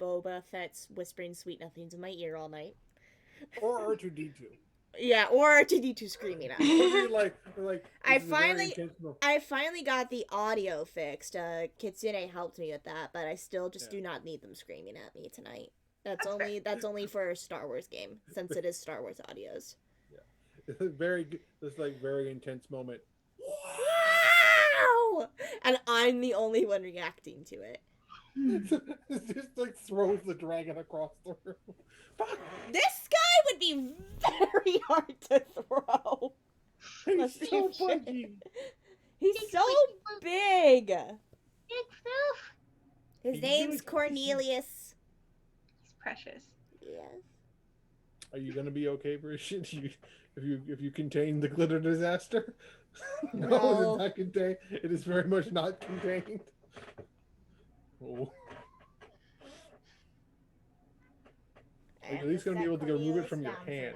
Boba Fett's whispering sweet nothings in my ear all night. Or R2D2. Yeah, or R2D2 screaming at me. This I is a very finally intentional. I finally got the audio fixed. Kitsune helped me with that, but I still just Yeah. do not need them screaming at me tonight. Fair. That's only for a Star Wars game, since it is Star Wars audios. Yeah. It's very good. This like very intense moment. Wow! And I'm the only one reacting to it. It just like throws the dragon across the room. Fuck! This guy would be very hard to throw. He's so punky. He's so big. Big Fluff. His name's Cornelius. He's precious. Yes. Are you gonna be okay, Bruce? If you contain the glitter disaster? No, it is not contained. It is very much not contained. Oh. Are you at least gonna be able to remove it from your hand?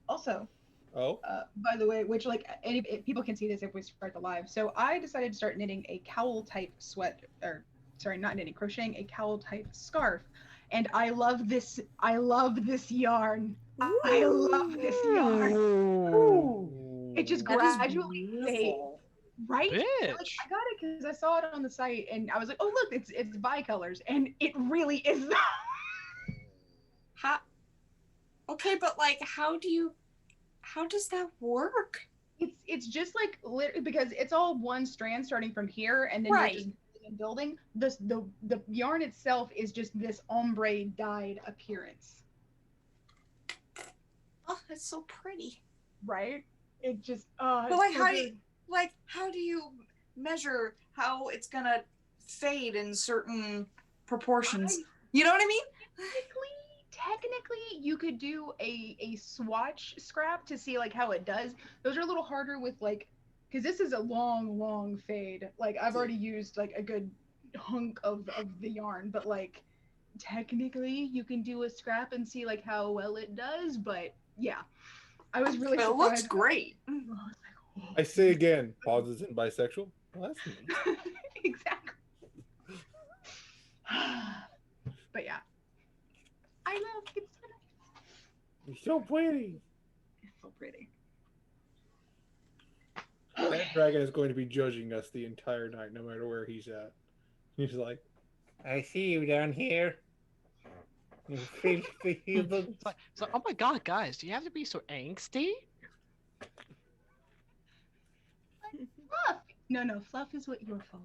Also, Oh? by the way, which like people can see this if we start the live. So I decided to start knitting a cowl type not knitting, crocheting a cowl type scarf. And I love this yarn. Ooh. I love this yarn. Ooh. It just That is gradually fades. beautiful. Right? Bitch. Like, I got it because I saw it on the site and I was like, oh look, it's bicolors, and it really is. How? Okay, but like, how does that work? It's just like because it's all one strand starting from here, and then Right. you're just building. The yarn itself is just this ombre dyed appearance. Oh, that's so pretty. Right? It just But like, how do you measure how it's gonna fade in certain proportions? You know what I mean? Technically, you could do a swatch scrap to see like how it does. Those are a little harder with like, because this is a long fade. Like I've already used like a good hunk of the yarn, but like technically you can do a scrap and see like how well it does. But yeah, I was really But it surprised. looks great. I say again, pauses and bisexual. Well, that's neat. Exactly. But yeah, I love it's You're so pretty. so pretty. That dragon is going to be judging us the entire night, no matter where he's at. He's like, I see you down here. You feel the... It's like, oh my god, guys, do you have to be so angsty? Fluff. No, fluff is what you're full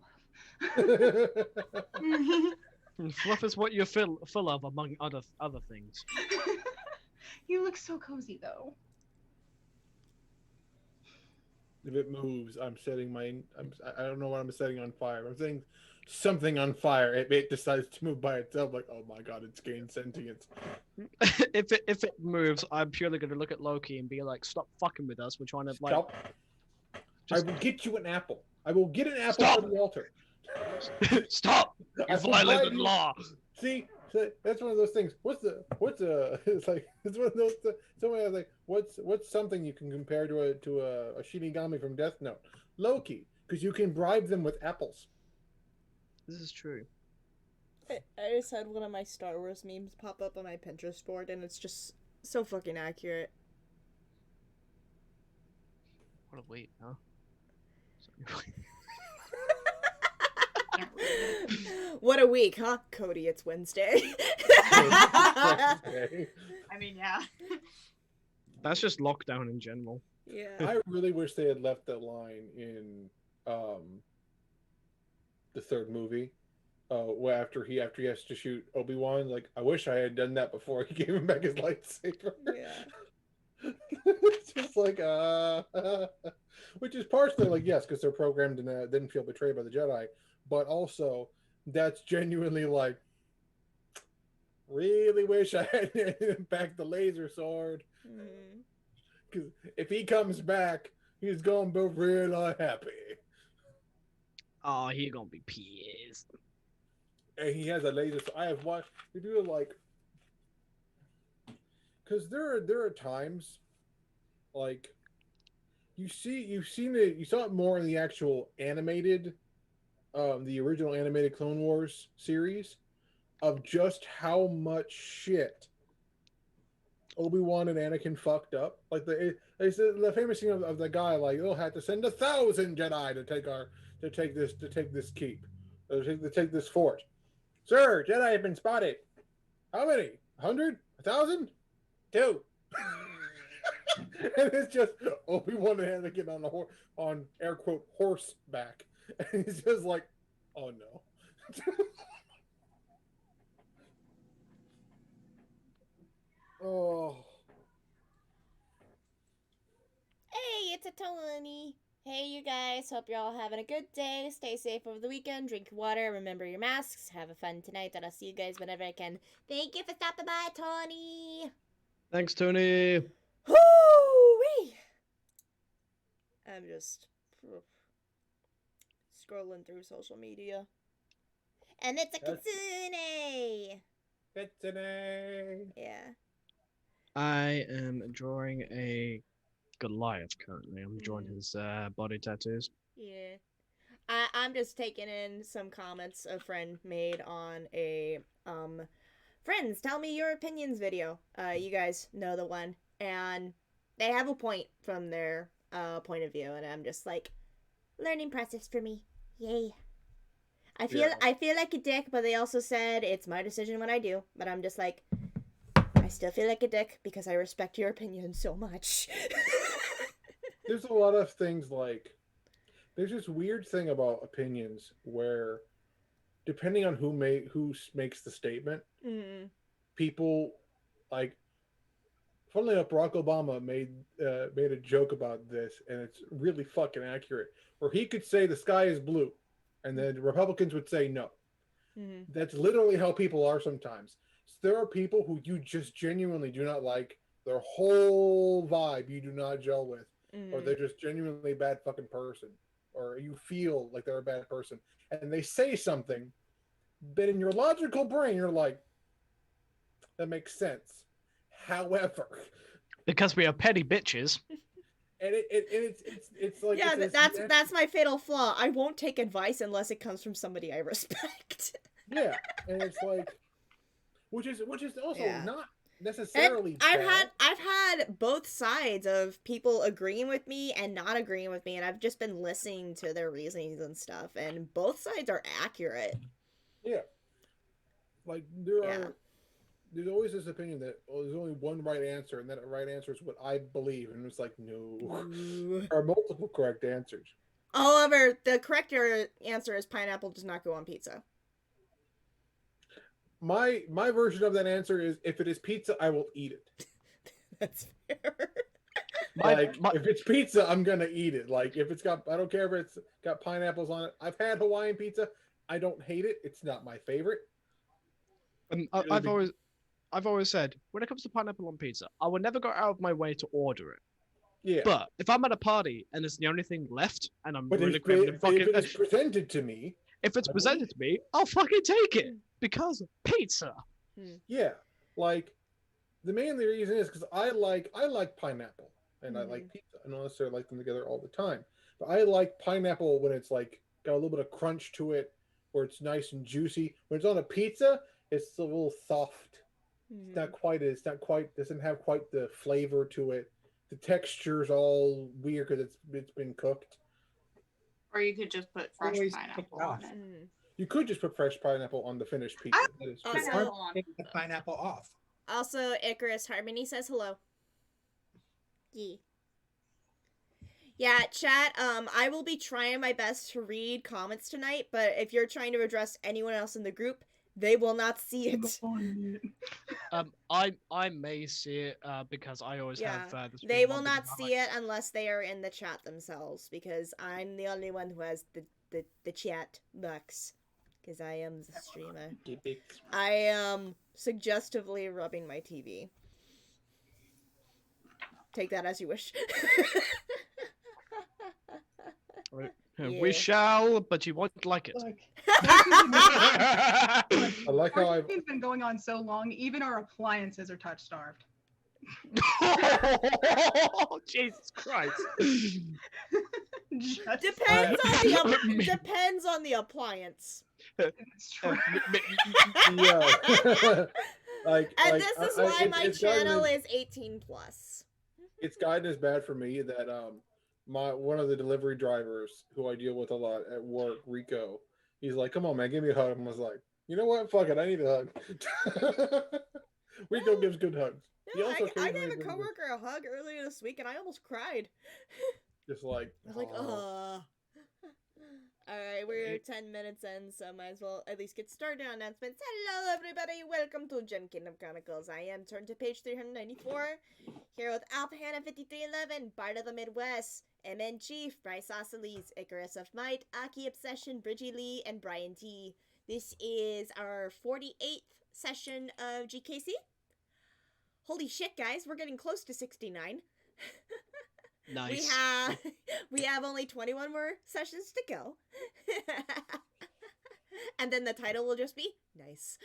of. Fluff is what you're full of, among other things. You look so cozy though. If it moves, I'm setting my. I don't know what I'm setting on fire. I'm setting something on fire. If it decides to move by itself, like, oh my god, it's gained sentience. if it moves, I'm purely gonna look at Loki and be like, stop fucking with us. We're trying to like. Stop. I will get you an apple. I will get an apple Stop. for the altar. Stop! You I violated provide you- law. See, that's one of those things. What's it's like it's one of those. Somebody was like, what's something you can compare to a Shinigami from Death Note? Loki, because you can bribe them with apples. This is true. I just had one of my Star Wars memes pop up on my Pinterest board, and it's just so fucking accurate. What a wait, huh? What a week, huh? Cody, it's Wednesday. I mean, yeah. That's just lockdown in general. Yeah. I really wish they had left that line in the third movie. Where after he has to shoot Obi-Wan, like, I wish I had done that before he gave him back his lightsaber. Yeah. It's just like which is partially like, yes, because they're programmed and didn't feel betrayed by the Jedi, but also that's genuinely like, really wish I had back the laser sword, because if he comes back, he's gonna be real happy. Oh, he gonna be pissed. And he has a laser. So I have watched. They do like, because there are times, like, you saw it more in the actual animated, the original animated Clone Wars series, of just how much shit Obi-Wan and Anakin fucked up. Like the famous thing of the guy, like, they'll have to send 1,000 Jedi to take this keep, to take this fort. Sir, Jedi have been spotted. How many? 100? 1,000? 2. And it's just Obi-Wan and Anakin on air quote horseback, and he's just like, oh no. Oh. Hey, it's a Tony. Hey, you guys. Hope you're all having a good day. Stay safe over the weekend. Drink water. Remember your masks. Have a fun tonight. And I'll see you guys whenever I can. Thank you for stopping by, Tony. Thanks, Tony. Woo-wee! I'm just scrolling through social media. And it's a Kitsune! Kitsune! Yeah. I am drawing a Goliath currently. I'm drawing his body tattoos. Yeah. I'm just taking in some comments a friend made on a friends tell me your opinions video. You guys know the one, and they have a point from their point of view, and I'm just like, learning process for me. Yay. I feel like a dick, but they also said it's my decision when I do. But I'm just like, I still feel like a dick because I respect your opinion so much. There's a lot of things like, there's this weird thing about opinions where, depending on who makes the statement, people, like, funnily enough, Barack Obama made a joke about this, and it's really fucking accurate. Where he could say the sky is blue, and then Republicans would say no. That's literally how people are sometimes. So there are people who you just genuinely do not like. Their whole vibe you do not gel with, or they're just genuinely a bad fucking person, or you feel like they're a bad person, and they say something, but in your logical brain you're like, that makes sense. However, because we are petty bitches. And it's like, yeah, that's my fatal flaw. I won't take advice unless it comes from somebody I respect. Yeah, and it's like, which is also not necessarily bad. I've had both sides of people agreeing with me and not agreeing with me, and I've just been listening to their reasonings and stuff, and both sides are accurate. Yeah, like there's always this opinion that there's only one right answer, and that right answer is what I believe, and it's like, no, there are multiple correct answers. However, the correct answer is pineapple does not go on pizza. My version of that answer is, if it is pizza, I will eat it. That's fair. If it's pizza, I'm gonna eat it. Like, if it's got, I don't care if it's got pineapples on it. I've had Hawaiian pizza. I don't hate it. It's not my favorite. I've always said, when it comes to pineapple on pizza, I would never go out of my way to order it. Yeah. But if I'm at a party and it's the only thing left, and I'm really if it's presented to me, I'll fucking take it because pizza. Yeah, like, the main reason is because I like pineapple, and I like pizza. I don't necessarily like them together all the time, but I like pineapple when it's like got a little bit of crunch to it, where it's nice and juicy. When it's on a pizza, it's a little soft. It's not quite doesn't have quite the flavor to it. The texture's all weird because it's been cooked. Or you could just put fresh pineapple on it. You could just put fresh pineapple on the finished pizza. Take the pineapple off. Also, Icarus Harmony says hello. Yeah, chat, I will be trying my best to read comments tonight, but if you're trying to address anyone else in the group, they will not see it. I may see it because I always have this. They will not see it unless they are in the chat themselves, because I'm the only one who has the chat box, because I am the streamer. I am suggestively rubbing my TV. Take that as you wish. We shall, but you won't like it. I like how It's been going on so long, even our appliances are touch starved. Oh, Jesus Christ. Just Depends on the appliance. it's true. Yeah. And this is why my it's channel is 18 plus. It's gotten as bad for me that one of the delivery drivers who I deal with a lot at work, Rico, he's like, "Come on, man, give me a hug." And I was like, "You know what? Fuck it, I need a hug." Rico gives good hugs. He No, also I occasionally gave a brings coworker a hug earlier this week, and I almost cried. just like I was like, "Oh." Alright, we're 10 minutes in, so might as well at least get started on announcements. Hello, everybody! Welcome to Kingdom Chronicles. I am turned to page 394. Here with Alpahana 5311, Bard of the Midwest, MN Chief, Bryce Ossiles, Icarus of Might, Aki Obsession, Bridgie Lee, and Brian T. This is our 48th session of GKC. Holy shit, guys, we're getting close to 69. Nice. We have only 21 more sessions to go. And then the title will just be nice.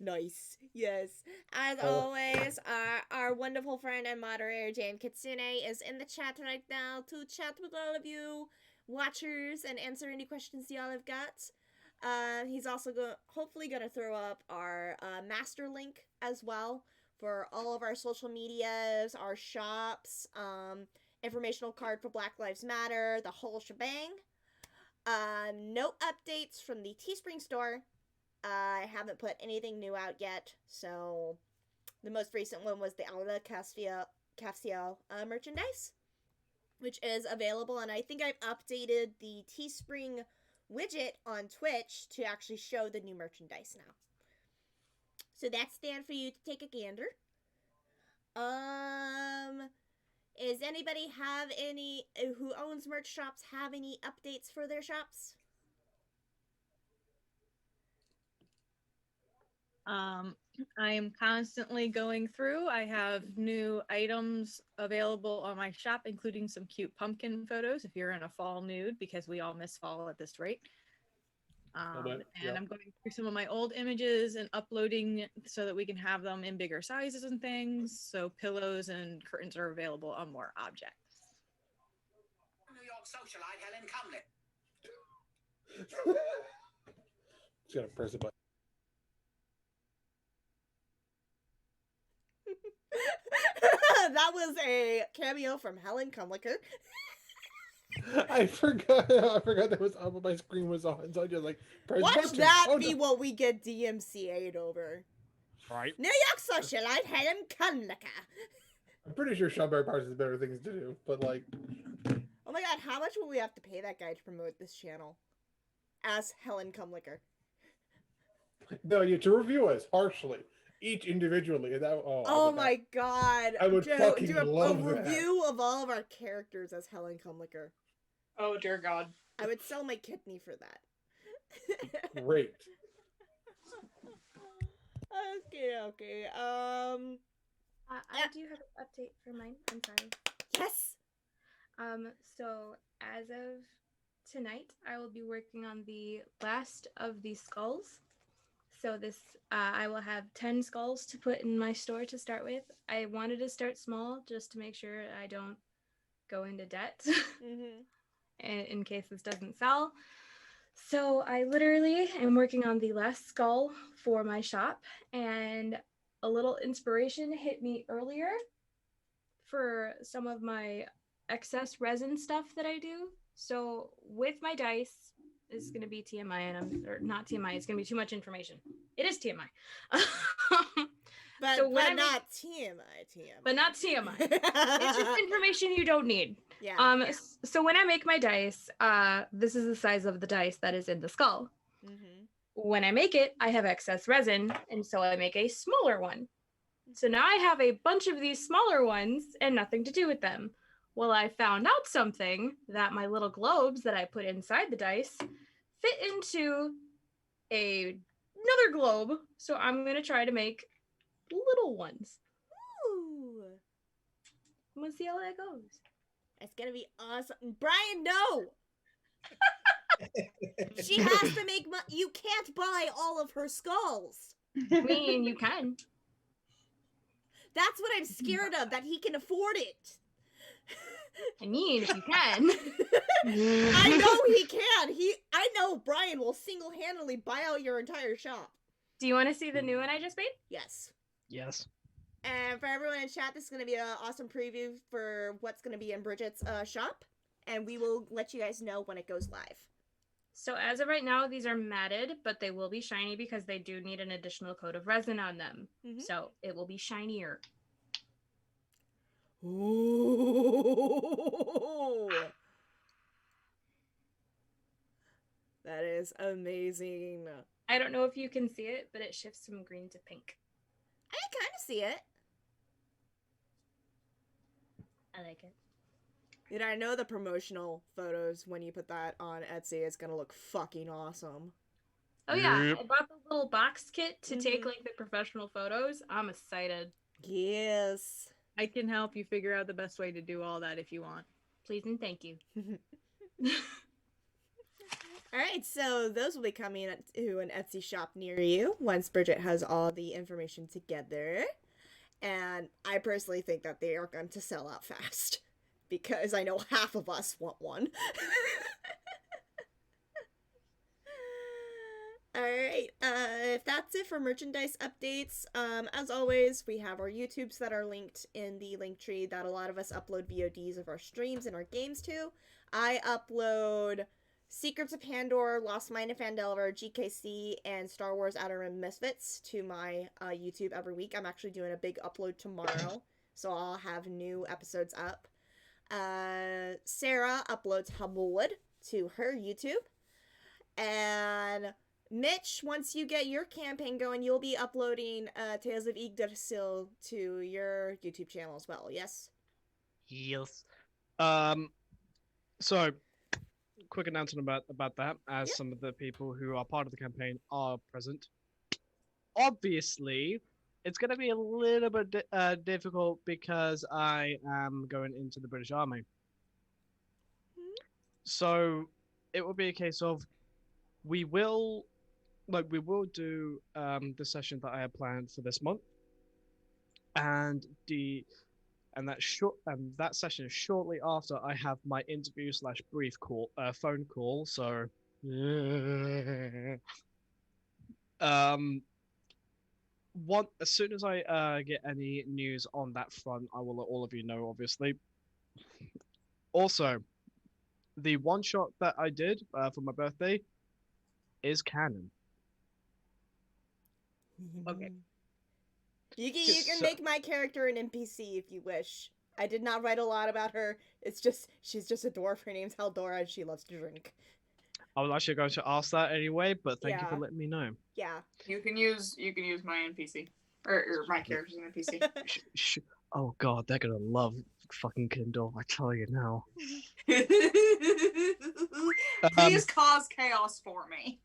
Nice. Yes. As always, our wonderful friend and moderator Jane Kitsune is in the chat right now to chat with all of you watchers and answer any questions y'all have got. He's also hopefully going to throw up our master link as well for all of our social medias, our shops, informational card for Black Lives Matter, the whole shebang. No updates from the Teespring store. I haven't put anything new out yet, so the most recent one was the Aula Castiel merchandise, which is available, and I think I've updated the Teespring widget on Twitch to actually show the new merchandise now. So that's there for you to take a gander. Is anybody who owns merch shops have any updates for their shops? I am constantly going through. I have new items available on my shop, including some cute pumpkin photos if you're in a fall mood, because we all miss fall at this rate. And I'm going through some of my old images and uploading so that we can have them in bigger sizes and things. So pillows and curtains are available on more objects. New York socialite Helen Cumlett. Just gonna press a button. That was a cameo from Helen Cumlicker. I forgot that was up. My screen was on, so I just like press Watch button. that Oh, be no. what we get DMCA'd over. Right. New York socialite Helen Cumlicker. I'm pretty sure Sean Parks has better things to do, but like, Oh my god, how much will we have to pay that guy to promote this channel? As Helen Cumlicker. no, you to review us harshly, each individually. That Oh my god. I would fucking do a love that. review of all of our characters as Helen Cumlicker. Oh dear God. I would sell my kidney for that. Great. Okay. I do have an update for mine. I'm sorry. Yes. So as of tonight, I will be working on the last of the skulls. So this, I will have 10 skulls to put in my store to start with. I wanted to start small just to make sure I don't go into debt in case this doesn't sell. So I literally am working on the last skull for my shop, and a little inspiration hit me earlier for some of my excess resin stuff that I do. So with my dice, it's going to be TMI, or not TMI, it's going to be too much information. It is TMI. But, so but not TMI. But not TMI. It's just information you don't need. Yeah. So when I make my dice, this is the size of the dice that is in the skull. When I make it, I have excess resin, and so I make a smaller one. So now I have a bunch of these smaller ones and nothing to do with them. Well, I found out something, that my little globes that I put inside the dice fit into another globe. So I'm going to try to make little ones. Ooh. I'm going to see how that goes. It's going to be awesome. Brian, no! She has to make you can't buy all of her skulls. I mean, you can. That's what I'm scared of, that he can afford it. I mean, if you can. I know he can. I know Brian will single-handedly buy out your entire shop. Do you want to see the new one I just made? Yes. Yes. And for everyone in chat, this is going to be an awesome preview for what's going to be in Bridget's shop. And we will let you guys know when it goes live. So as of right now, these are matted, but they will be shiny because they do need an additional coat of resin on them. So it will be shinier. Ooh. That is amazing. I don't know if you can see it, but it shifts from green to pink. I kind of see it. I like it. Dude, I know the promotional photos when you put that on Etsy is gonna look fucking awesome. Oh yeah, I bought the little box kit to take like the professional photos. I'm excited. Yes. I can help you figure out the best way to do all that if you want. Please and thank you. Alright, so those will be coming to an Etsy shop near you once Bridget has all the information together. And I personally think that they are going to sell out fast. Because I know half of us want one. Alright, if that's it for merchandise updates, as always, we have our YouTubes that are linked in the link tree that a lot of us upload VODs of our streams and our games to. I upload Secrets of Pandora, Lost Mine of Phandelver, GKC, and Star Wars Outer Rim Misfits to my YouTube every week. I'm actually doing a big upload tomorrow, so I'll have new episodes up. Sarah uploads Humblewood to her YouTube. And Mitch, once you get your campaign going, you'll be uploading Tales of Yggdrasil to your YouTube channel as well, yes? Yes. So, quick announcement about that, as some of the people who are part of the campaign are present. Obviously, it's going to be a little bit difficult because I am going into the British Army. So, it will be a case of we will do the session that I have planned for this month, and that session is shortly after I have my interview / brief call phone call. So as soon as I get any news on that front, I will let all of you know, obviously. Also, the one shot that I did for my birthday is canon. Okay. You can make my character an NPC if you wish. I did not write a lot about her. She's just a dwarf. Her name's Haldora and she loves to drink. I was actually going to ask that anyway, but thank you for letting me know. Yeah. You can use my NPC or my character's NPC. Oh god, they're gonna love fucking Kindle. I tell you now. Please cause chaos for me.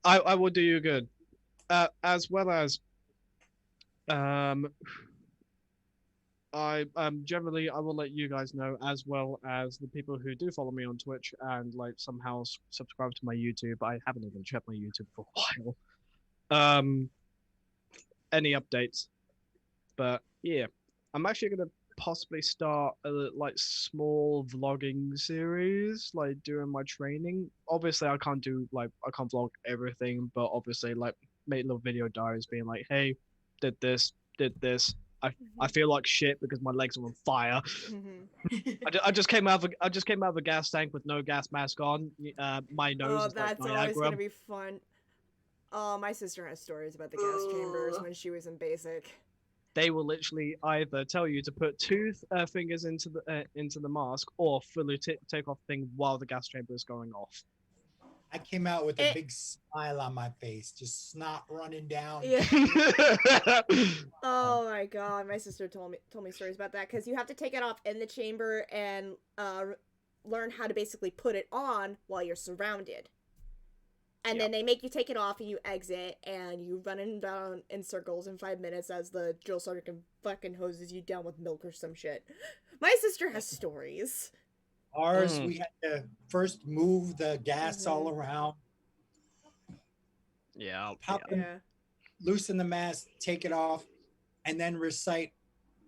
I will do you good. As well as I generally I will let you guys know, as well as the people who do follow me on Twitch and like somehow subscribe to my YouTube. I haven't even checked my YouTube for a while. Any updates? But yeah, I'm actually gonna possibly start a like small vlogging series like during my training. Obviously I can't vlog everything, but obviously like make little video diaries being like, hey, did this. I feel like shit because my legs are on fire. I just came out of a gas tank with no gas mask on. My nose is like that's Niagara. always gonna be fun. Oh, my sister has stories about the gas chambers when she was in basic. They will literally either tell you to put two fingers into the mask or fully take off the thing while the gas chamber is going off. I came out with a big smile on my face, just snot running down. Yeah. Oh my god, my sister told me stories about that, because you have to take it off in the chamber and learn how to basically put it on while you're surrounded. And then they make you take it off and you exit and you run down in circles in 5 minutes as the drill sergeant fucking hoses you down with milk or some shit. My sister has stories. Ours, we had to first move the gas all around. Yeah. Loosen the mask, take it off, and then recite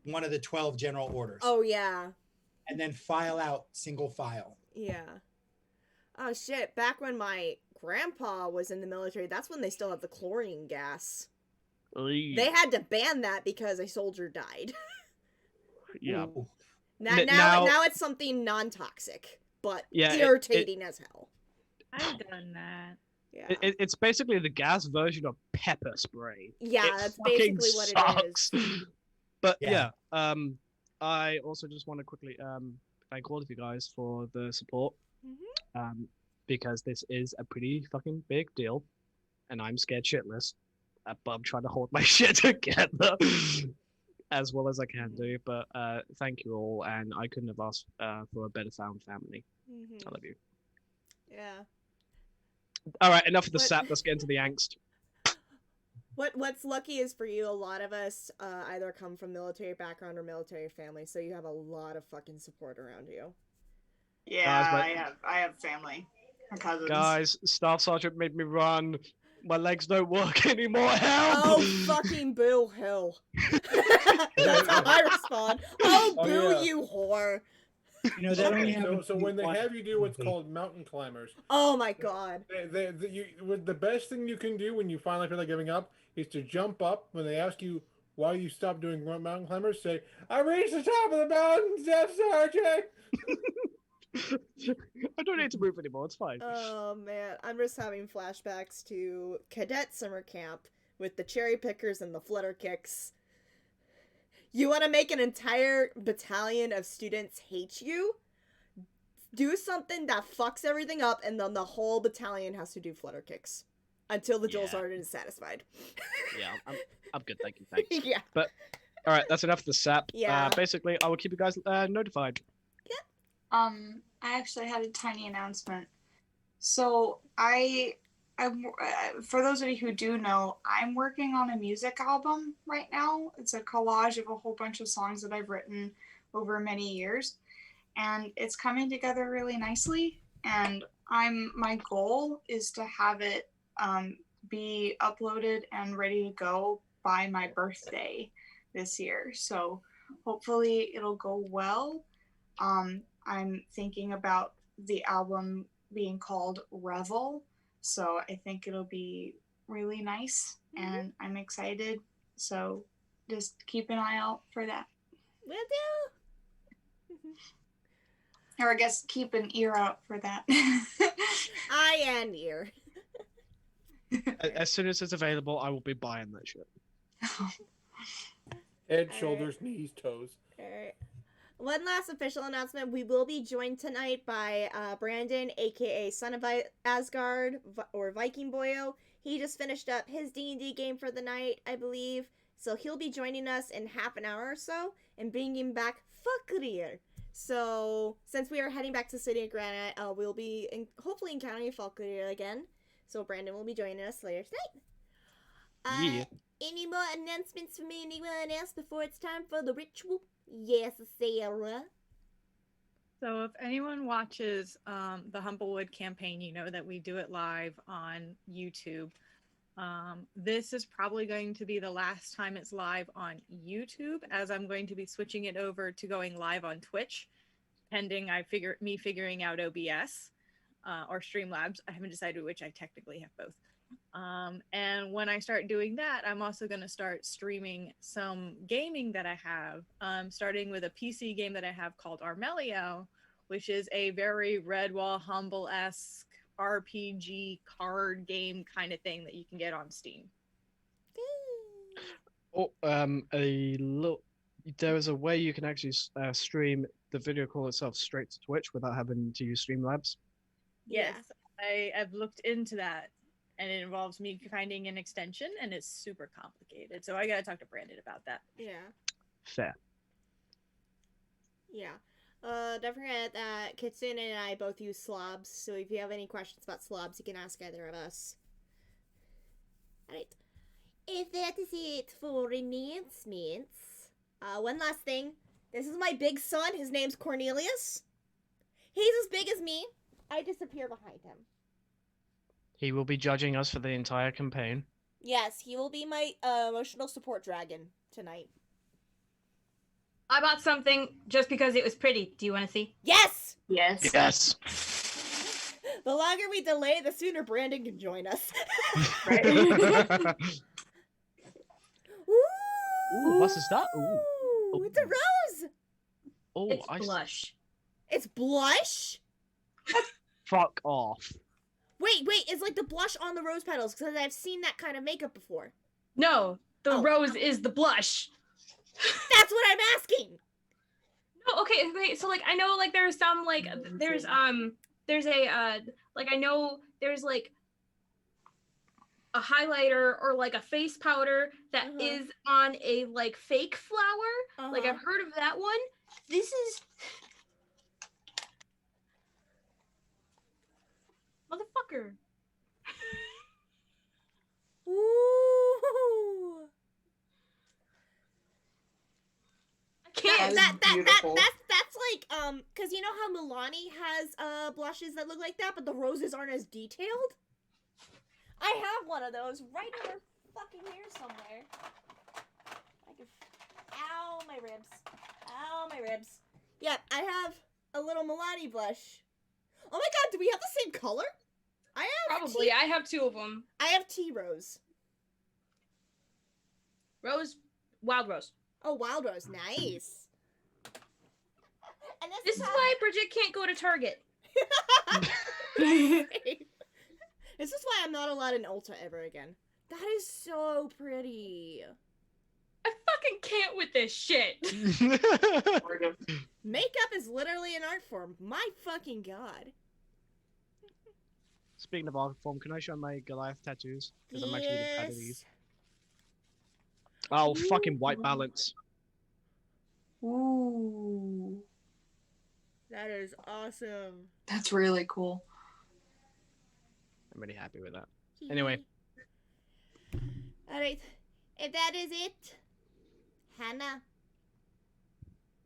one of the 12 general orders. Oh yeah. And then file out single file. Yeah. Oh shit, back when my grandpa was in the military, that's when they still have the chlorine gas. They had to ban that because a soldier died. Yeah. Ooh. Now it's something non-toxic, but irritating as hell. I've done that. Yeah. It's basically the gas version of pepper spray. Yeah, it that's fucking basically what sucks. it is. But Yeah. I also just want to quickly thank all of you guys for the support. Because this is a pretty fucking big deal, and I'm scared shitless. But I'm trying to hold my shit together as well as I can do. But thank you all, and I couldn't have asked for a better found family. I love you. Yeah. All right, enough of the sap. Let's get into the angst. What's lucky is for you, a lot of us either come from military background or military family, so you have a lot of fucking support around you. Yeah, Guys, I have family. My cousins. Guys, Staff Sergeant made me run. My legs don't work anymore. Help! Oh, fucking boo, hell. That's how I respond. Oh, boo, yeah. you whore. You know, that only happens So when they have you do what's called mountain climbers. Oh my god. The best thing you can do when you finally feel like giving up is to jump up. When they ask you why you stopped doing mountain climbers, say, I reached the top of the mountain, Staff Sergeant! I don't need to move anymore. It's fine. Oh man, I'm just having flashbacks to cadet summer camp with the cherry pickers and the flutter kicks. You want to make an entire battalion of students hate you? Do something that fucks everything up, and then the whole battalion has to do flutter kicks until the drill sergeant is satisfied. Yeah, I'm good. Thank you. Thanks. Yeah. But all right, that's enough of the sap. Yeah. Basically, I will keep you guys notified. I actually had a tiny announcement. So for those of you who do know, I'm working on a music album right now. It's a collage of a whole bunch of songs that I've written over many years, and it's coming together really nicely. And my goal is to have it be uploaded and ready to go by my birthday this year. So hopefully it'll go well. I'm thinking about the album being called Revel, so I think it'll be really nice, and I'm excited. So just keep an eye out for that. Will do. Or I guess keep an ear out for that. Eye and ear. As soon as it's available, I will be buying that shit. Head, shoulders, knees, toes. Alright. One last official announcement. We will be joined tonight by Brandon, aka Son of Asgard, or Viking Boyo. He just finished up his D&D game for the night, I believe. So he'll be joining us in half an hour or so and bringing back Falkreer. So since we are heading back to City of Granite, we'll be hopefully encountering Falkreer again. So Brandon will be joining us later tonight. Yeah. Any more announcements from anyone else before it's time for the ritual? Yes, Sarah. So if anyone watches the Humblewood campaign, you know that we do it live on YouTube. This is probably going to be the last time it's live on YouTube, as I'm going to be switching it over to going live on Twitch, pending me figuring out OBS or Streamlabs. I haven't decided which. I technically have both. And when I start doing that, I'm also going to start streaming some gaming that I have, starting with a PC game that I have called Armelio, which is a very Redwall Humble-esque RPG card game kind of thing that you can get on Steam. Oh, there is a way you can actually stream the video call itself straight to Twitch without having to use Streamlabs. Yes, I have looked into that. And it involves me finding an extension, and it's super complicated. So I gotta talk to Brandon about that. Yeah. Fair. Yeah. Don't forget that Kitsune and I both use slobs, so if you have any questions about slobs, you can ask either of us. Alright. If that is it for announcements, one last thing. This is my big son. His name's Cornelius. He's as big as me. I disappear behind him. He will be judging us for the entire campaign. Yes, he will be my emotional support dragon tonight. I bought something just because it was pretty. Do you want to see? Yes! Yes. Yes. The longer we delay, the sooner Brandon can join us. Right. Ooh, what is that? Ooh. Ooh, it's a rose! Oh, It's blush. It's blush? Fuck off. Wait, it's like the blush on the rose petals, because I've seen that kind of makeup before. No, the Oh. rose is the blush. That's what I'm asking! No, okay, so like I know like there's some like there's a like I know there's like a highlighter or like a face powder that is on a like fake flower. Like I've heard of that one. This is motherfucker. Ooh. I can't. That's like because you know how Milani has blushes that look like that, but the roses aren't as detailed. I have one of those right over fucking here somewhere. I can. Ow, my ribs. Ow, my ribs. Yeah, I have a little Milani blush. Oh my god, do we have the same color? I have Probably. I have two of them. I have tea rose. Rose, wild rose. Oh, wild rose, nice. And This is why Bridget can't go to Target. This is why I'm not allowed in Ulta ever again. That is so pretty. I fucking can't with this shit. Makeup is literally an art form. My fucking god. Speaking of art form, can I show my Goliath tattoos? Because I'm actually really proud of these. Oh, fucking white balance. Ooh. That is awesome. That's really cool. I'm really happy with that. Anyway. Alright. If that is it, Hannah,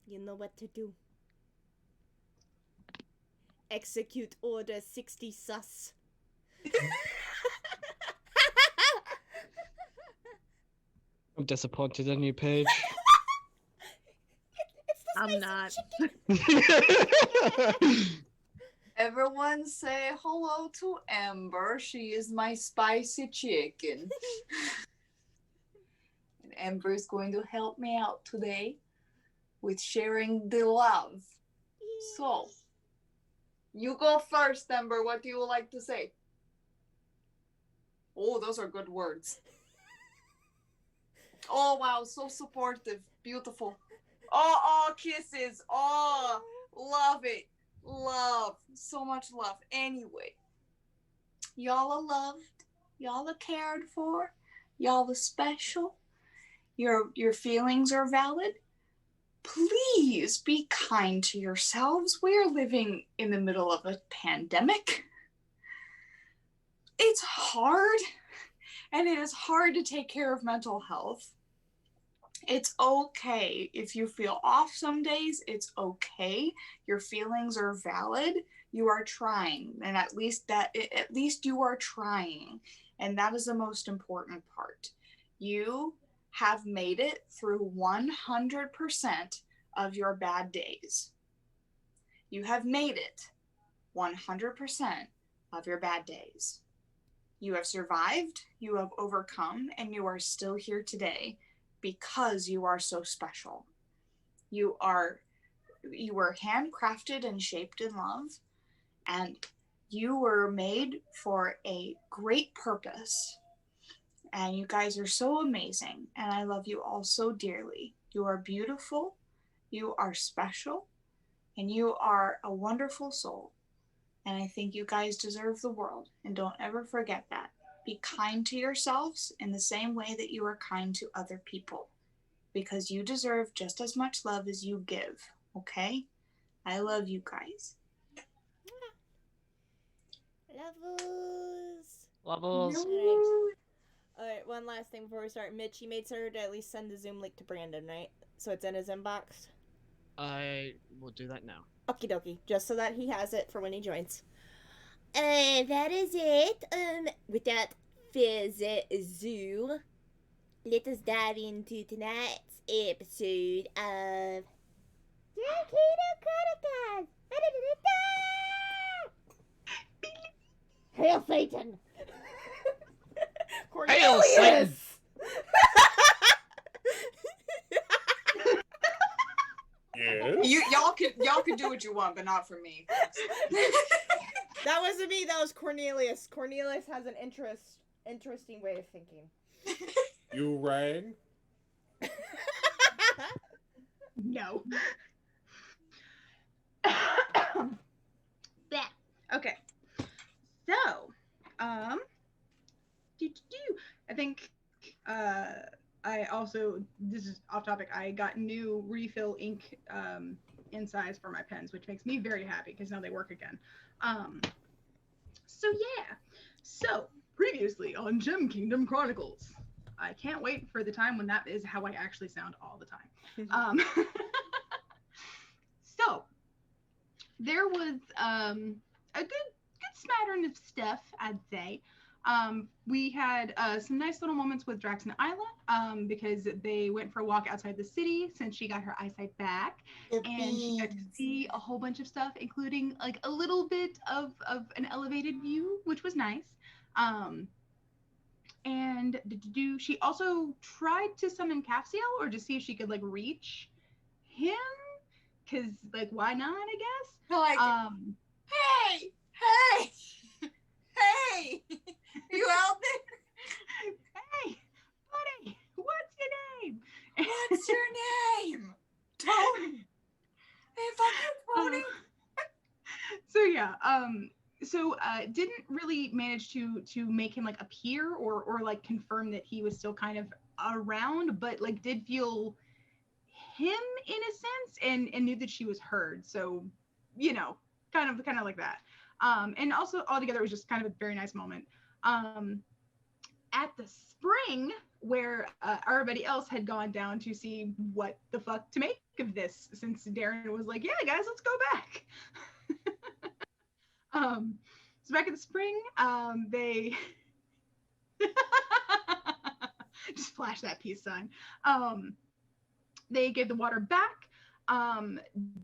you know what to do. Execute Order 60 sus. I'm disappointed in you, Paige. It's the I'm not. Everyone say hello to Amber. She is my spicy chicken. And Amber is going to help me out today with sharing the love. So, you go first, Amber. What do you like to say? Oh, those are good words. Oh, wow. So supportive. Beautiful. Oh, kisses. Oh, love it. Love. So much love. Anyway, y'all are loved. Y'all are cared for. Y'all are special. Your feelings are valid. Please be kind to yourselves. We are living in the middle of a pandemic. It's hard, and it is hard to take care of mental health. It's okay if you feel off some days. It's okay. Your feelings are valid. You are trying, and at least you are trying, and that is the most important part. You have made it through 100% of your bad days. You have made it 100% of your bad days. You have survived, you have overcome, and you are still here today because you are so special. You were handcrafted and shaped in love, and you were made for a great purpose. And you guys are so amazing, and I love you all so dearly. You are beautiful, you are special, and you are a wonderful soul. And I think you guys deserve the world, and don't ever forget that. Be kind to yourselves in the same way that you are kind to other people, because you deserve just as much love as you give, okay? I love you guys. Levels. Levels. Alright, one last thing before we start. Mitch, you made sure to at least send the Zoom link to Brandon, right? So it's in his inbox? I will do that now. Okie dokie. Just so that he has it for when he joins. That is it. With that fizz zoo. let us dive into tonight's episode of Kingdom Chronicles. Hail Satan! Hail Satan! Yes. Y'all can do what you want, but not for me. That wasn't me. That was Cornelius. Cornelius has an interesting way of thinking. You rang? No. Okay. So, I think I also, this is off topic, I got new refill ink insides for my pens, which makes me very happy because now they work again. So yeah. So, previously on Gem Kingdom Chronicles. I can't wait for the time when that is how I actually sound all the time. So, there was a good smattering of stuff, I'd say. We had some nice little moments with Drax and Isla because they went for a walk outside the city since she got her eyesight back, and she got to see a whole bunch of stuff, including like a little bit of an elevated view, which was nice. And she also tried to summon Castiel or to see if she could like reach him, because like why not, I guess. Like, hey, you out there? Hey, buddy, what's your name? What's your name? Tony. Hey, fuck you, Tony. So yeah, didn't really manage to make him like appear or like confirm that he was still kind of around, but like did feel him in a sense and knew that she was heard. So, you know, kind of like that. And also altogether it was just kind of a very nice moment. At the spring where everybody else had gone down to see what the fuck to make of this, since Darren was like, yeah guys, let's go back. So back in the spring, they just flash that peace sign. They gave the water back.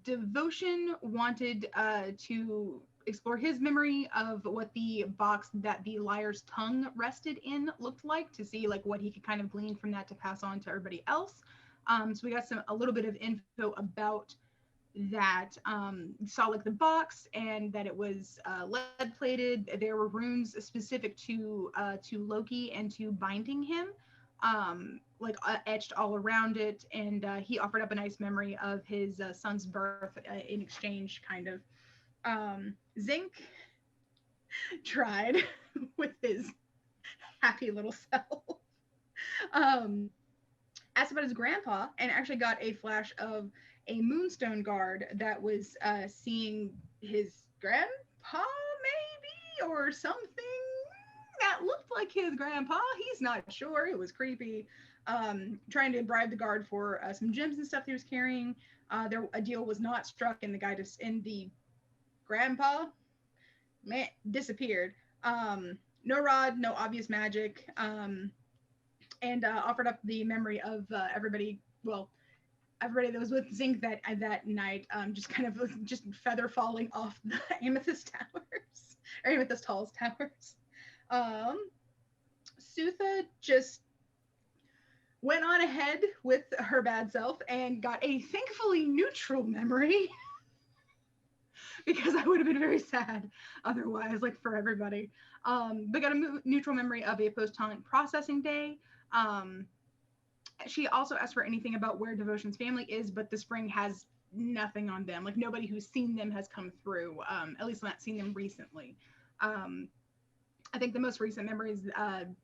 Devotion wanted to explore his memory of what the box that the liar's tongue rested in looked like, to see like what he could kind of glean from that to pass on to everybody else. So we got a little bit of info about that. Saw like the box and that it was lead plated. There were runes specific to Loki and to binding him, etched all around it, and he offered up a nice memory of his son's birth in exchange, kind of. Zinc tried with his happy little self. Asked about his grandpa and actually got a flash of a Moonstone guard that was seeing his grandpa maybe, or something that looked like his grandpa. He's not sure. It was creepy. Trying to bribe the guard for some gems and stuff he was carrying. A deal was not struck, and the grandpa disappeared. No rod, no obvious magic, and offered up the memory of everybody that was with Zinc that night, just kind of just feather falling off the Amethyst Towers, or Amethyst Halls Towers. Sutha just went on ahead with her bad self and got a thankfully neutral memory, because I would have been very sad otherwise, like for everybody. But got a neutral memory of a post-talent processing day. She also asked for anything about where Devotion's family is, but the spring has nothing on them. Like nobody who's seen them has come through, at least not seen them recently. I think the most recent memories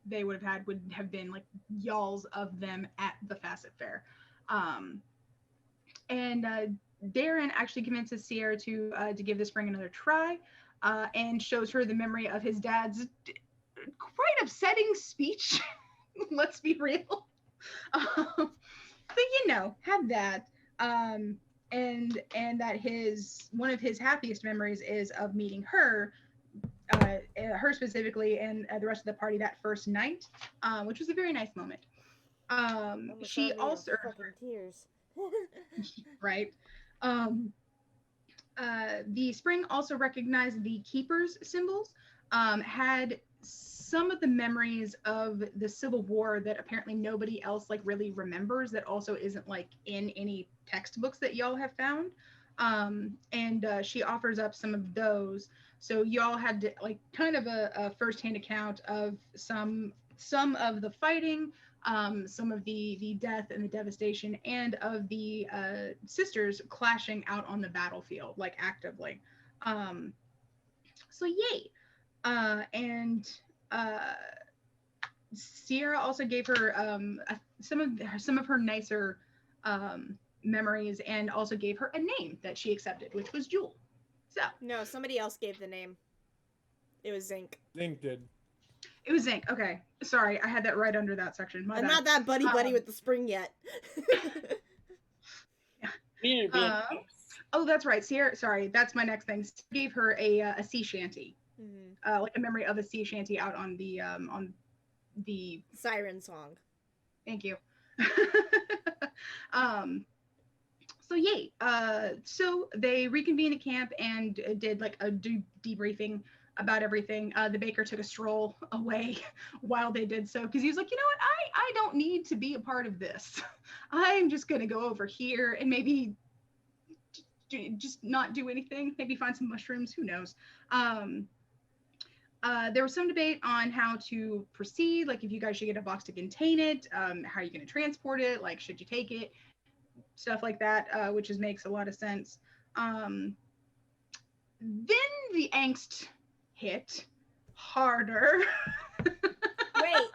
they would have been like y'all's of them at the Facet Fair. And Darren actually convinces Sierra to give the spring another try, and shows her the memory of his dad's quite upsetting speech. Let's be real. But you know, have that. And that one of his happiest memories is of meeting her specifically, and the rest of the party that first night, which was a very nice moment. Almost She saw me also fucking tears. right. Um, the spring also recognized the keepers symbols, had some of the memories of the Civil War that apparently nobody else like really remembers, that also isn't like in any textbooks that y'all have found. And she offers up some of those, so y'all had to, like, kind of a firsthand account of some of the fighting, some of the death and the devastation, and of the sisters clashing out on the battlefield, like actively. Um, so yay! And Sierra also gave her some of her nicer memories, and also gave her a name that she accepted, which was Jewel. So No, somebody else gave the name. It was Zinc. Zink did. it was Zinc. Okay, sorry, I had that right under that section. My I'm bad. not that buddy with the spring yet. Oh, that's right. Sierra, sorry, that's my next thing. Gave her a sea shanty, like a memory of a sea shanty out on the siren song. Thank you. um, so yay. So they reconvened at camp and did like a debriefing about everything. The baker took a stroll away while they did so, because he was like, you know what, I don't need to be a part of this. I'm just gonna go over here and maybe just not do anything, maybe find some mushrooms, who knows. There was some debate on how to proceed, like if you guys should get a box to contain it, how are you going to transport it, like should you take it, stuff like that, which makes a lot of sense. Then the angst hit harder. Wait,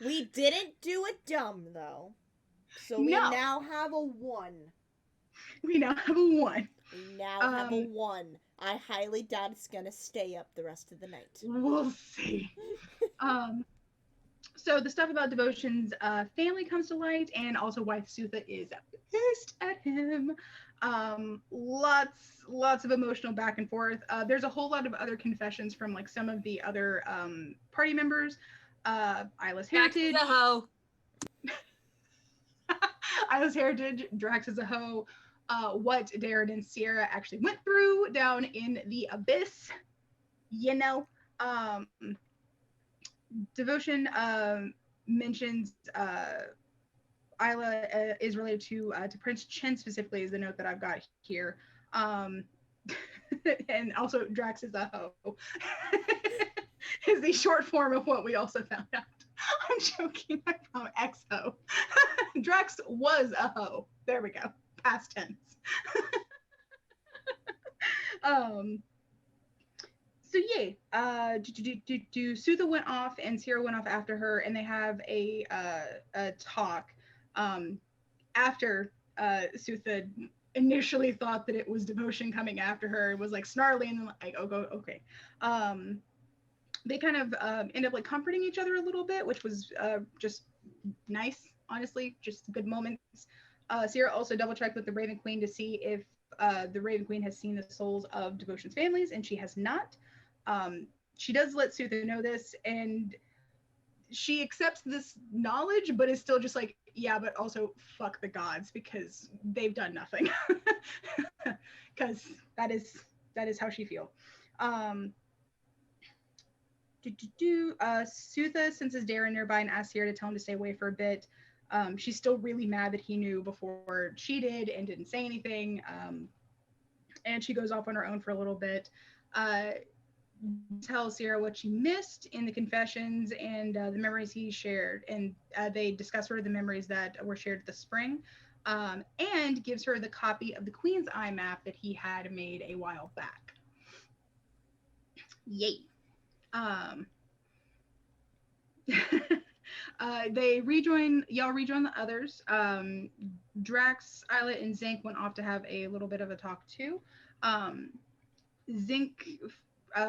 we didn't do it dumb though, so we No. now have a 1. We now have a 1. We now have a 1. I highly doubt it's gonna stay up the rest of the night. We'll see. So the stuff about Devotion's family comes to light, and also wife Sutha is pissed at him. Lots of emotional back and forth. There's a whole lot of other confessions from like some of the other party members. Isla's heritage. Drax is a hoe. Isla's heritage. Drax is a hoe. What Darren and Sierra actually went through down in the abyss. You know. Devotion mentions Isla is related to Prince Chen specifically, is the note that I've got here. And also Drax is a hoe. Is the short form of what we also found out. I'm joking. I found ex-hoe. Drax was a hoe. There we go. Past tense. So yay, Sutha went off and Sierra went off after her, and they have a talk after Sutha initially thought that it was Devotion coming after her. It was like snarly and like, oh, go, okay. They kind of end up like comforting each other a little bit, which was just nice, honestly, just good moments. Sierra also double checked with the Raven Queen to see if the Raven Queen has seen the souls of Devotion's families, and she has not. She does let Sutha know this, and she accepts this knowledge, but is still just like, yeah, but also fuck the gods, because they've done nothing. Because that is how she feels. Sutha senses Darren nearby and asks Sierra to tell him to stay away for a bit. She's still really mad that he knew before she did and didn't say anything. And she goes off on her own for a little bit. Tells Sierra what she missed in the confessions and the memories he shared. And they discuss sort of the memories that were shared at the spring. And gives her the copy of the Queen's Eye map that he had made a while back. Yay. Y'all rejoin the others. Drax, Isla, and Zinc went off to have a little bit of a talk too. Zinc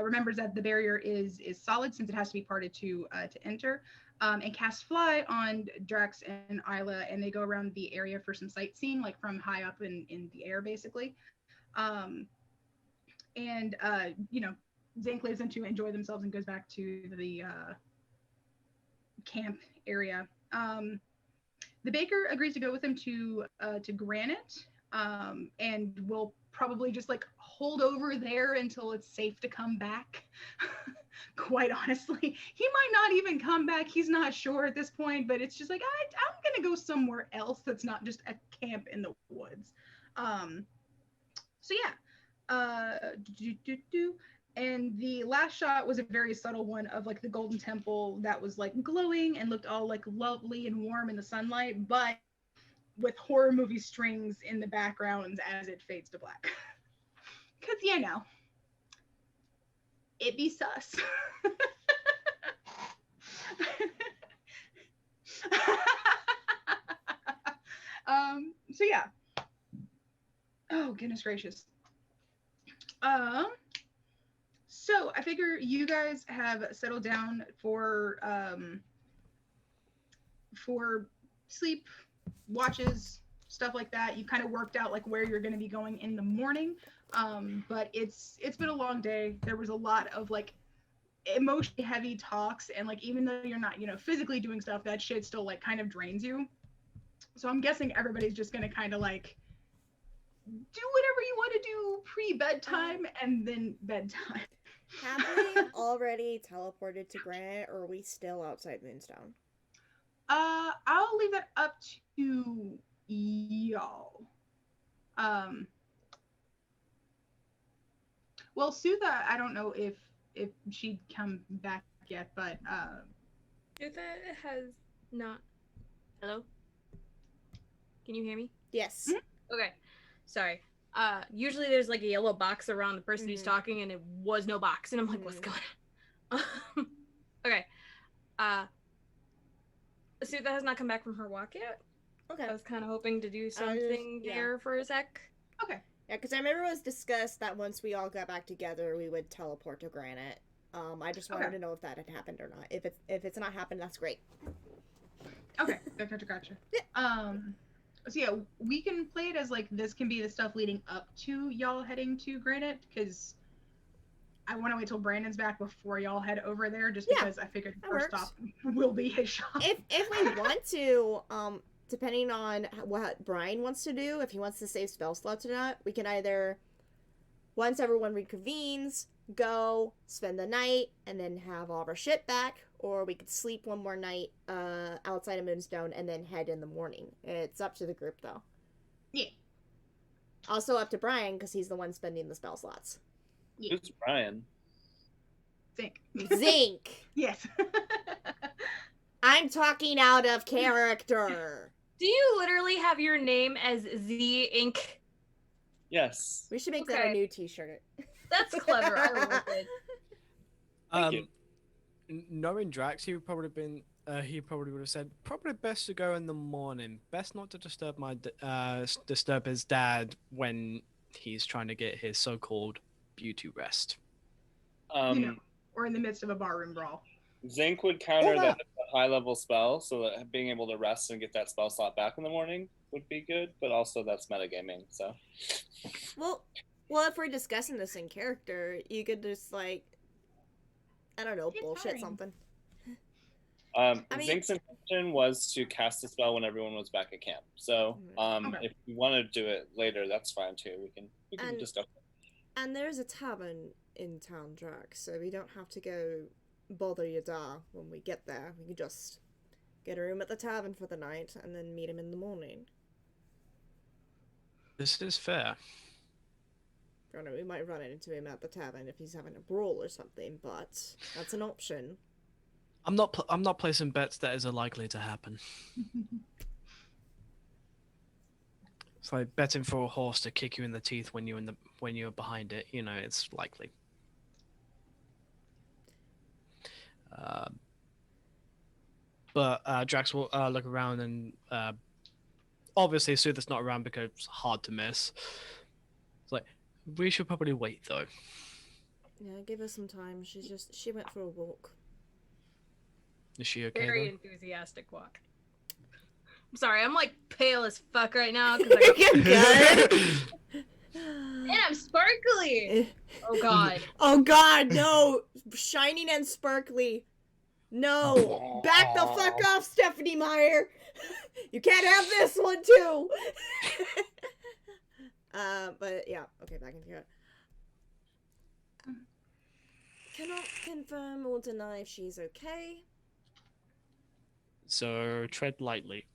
remembers that the barrier is solid since it has to be parted to enter, and casts Fly on Drax and Isla, and they go around the area for some sightseeing, like from high up in the air, basically. And Zinc leaves them to enjoy themselves and goes back to the camp area. The baker agrees to go with him to Granite, and will probably just like hold over there until it's safe to come back. Quite honestly, he might not even come back. He's not sure at this point, but it's just like I'm gonna go somewhere else that's not just a camp in the woods. So yeah, and the last shot was a very subtle one of like the golden temple that was like glowing and looked all like lovely and warm in the sunlight, but with horror movie strings in the background as it fades to black. Because, you know, it be sus. So yeah. Oh, goodness gracious. So I figure you guys have settled down for sleep, watches, stuff like that. You kind of worked out like where you're going to be going in the morning. But it's been a long day. There was a lot of like emotionally heavy talks, and like even though you're not, you know, physically doing stuff, that shit still like kind of drains you. So I'm guessing everybody's just going to kind of like do whatever you want to do pre-bedtime and then bedtime. Have we already teleported to Granite, or are we still outside Moonstone? I'll leave that up to y'all. Well, Sutha, I don't know if she'd come back yet, but Sutha has not. Hello? Can you hear me? Yes. Mm-hmm. Okay. Sorry. Usually there's like a yellow box around the person who's talking, and it was no box, and I'm like, what's going on? Okay. Sutha has not come back from her walk yet. Okay. I was kind of hoping to do something there for a sec. Okay. Yeah, because I remember it was discussed that once we all got back together, we would teleport to Granite. I just wanted to know if that had happened or not. If it's not happened, that's great. Okay, gotcha. Yeah. So yeah, we can play it as like this can be the stuff leading up to y'all heading to Granite, because I want to wait till Brandon's back before y'all head over there, just because I figured the first stop will be his shop. If we want to, depending on what Brian wants to do, if he wants to save spell slots or not, we can either, once everyone reconvenes, go spend the night and then have all of our shit back, or we could sleep one more night outside of Moonstone and then head in the morning. It's up to the group, though. Yeah. Also up to Brian, because he's the one spending the spell slots. Yeah. Who's Brian? Zinc. Zinc! Yes. I'm talking out of character. Do you literally have your name as Z Ink? Yes. We should make that a new t-shirt. That's clever. I like it. Thank you. Knowing Drax, he would probably would have said probably best to go in the morning. Best not to disturb his dad when he's trying to get his so-called beauty rest. You know, or in the midst of a barroom brawl. Zinc would counter that as a high-level spell, so that being able to rest and get that spell slot back in the morning would be good, but also that's metagaming, so. Well, if we're discussing this in character, you could just, like, I don't know, bullshit something. Zinc's intention was to cast a spell when everyone was back at camp, so if you want to do it later, that's fine too. We can discuss it. And there's a tavern in town, Drax, so we don't have to go bother your dad when we get there. We can just get a room at the tavern for the night and then meet him in the morning. This is fair. I don't know, we might run into him at the tavern if he's having a brawl or something, but that's an option. I'm not placing bets that is likely to happen. It's like betting for a horse to kick you in the teeth when you're behind it. You know, it's likely. But Drax will look around and obviously Sutha's not around because it's hard to miss. It's like, we should probably wait though. Yeah, give her some time. She went for a walk. Is she okay? Very enthusiastic walk. I'm sorry, I'm like pale as fuck right now because and I'm sparkly. Oh god. Oh god, no! Shining and sparkly. No! Back the fuck off, Stephanie Meyer! You can't have this one too! But yeah, okay, back into it. Cannot confirm or deny if she's okay. So tread lightly.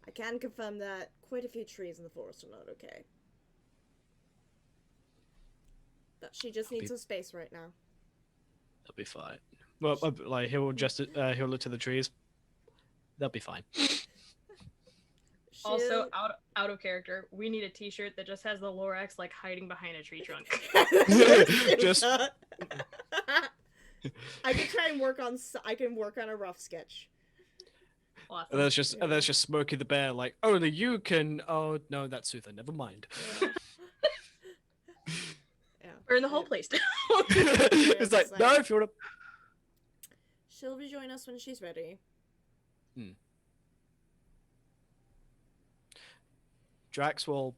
I can confirm that quite a few trees in the forest are not okay. That she just needs some space right now. That'll be fine. Well, like he'll he'll look to the trees. They'll be fine. Also, out of character, we need a T-shirt that just has the Lorax like hiding behind a tree trunk. Just. I can try and work on. I can work on a rough sketch. Awesome. And that's just Smokey the Bear, like, only you can. Oh no, that's Suther. Never mind. Yeah. Burn the whole place down. It's like, no, if you want to. She'll rejoin us when she's ready. Drax will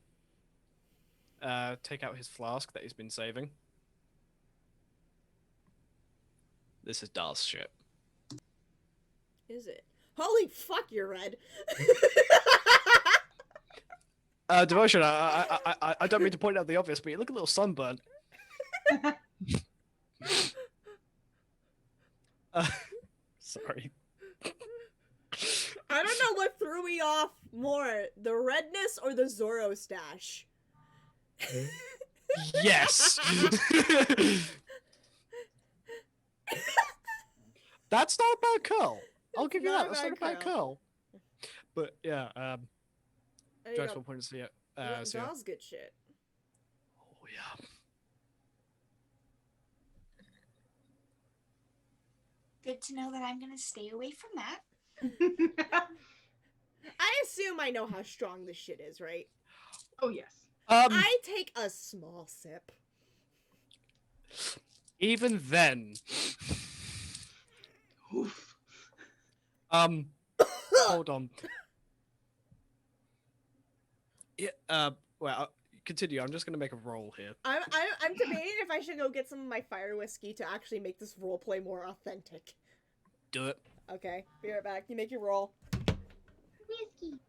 take out his flask that he's been saving. This is Dar's shit. Is it? Holy fuck, you're red. Devotion, I don't mean to point out the obvious, but you look a little sunburned. Sorry. I don't know what threw me off more, the redness or the Zorro stash. Yes! That's not a bad curl. I'll give you that. That's not a bad curl. But yeah, Drax will point to see it. That was good shit. Oh yeah. Good to know that I'm gonna stay away from that. I assume I know how strong this shit is, right? Oh yes. I take a small sip. Even then. Hold on. Yeah, well, continue. I'm just gonna make a roll here. I'm debating if I should go get some of my fire whiskey to actually make this roleplay more authentic. Do it. Okay, be right back. You make your roll. Whiskey.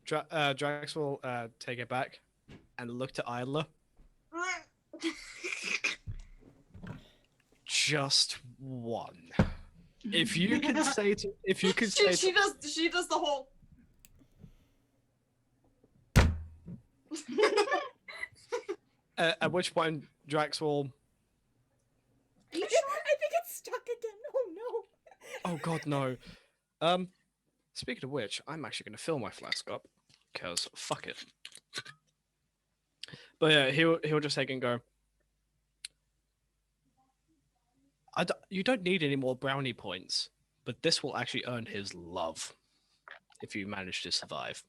Drax will take it back and look to Isla. Just one. If you can say to, she does the whole. At which point Drax will. Are you sure? I think it's stuck again. Oh no. Oh god, no. Speaking of which, I'm actually going to fill my flask up because fuck it. But yeah, he'll just take and go. You don't need any more brownie points, but this will actually earn his love if you manage to survive.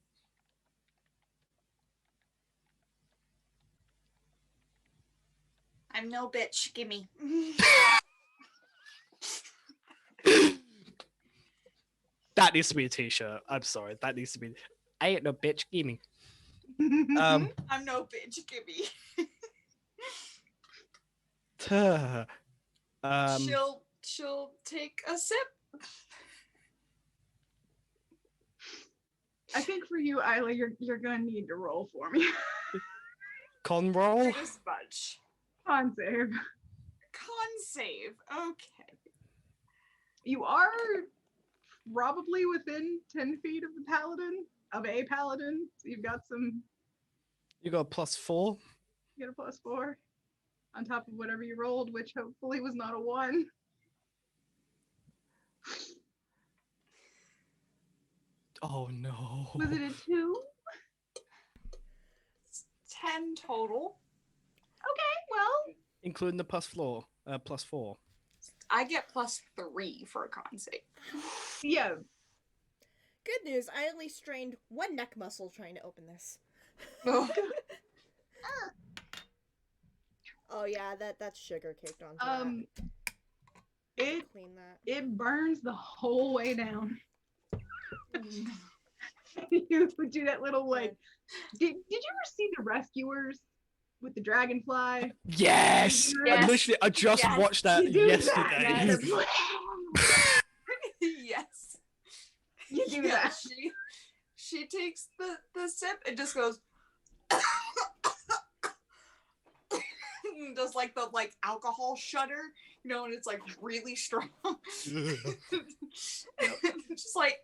I'm no bitch. Gimme. That needs to be a t-shirt. I'm sorry. That needs to be. I ain't no bitch. Gimme. I'm no bitch. Gimme. She'll take a sip. I think for you, Isla, you're gonna need to roll for me. Con roll? This much. Con save. Con save. Okay. You are probably within 10 feet of a paladin. So you've got some. You got a +4. You get a +4 on top of whatever you rolled, which hopefully was not a 1. Oh no. Was it a 2? 10 total. Okay, well. Including the +4. I get +3 for a con save. Yeah. Good news, I only strained one neck muscle trying to open this. Oh, Oh yeah, that's sugar caked onto that. Clean that. It burns the whole way down. You would do that little like. Did you ever see The Rescuers with the dragonfly. Yes! Yes. I just Yes. watched that You do yesterday. that. Yes. You do Yeah, that. she takes the sip and just goes does like the alcohol shudder, you know, and it's like really strong. Just like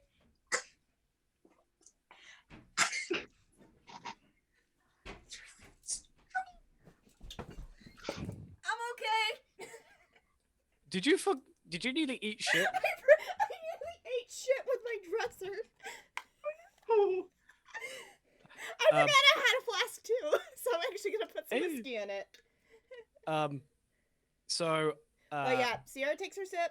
I'm okay. Did you need to eat shit? I nearly ate shit with my dresser. I forgot I had a flask too, so I'm actually gonna put some whiskey in it. So Oh yeah, Sierra takes her sip.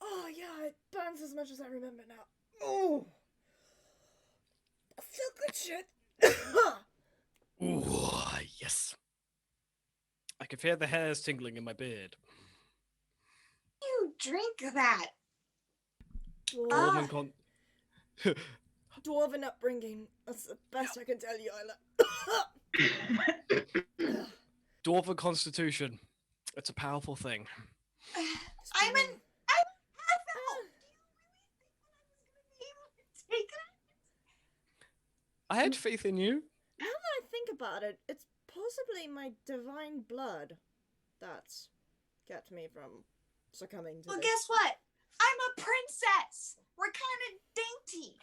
Oh yeah, it burns as much as I remember now. Oh, I feel good shit. ooh, yes. I can feel the hairs tingling in my beard. you drink that. Dwarven con- Dwarven upbringing. That's the best I can tell you, Isla. Dwarven constitution. It's a powerful thing. I'm an half-elf. Do you really think that I was gonna be able to take it? I had faith in you. Now that I think about it, it's possibly my divine blood that's kept me from succumbing to Well, this. guess what? I'm a princess. We're kind of dainty.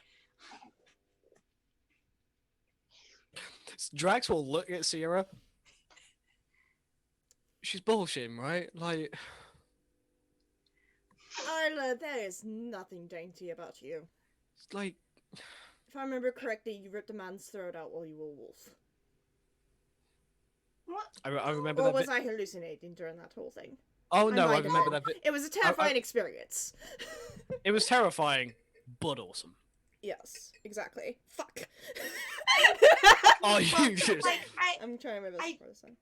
Drax will look at Sierra. She's bullshitting, right? Like, Isla, there is nothing dainty about you. it's like, If I remember correctly, you ripped a man's throat out while you were a wolf. What? I remember Or that. was I hallucinating during that whole thing? Oh I no, I might remember have that. It was a terrifying experience. It was terrifying, but awesome. Yes, exactly. Fuck. Oh, you just... Like I'm trying to remember this for this one.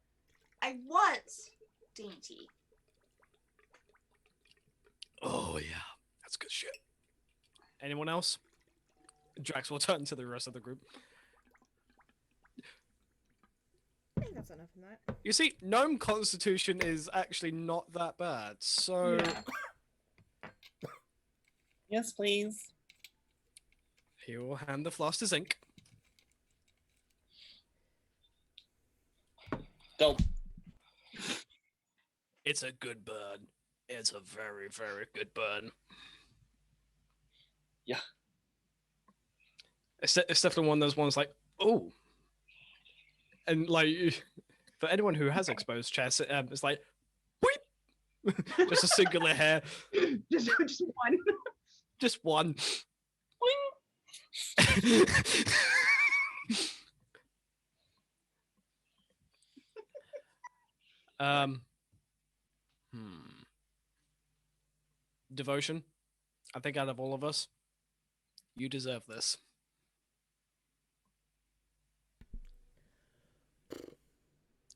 I was dainty. Oh yeah, that's good shit. Anyone else? Drax will turn to the rest of the group. I think that's enough in that. You see, gnome constitution is actually not that bad. So Yes, please. he will hand the flask to Zinc. Don't. It's a good burn. It's a very, very good burn. Yeah. It's definitely one of those ones like, oh. And like, for anyone who has exposed chest, it's like, whoop! Just a singular hair. just one. Just one. Devotion. I think out of all of us, you deserve this.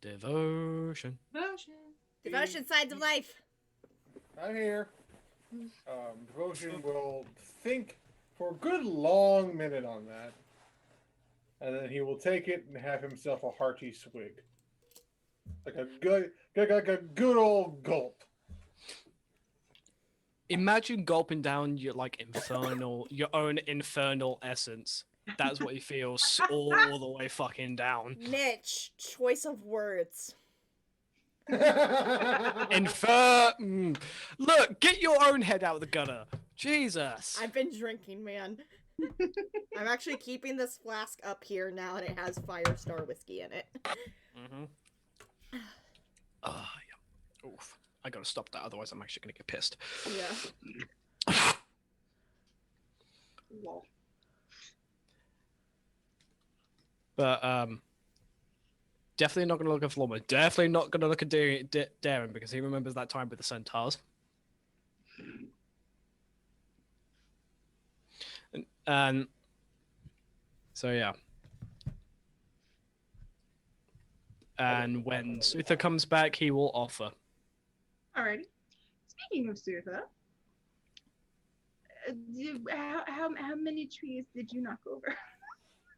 Devotion. Devotion sides of life. I'm here. Devotion will think for a good long minute on that. And then he will take it and have himself a hearty swig. Like a good old gulp. Imagine gulping down your your own infernal essence. That's what he feels all the way fucking down. Niche. Choice of words. Look, get your own head out of the gutter. Jesus. I've been drinking, man. I'm actually keeping this flask up here now, and it has Firestar whiskey in it. Mm-hmm. Yeah. Oof. I gotta stop that, otherwise I'm actually gonna get pissed. Yeah. But definitely not gonna look at Florma. Definitely not gonna look at Darren because he remembers that time with the centaurs. And so yeah. And when Sutha comes back, he will offer. Alrighty. Speaking of Sutha, how many trees did you knock over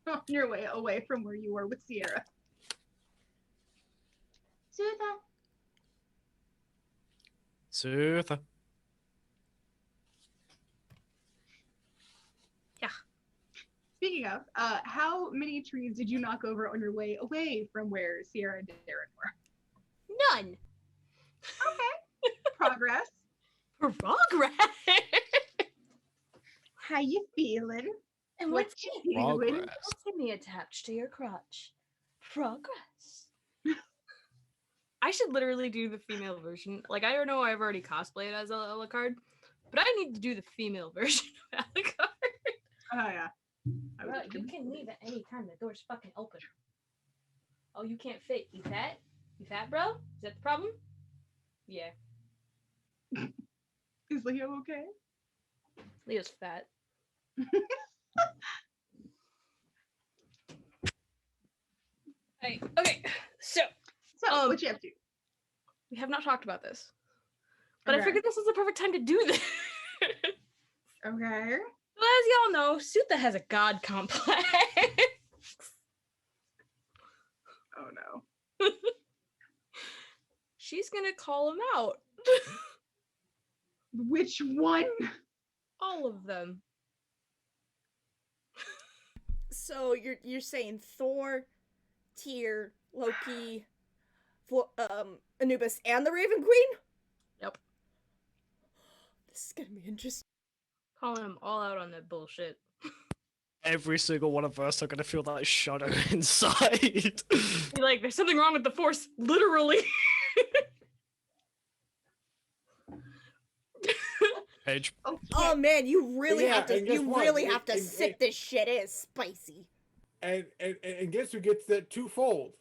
on your way away from where you were with Sierra? Sutha. Sutha. Yeah. Speaking of, how many trees did you knock over on your way away from where Sierra and Darren were? None. Okay. Progress. Progress. How you feeling? And What what's you doing? Progress. What's me attached to your crotch? Progress. I should literally do the female version. Like, I don't know, I've already cosplayed as Alucard, but I need to do the female version of Alucard. Oh yeah. Bro, you can leave at any time. The door's fucking open. Oh, you can't fit. You fat? You fat, bro? Is that the problem? Yeah. Is Leo okay? Leo's fat. Hey, okay, so what you up to? we have not talked about this, but Okay. I figured this is the perfect time to do this. Okay. So as y'all know, Sutha has a god complex. Oh no. She's gonna call him out. Which one? All of them. So you're saying Thor, Tyr, Loki, Anubis, and the Raven Queen? Yep. This is gonna be interesting. Calling them all out on that bullshit. Every single one of us are gonna feel that shudder inside. Be like, there's something wrong with the Force, literally. Paige. Oh man, you really Yeah, have to. and guess You what? really have to And- sip this shit. It is spicy. And guess who gets that twofold?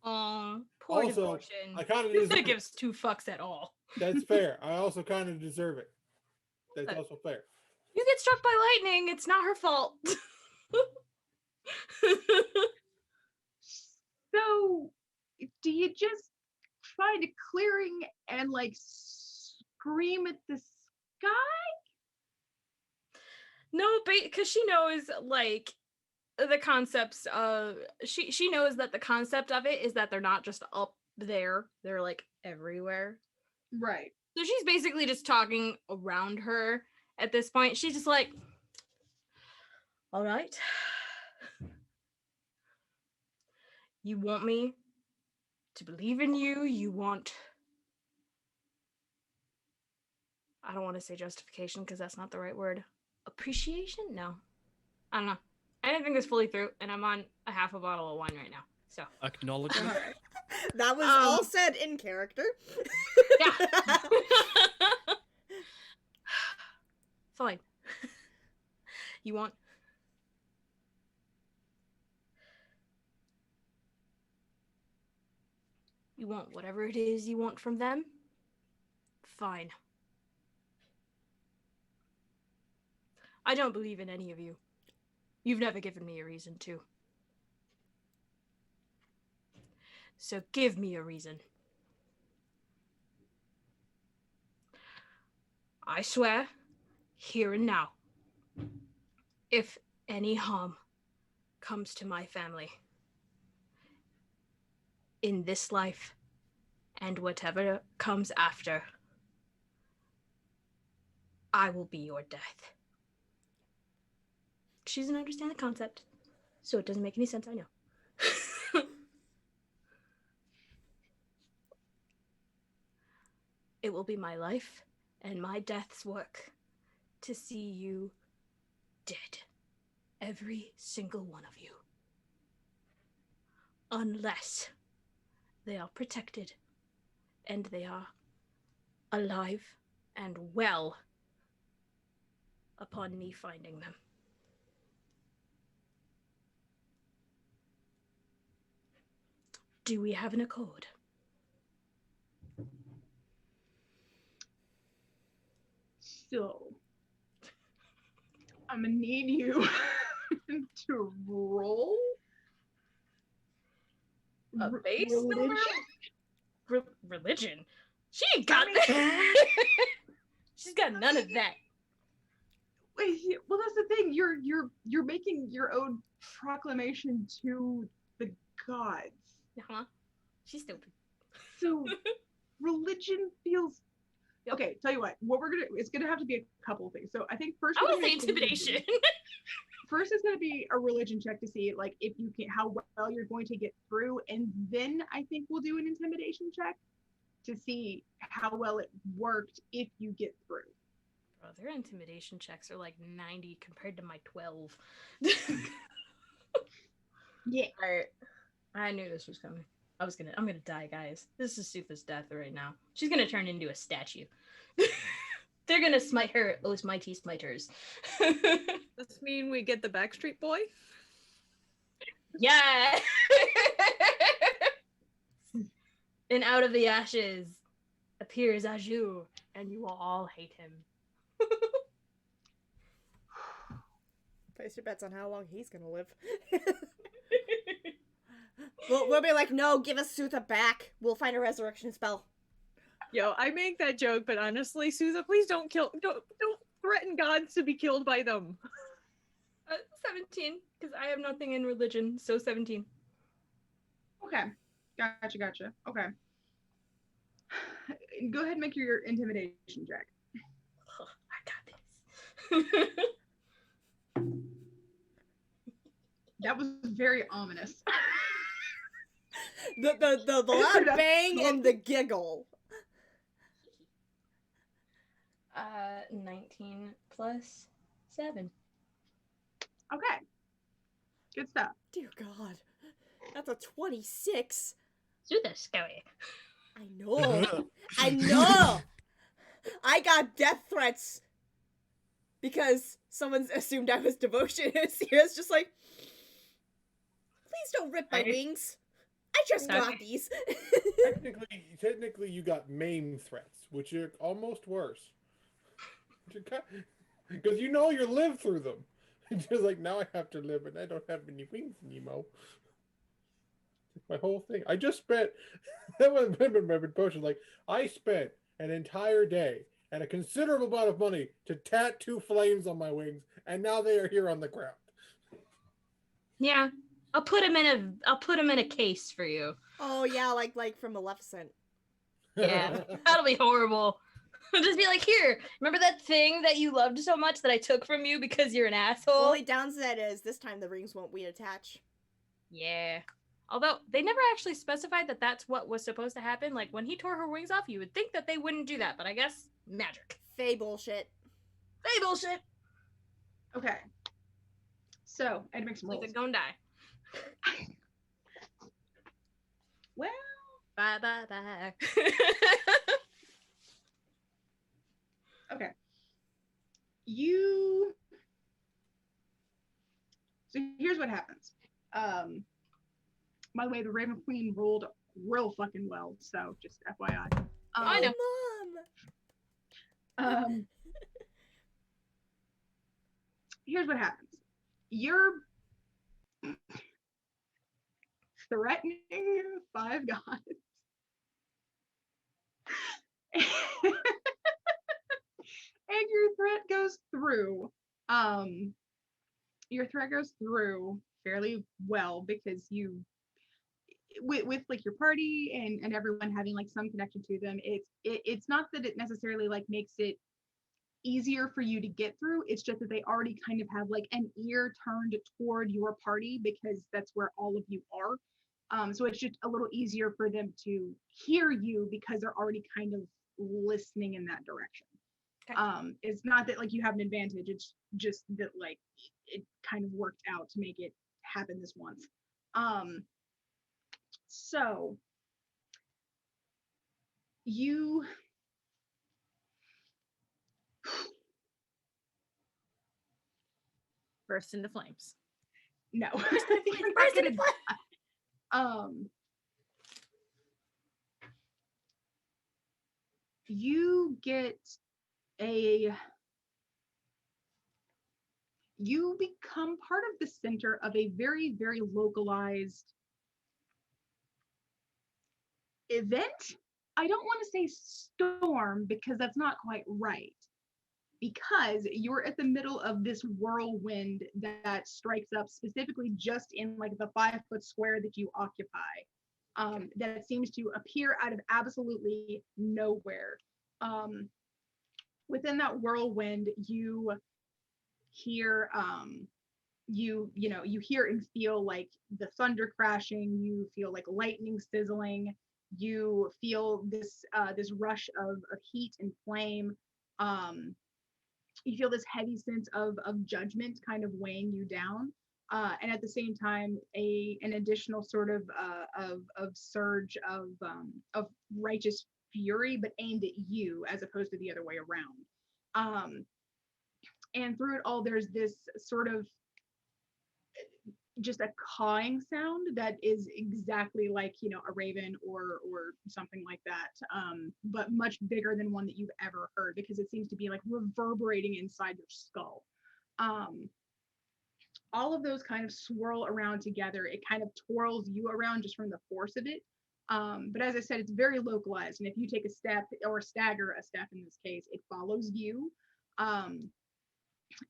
Poor Also, devotion. I kind of Sutha deserve it. gives two fucks at all. That's fair. I also kind of deserve it. That's also fair. You get struck by lightning, it's not her fault. So, do you just find a clearing and like scream at the sky? No, because she knows, like, the concepts of she knows that the concept of it is that they're not just up there, they're like everywhere. Right. So she's basically just talking around her at this point. She's just like, all right, you want me to believe in you, you want, I don't want to say justification because that's not the right word, appreciation. No, I don't know. I didn't think this fully through, and I'm on a half a bottle of wine right now. So Acknowledgement. That was all said in character. Yeah. Fine. You want whatever it is you want from them? Fine. I don't believe in any of you. You've never given me a reason to. So give me a reason. I swear, here and now, if any harm comes to my family, in this life and whatever comes after, I will be your death. She doesn't understand the concept, so it doesn't make any sense, I know. It will be my life and my death's work to see you dead. Every single one of you. Unless they are protected and they are alive and well upon me finding them. Do we have an accord? So, I'm gonna need you to roll A base religion. number? Religion? She ain't got that. She's got none of that. Well, that's the thing. You're making your own proclamation to the gods. Uh-huh. She's stupid. So religion feels okay. Tell you what we're gonna. It's gonna have to be a couple of things. So I think first I we're want to gonna say do intimidation. first is going to be a religion check to see like if you can how well you're going to get through, and then I think we'll do an intimidation check to see how well it worked if you get through. Bro, their intimidation checks are like 90 compared to my 12. Yeah. Alright. I knew this was coming. I'm gonna die, guys. This is Sutha's death right now. She's gonna turn into a statue. They're gonna smite her, those mighty smiters. Does this mean we get the Backstreet Boy? Yeah! And out of the ashes appears Azure, and you will all hate him. Place your bets on how long he's gonna live. We'll be like, no, give us Sutha back. We'll find a resurrection spell. Yo, I make that joke, but honestly, Sutha, please don't threaten gods to be killed by them. 17, because I have nothing in religion, so 17. Okay. Gotcha. Okay. Go ahead and make your intimidation check. Oh, I got this. That was very ominous. The loud bang and the giggle. 19 plus 7. Okay. Good stuff. Dear God. That's a 26. Sutha's scary. I know. I know. I got death threats because someone assumed I was devotion. It's just like, please don't rip my wings. I just got these. Technically, you got maim threats, which are almost worse. Because you know you live through them. It's just like, now I have to live and I don't have any wings anymore. My whole thing. I just spent, that was my potion. Like, I spent an entire day and a considerable amount of money to tattoo flames on my wings, and now they are here on the ground. Yeah. I'll put him in a case for you. Oh yeah, like from Maleficent. Yeah. That'll be horrible. Just be like, here, remember that thing that you loved so much that I took from you because you're an asshole? Only downside is this time the rings won't reattach. Yeah. Although they never actually specified that that's what was supposed to happen. Like when he tore her wings off, you would think that they wouldn't do that, but I guess magic. Fae bullshit. Fae bullshit. Okay. So I had to make some rolls. Sutha's gonna die. Well, bye. Okay. So here's what happens. By the way, the Raven Queen rolled real fucking well, so just FYI. I know. Mom. Here's what happens. You're threatening 5 gods. And your threat goes through. Your threat goes through fairly well because you, with like your party and everyone having like some connection to them, it's not that it necessarily like makes it easier for you to get through. It's just that they already kind of have like an ear turned toward your party because that's where all of you are. So it's just a little easier for them to hear you because they're already kind of listening in that direction. Okay. It's not that like you have an advantage, it's just that like it kind of worked out to make it happen this once. So you burst into flames. No. Burst into flames. You become part of the center of a very, very localized event. I don't want to say storm because that's not quite right. because you're at the middle of this whirlwind that strikes up specifically just in like the 5-foot square that you occupy, that seems to appear out of absolutely nowhere. Within that whirlwind, you hear you hear and feel like the thunder crashing, you feel like lightning sizzling, you feel this rush of heat and flame. You feel this heavy sense of judgment kind of weighing you down, and at the same time an additional sort of surge of righteous fury, but aimed at you as opposed to the other way around. And through it all, there's this sort of just a cawing sound that is exactly like, you know, a raven or something like that, but much bigger than one that you've ever heard, because it seems to be like reverberating inside your skull. All of those kind of swirl around together. It kind of twirls you around just from the force of it. But as I said, it's very localized, and if you take a step or stagger a step in this case, it follows you.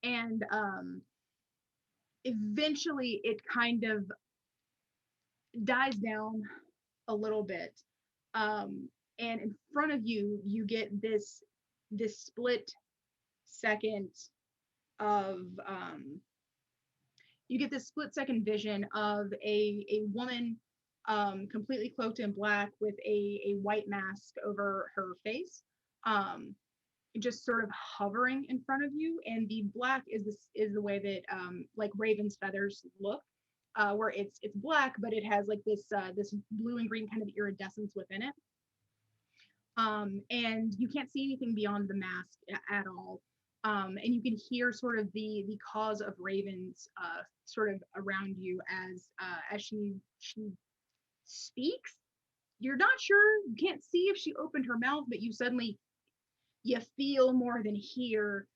And eventually it kind of dies down a little bit, and in front of you you get this split second of you get this split second vision of a woman, completely cloaked in black with a white mask over her face, just sort of hovering in front of you. And the black is the way that like raven's feathers look, where it's black, but it has like this blue and green kind of iridescence within it. And you can't see anything beyond the mask at all. And you can hear sort of the cause of ravens sort of around you as she speaks. You're not sure, you can't see if she opened her mouth, but you feel more than hear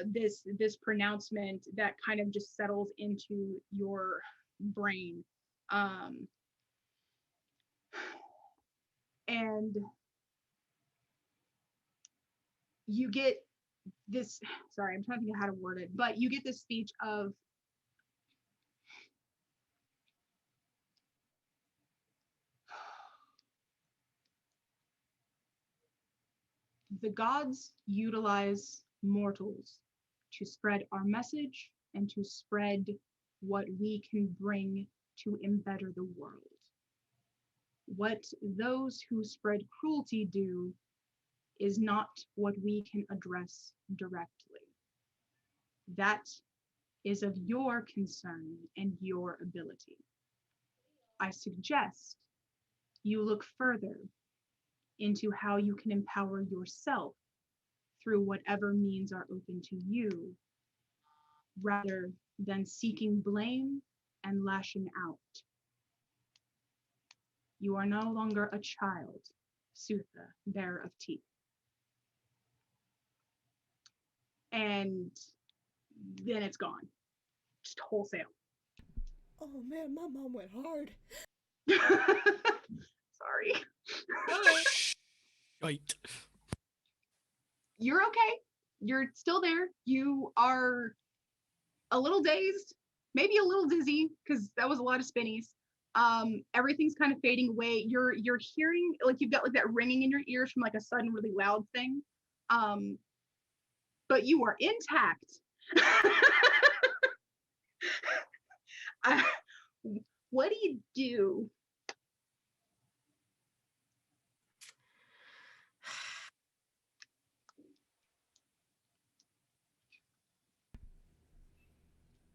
this pronouncement that kind of just settles into your brain. And you get this, sorry, I'm trying to think of how to word it, but you get this speech of, the gods utilize mortals to spread our message and to spread what we can bring to embetter the world. What those who spread cruelty do is not what we can address directly. That is of your concern and your ability. I suggest you look further into how you can empower yourself through whatever means are open to you, rather than seeking blame and lashing out. You are no longer a child, Sutha, bearer of teeth. And then it's gone, just wholesale. Oh man, my mom went hard. Sorry. Right. You're okay. You're still there. You are a little dazed, maybe a little dizzy, because that was a lot of spinnies. Everything's kind of fading away. You're hearing, like, you've got like that ringing in your ears from like a sudden really loud thing. But you are intact. What do you do?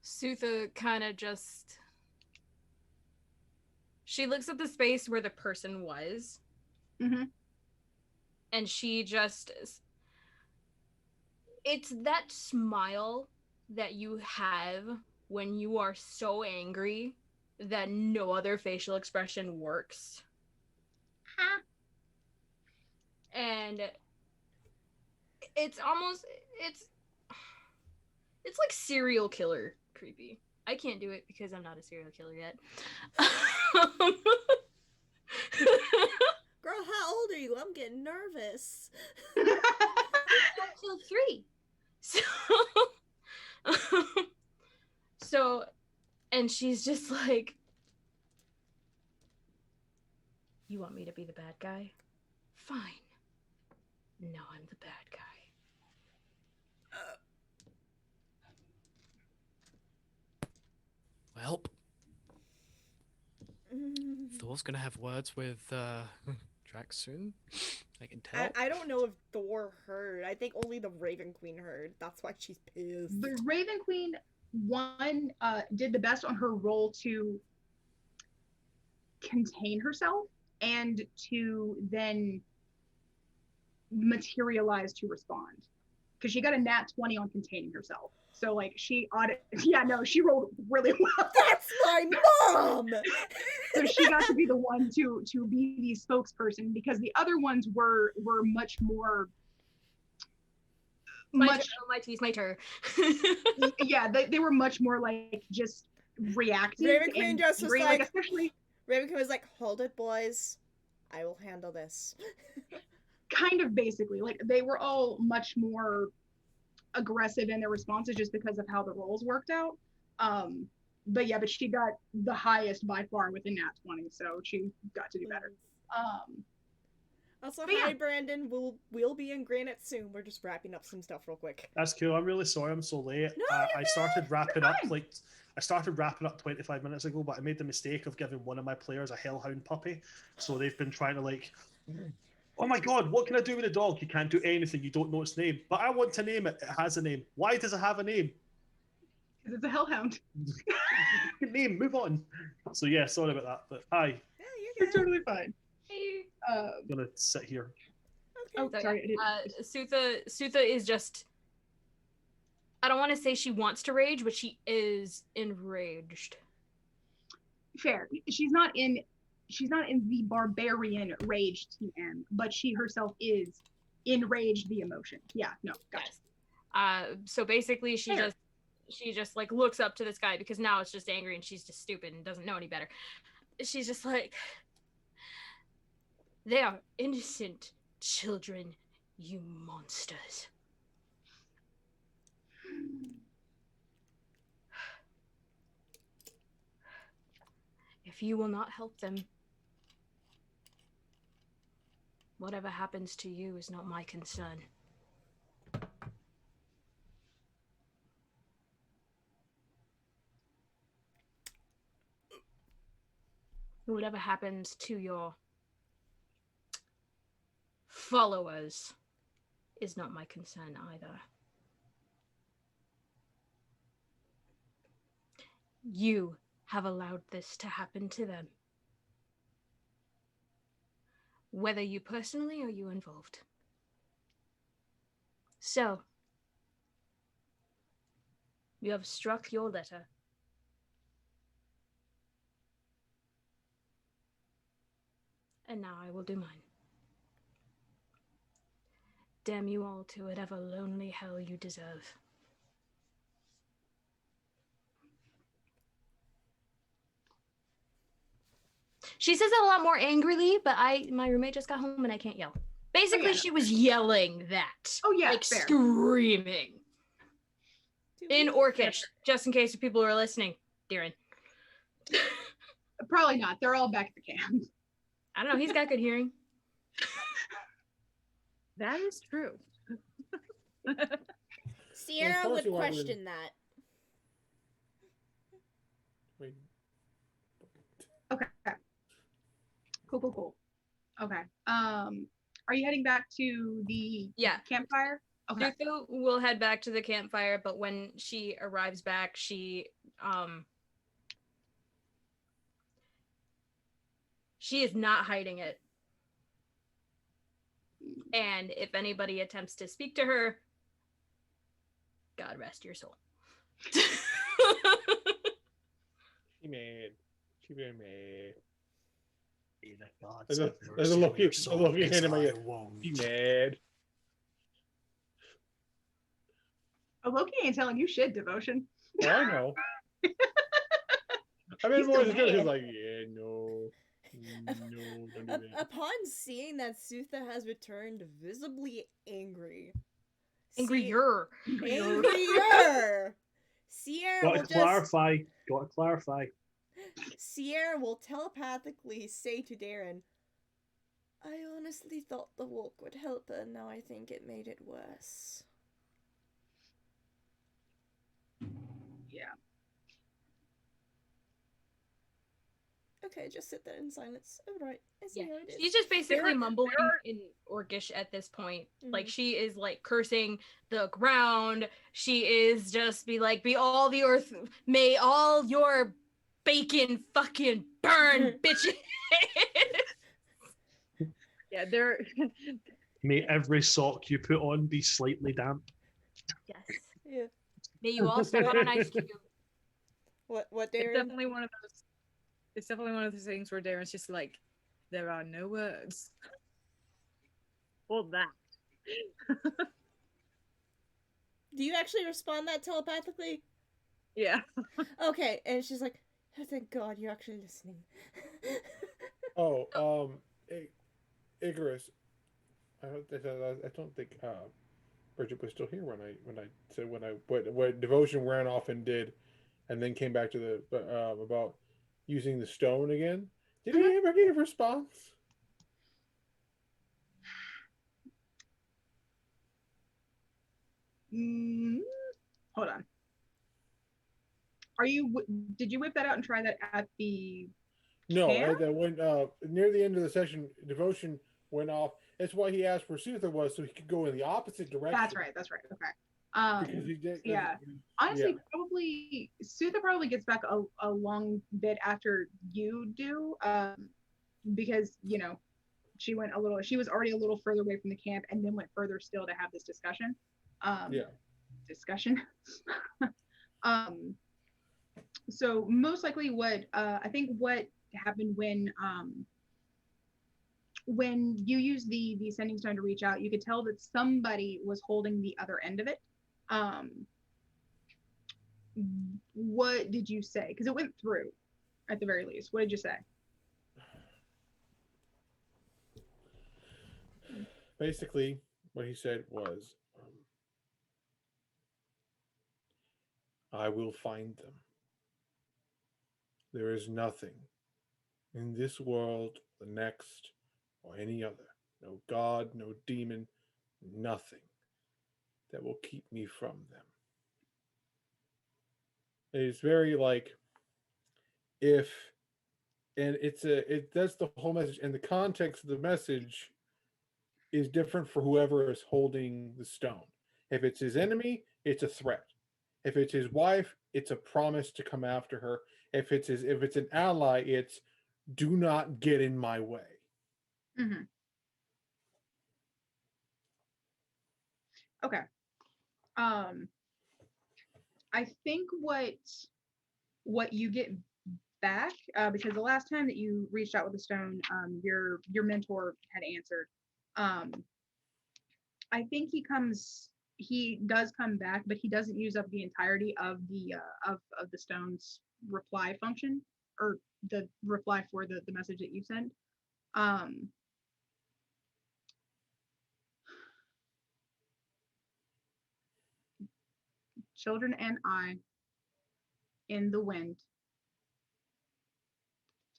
Sutha kind of just, she looks at the space where the person was, and she just, it's that smile that you have when you are so angry that no other facial expression works. And it's almost, it's like serial killer creepy. I can't do it because I'm not a serial killer yet. Girl, how old are you? I'm getting nervous. I killed 3. So, so, and she's just like, you want me to be the bad guy? Fine. No, I'm the bad guy. Well, Thor's gonna have words with Drax soon. I can tell. I don't know if Thor heard. I think only the Raven Queen heard. That's why she's pissed. The Raven Queen did the best on her role to contain herself and to then materialize to respond, because she got a nat 20 on containing herself. So like she rolled really well. That's my mom. So she got to be the one to be the spokesperson, because the other ones were much more my turn. Yeah, they were much more like just reactive. Raven Queen just was like, especially Raven Queen was like, hold it, boys. I will handle this. Kind of basically, like they were all much more aggressive in their responses just because of how the roles worked out. But she got the highest by far with a nat 20, so she got to do better. Also, hi Brandon. We'll be in Granite soon. We're just wrapping up some stuff real quick. That's cool. I'm really sorry I'm so late. No, I started wrapping up 25 minutes ago, but I made the mistake of giving one of my players a hellhound puppy. So they've been trying to like, oh my god, what can I do with a dog? You can't do anything. You don't know its name. But I want to name it. It has a name. Why does it have a name? Because it's a hellhound. Name, move on. So yeah, sorry about that. But hi. Yeah, you're totally fine. Hey. I'm gonna sit here. Oh, sorry. Sutha is just, I don't want to say she wants to rage, but she is enraged. Fair. She's not in the barbarian rage TM, but she herself is enraged the emotion. Yeah, no, gotcha. So basically she just like looks up to this guy, because now it's just angry and she's just stupid and doesn't know any better. She's just like, they are innocent children, you monsters. If you will not help them, whatever happens to you is not my concern. Whatever happens to your followers is not my concern either. You have allowed this to happen to them. Whether you personally or you involved. So, you have struck your letter. And now I will do mine. Damn you all to whatever lonely hell you deserve. She says it a lot more angrily, but my roommate just got home and I can't yell. Basically, she was yelling that. Oh yeah, like fair. Screaming. In Orcish, just in case people are listening, Darren. Probably not. They're all back at the camp. I don't know. He's got good hearing. That is true. Sierra would question that. Wait. Okay. Cool. Okay. Are you heading back to the campfire? Okay. Sutha will head back to the campfire, but when she arrives back, she is not hiding it. And if anybody attempts to speak to her, God rest your soul. She mad. She very mad. God, there's a Loki hand in my ear. She mad. Oh, Loki ain't telling you shit, Devotion. Oh, I know. I mean, more he's like, yeah, no, don't do that. Upon seeing that Sutha has returned visibly angry, Angrier. Angrier. Sierra will Got to clarify. Got to clarify. Sierra will telepathically say to Darren, I honestly thought the walk would help her, now I think it made it worse. Yeah. Okay, just sit there in silence. Alright, I see Yeah, how it is. she's just basically There- mumbling there are- in Orcish at this point. Mhm. Like she is like cursing the ground. She is just be all the earth, may all your bacon fucking burn, bitches. Yeah, there. May every sock you put on be slightly damp. Yes. Yeah. May you all step on an ice cube. What It's Darren? definitely one of those. It's definitely one of those things where Darren's just like, there are no words. Well, that. Do you actually respond that telepathically? Yeah. Okay, and she's like, oh, thank God you're actually listening. Oh, Icarus. I don't think Bridget was still here when I said what devotion ran off and did, and then came back to the about using the stone again. Did he ever get a response? Hold on. Did you whip that out and try that at the No, camp? when near the end of the session, devotion went off. That's why he asked where Suther was, so he could go in the opposite direction. That's right. Okay. Because he did. Yeah. Honestly, yeah. probably Sutha probably gets back a long bit after you do, because she was already a little further away from the camp and then went further still to have this discussion. Discussion. So most likely what I think what happened when you use the sending stone to reach out, you could tell that somebody was holding the other end of it. What did you say? Because it went through at the very least. What did you say? Basically, what he said was, I will find them. There is nothing in this world, the next, or any other, no god, no demon, nothing that will keep me from them. It's very like if, and that's the whole message, and the context of the message is different for whoever is holding the stone. If it's his enemy, it's a threat. If it's his wife, it's a promise to come after her. If it's an ally, it's do not get in my way. Mm-hmm. Okay. I think what you get back, because the last time that you reached out with the stone, your mentor had answered. I think he does come back, but he doesn't use up the entirety of the of the stone's reply function, or the reply for the message that you sent. Children and I in the wind.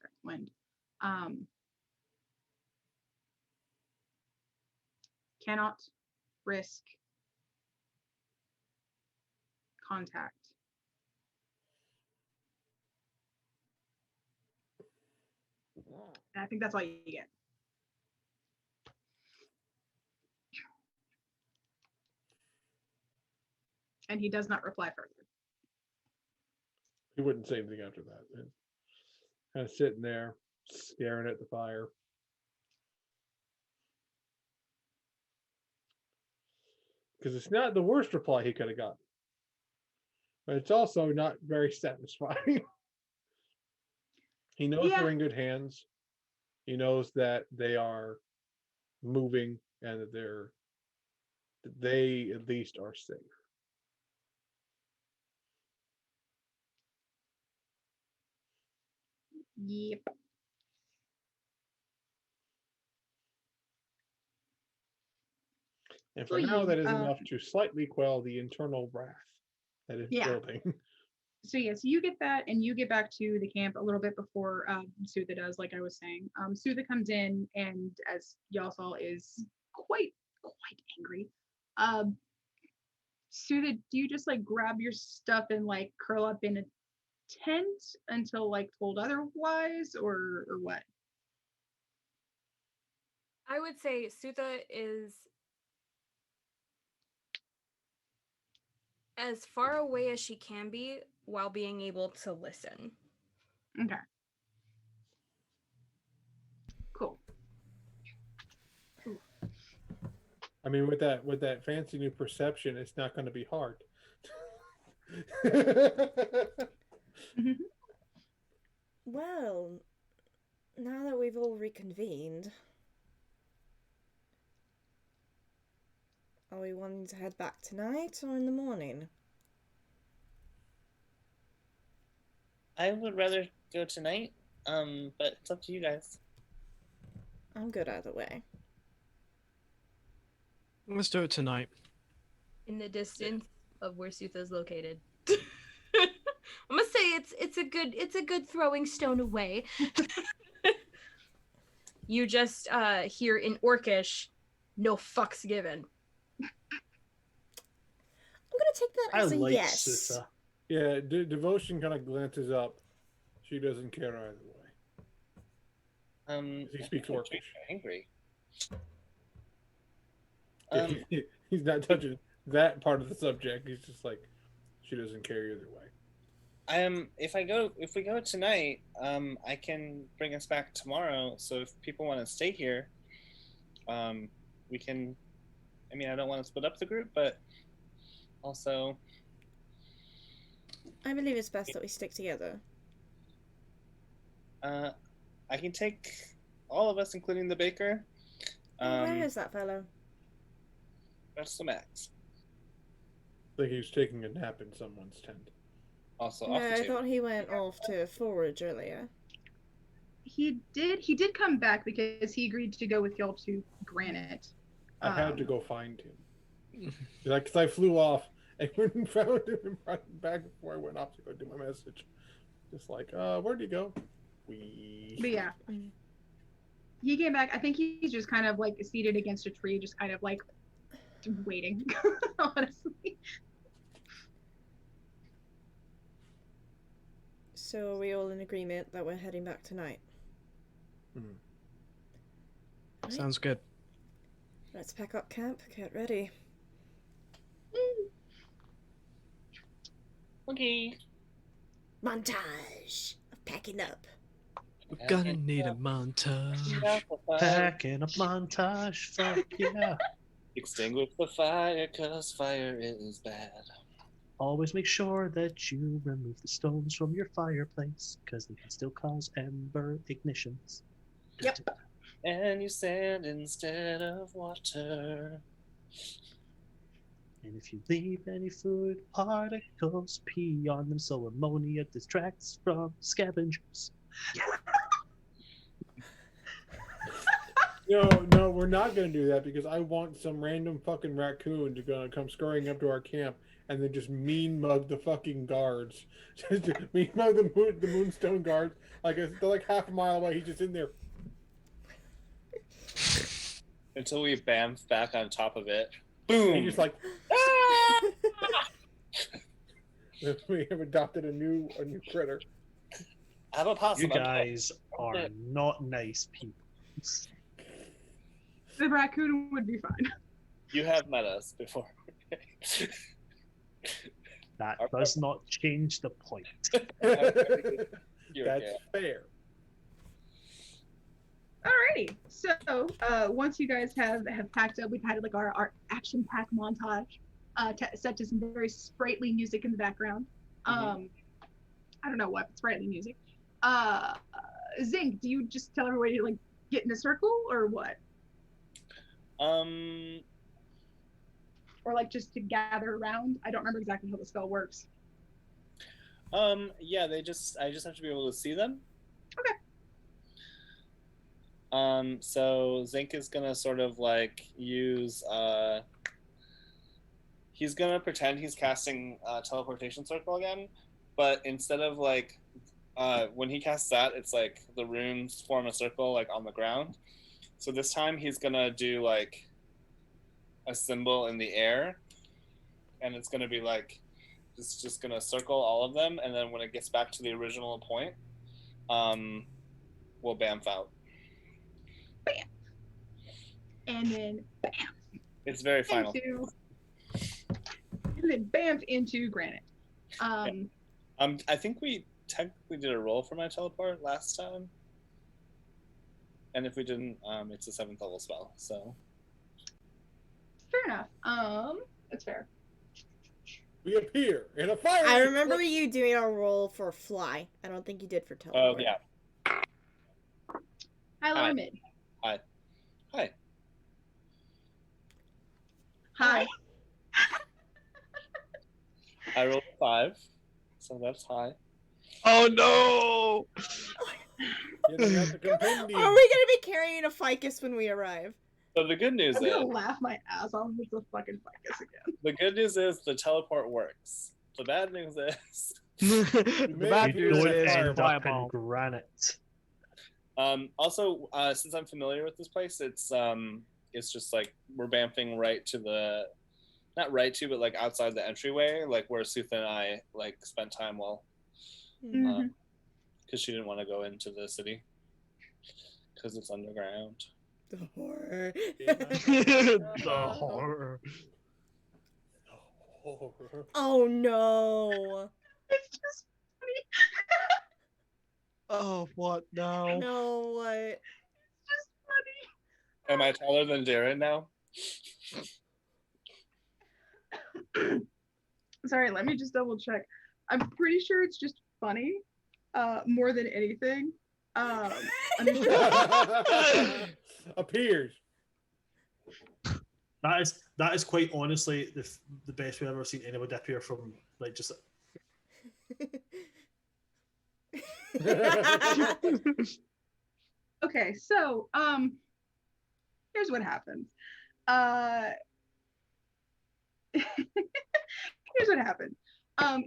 Sorry, wind. Cannot risk contact. And I think that's all you get. And he does not reply further. He wouldn't say anything after that. And kind of sitting there, staring at the fire. Because it's not the worst reply he could have gotten. But it's also not very satisfying. He knows they're in good hands. He knows that they are moving and that they at least are safe. Yep. And for Sweet. now, that is enough to slightly quell the internal wrath that is Yeah. building. So yeah, so you get that, and you get back to the camp a little bit before Sutha does, like I was saying. Sutha comes in, and as y'all saw, is quite angry. Sutha, do you just like grab your stuff and like curl up in a tent until like told otherwise, or what? I would say Sutha is as far away as she can be while being able to listen. Okay. Cool. I mean, with that fancy new perception, it's not going to be hard. Well, now that we've all reconvened, are we wanting to head back tonight or in the morning? I would rather go tonight, but it's up to you guys. I'm good either way. Let's do it tonight. In the distance of where Sutha is located. I'm gonna say it's a good throwing stone away. You just hear in Orcish, no fucks given. I'm gonna take that I as a like yes. Sutha. Yeah, Devotion kind of glances up. She doesn't care either way. He speaks Orcish. Angry. He's not touching that part of the subject. He's just like, she doesn't care either way. If we go tonight, I can bring us back tomorrow. So if people want to stay here, we can. I mean, I don't want to split up the group, but also, I believe it's best that we stick together. I can take all of us, including the baker. Where is that fellow? That's the max. I think he was taking a nap in someone's tent. Also, No, I thought he went off to forage earlier. He did come back because he agreed to go with y'all to Granite. I had to go find him. Because I flew off and went and found him and brought him back before I went off to go do my message. Just like, where'd he go? But yeah. He came back. I think he's just kind of like seated against a tree, just kind of like waiting, honestly. So are we all in agreement that we're heading back tonight? Right. Sounds good. Let's pack up camp, get ready. Okay. Montage of packing up. We're gonna need a montage. Packing up montage, fuck yeah. Extinguish the fire, cause fire is bad. Always make sure that you remove the stones from your fireplace, because they can still cause ember ignitions. Yep. And you sand instead of water. And if you leave any food particles, pee on them so ammonia distracts from scavengers. No, we're not going to do that because I want some random fucking raccoon to come scurrying up to our camp and then just mean mug the fucking guards. Just mean mug the Moonstone guards. Like they're like half a mile away. He's just in there. Until we bamf back on top of it. Boom! And he's just like, we have adopted a new critter. I have a possum. You guys are not nice people. The raccoon would be fine. You have met us before. That does not change the point. That's fair. Alrighty. So once you guys have packed up, we've had like our action pack montage set to some very sprightly music in the background. I don't know what sprightly music. Zink, do you just tell everybody to like get in a circle or what? Or like just to gather around? I don't remember exactly how the spell works. Yeah, I just have to be able to see them. Okay. So Zinc is gonna sort of like use he's gonna pretend he's casting teleportation circle again, but instead of like when he casts that, it's like the runes form a circle like on the ground. So this time he's gonna do like a symbol in the air, and it's gonna be like it's just gonna circle all of them, and then when it gets back to the original point, we'll bamf out. Bam. And then bam. It's very final. And then bamf into granite. I think we technically did a roll for my teleport last time, and if we didn't, it's a 7th level spell. So fair enough. That's fair. We appear in a fire. I remember you doing a roll for fly. I don't think you did for teleport. Oh yeah. Hi, lower mid. Hi. Hi. Hi. I rolled a 5, so that's high. Oh no! You don't have to compendium. Are we gonna be carrying a ficus when we arrive? So the good news I'm is gonna laugh my ass off with the fucking ficus again. the good news is the teleport works. The bad news is The bad news don't is end up in fireball. granite. Also, since I'm familiar with this place, it's just like we're bamfing right to the, not right to, but like outside the entryway, like where Sutha and I like spent time while, because she didn't want to go into the city because it's underground. The horror. The horror. Oh no. It's just funny. Oh, what? No. No, what? It's just funny. Am I taller than Darren now? Sorry, let me just double check. I'm pretty sure it's just funny, more than anything. Appears. That is quite honestly the best we've ever seen anybody appear from like just. Okay, so here's what happens. Here's what happened.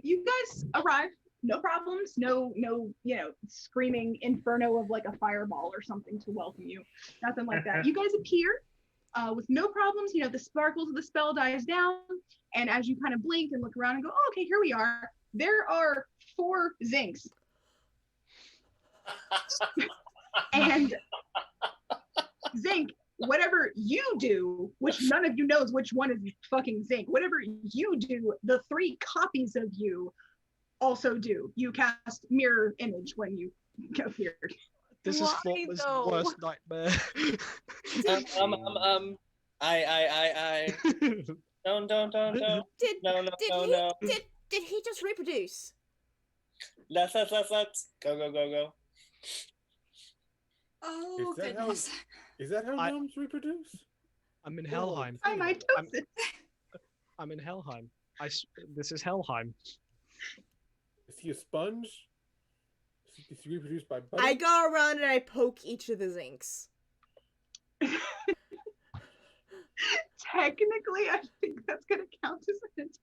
You guys arrive, no problems, no, screaming inferno of like a fireball or something to welcome you. Nothing like that. You guys appear with no problems. The sparkles of the spell dies down, and as you kind of blink and look around and go, oh, okay, here we are. There are 4 zincs. And Zinc, whatever you do, which none of you knows which one is fucking Zinc, whatever you do, the 3 copies of you also do. You cast mirror image when you appeared. This is Faultless' worst nightmare. I. Don't. No. Did he just reproduce? Let's. Go. Oh, goodness. Is that how gnomes reproduce? I'm in Helheim. I'm in Helheim. This is Helheim. Is he a sponge? Is he reproduced by butter? I go around and I poke each of the zincs. Technically, I think that's gonna count as an attack.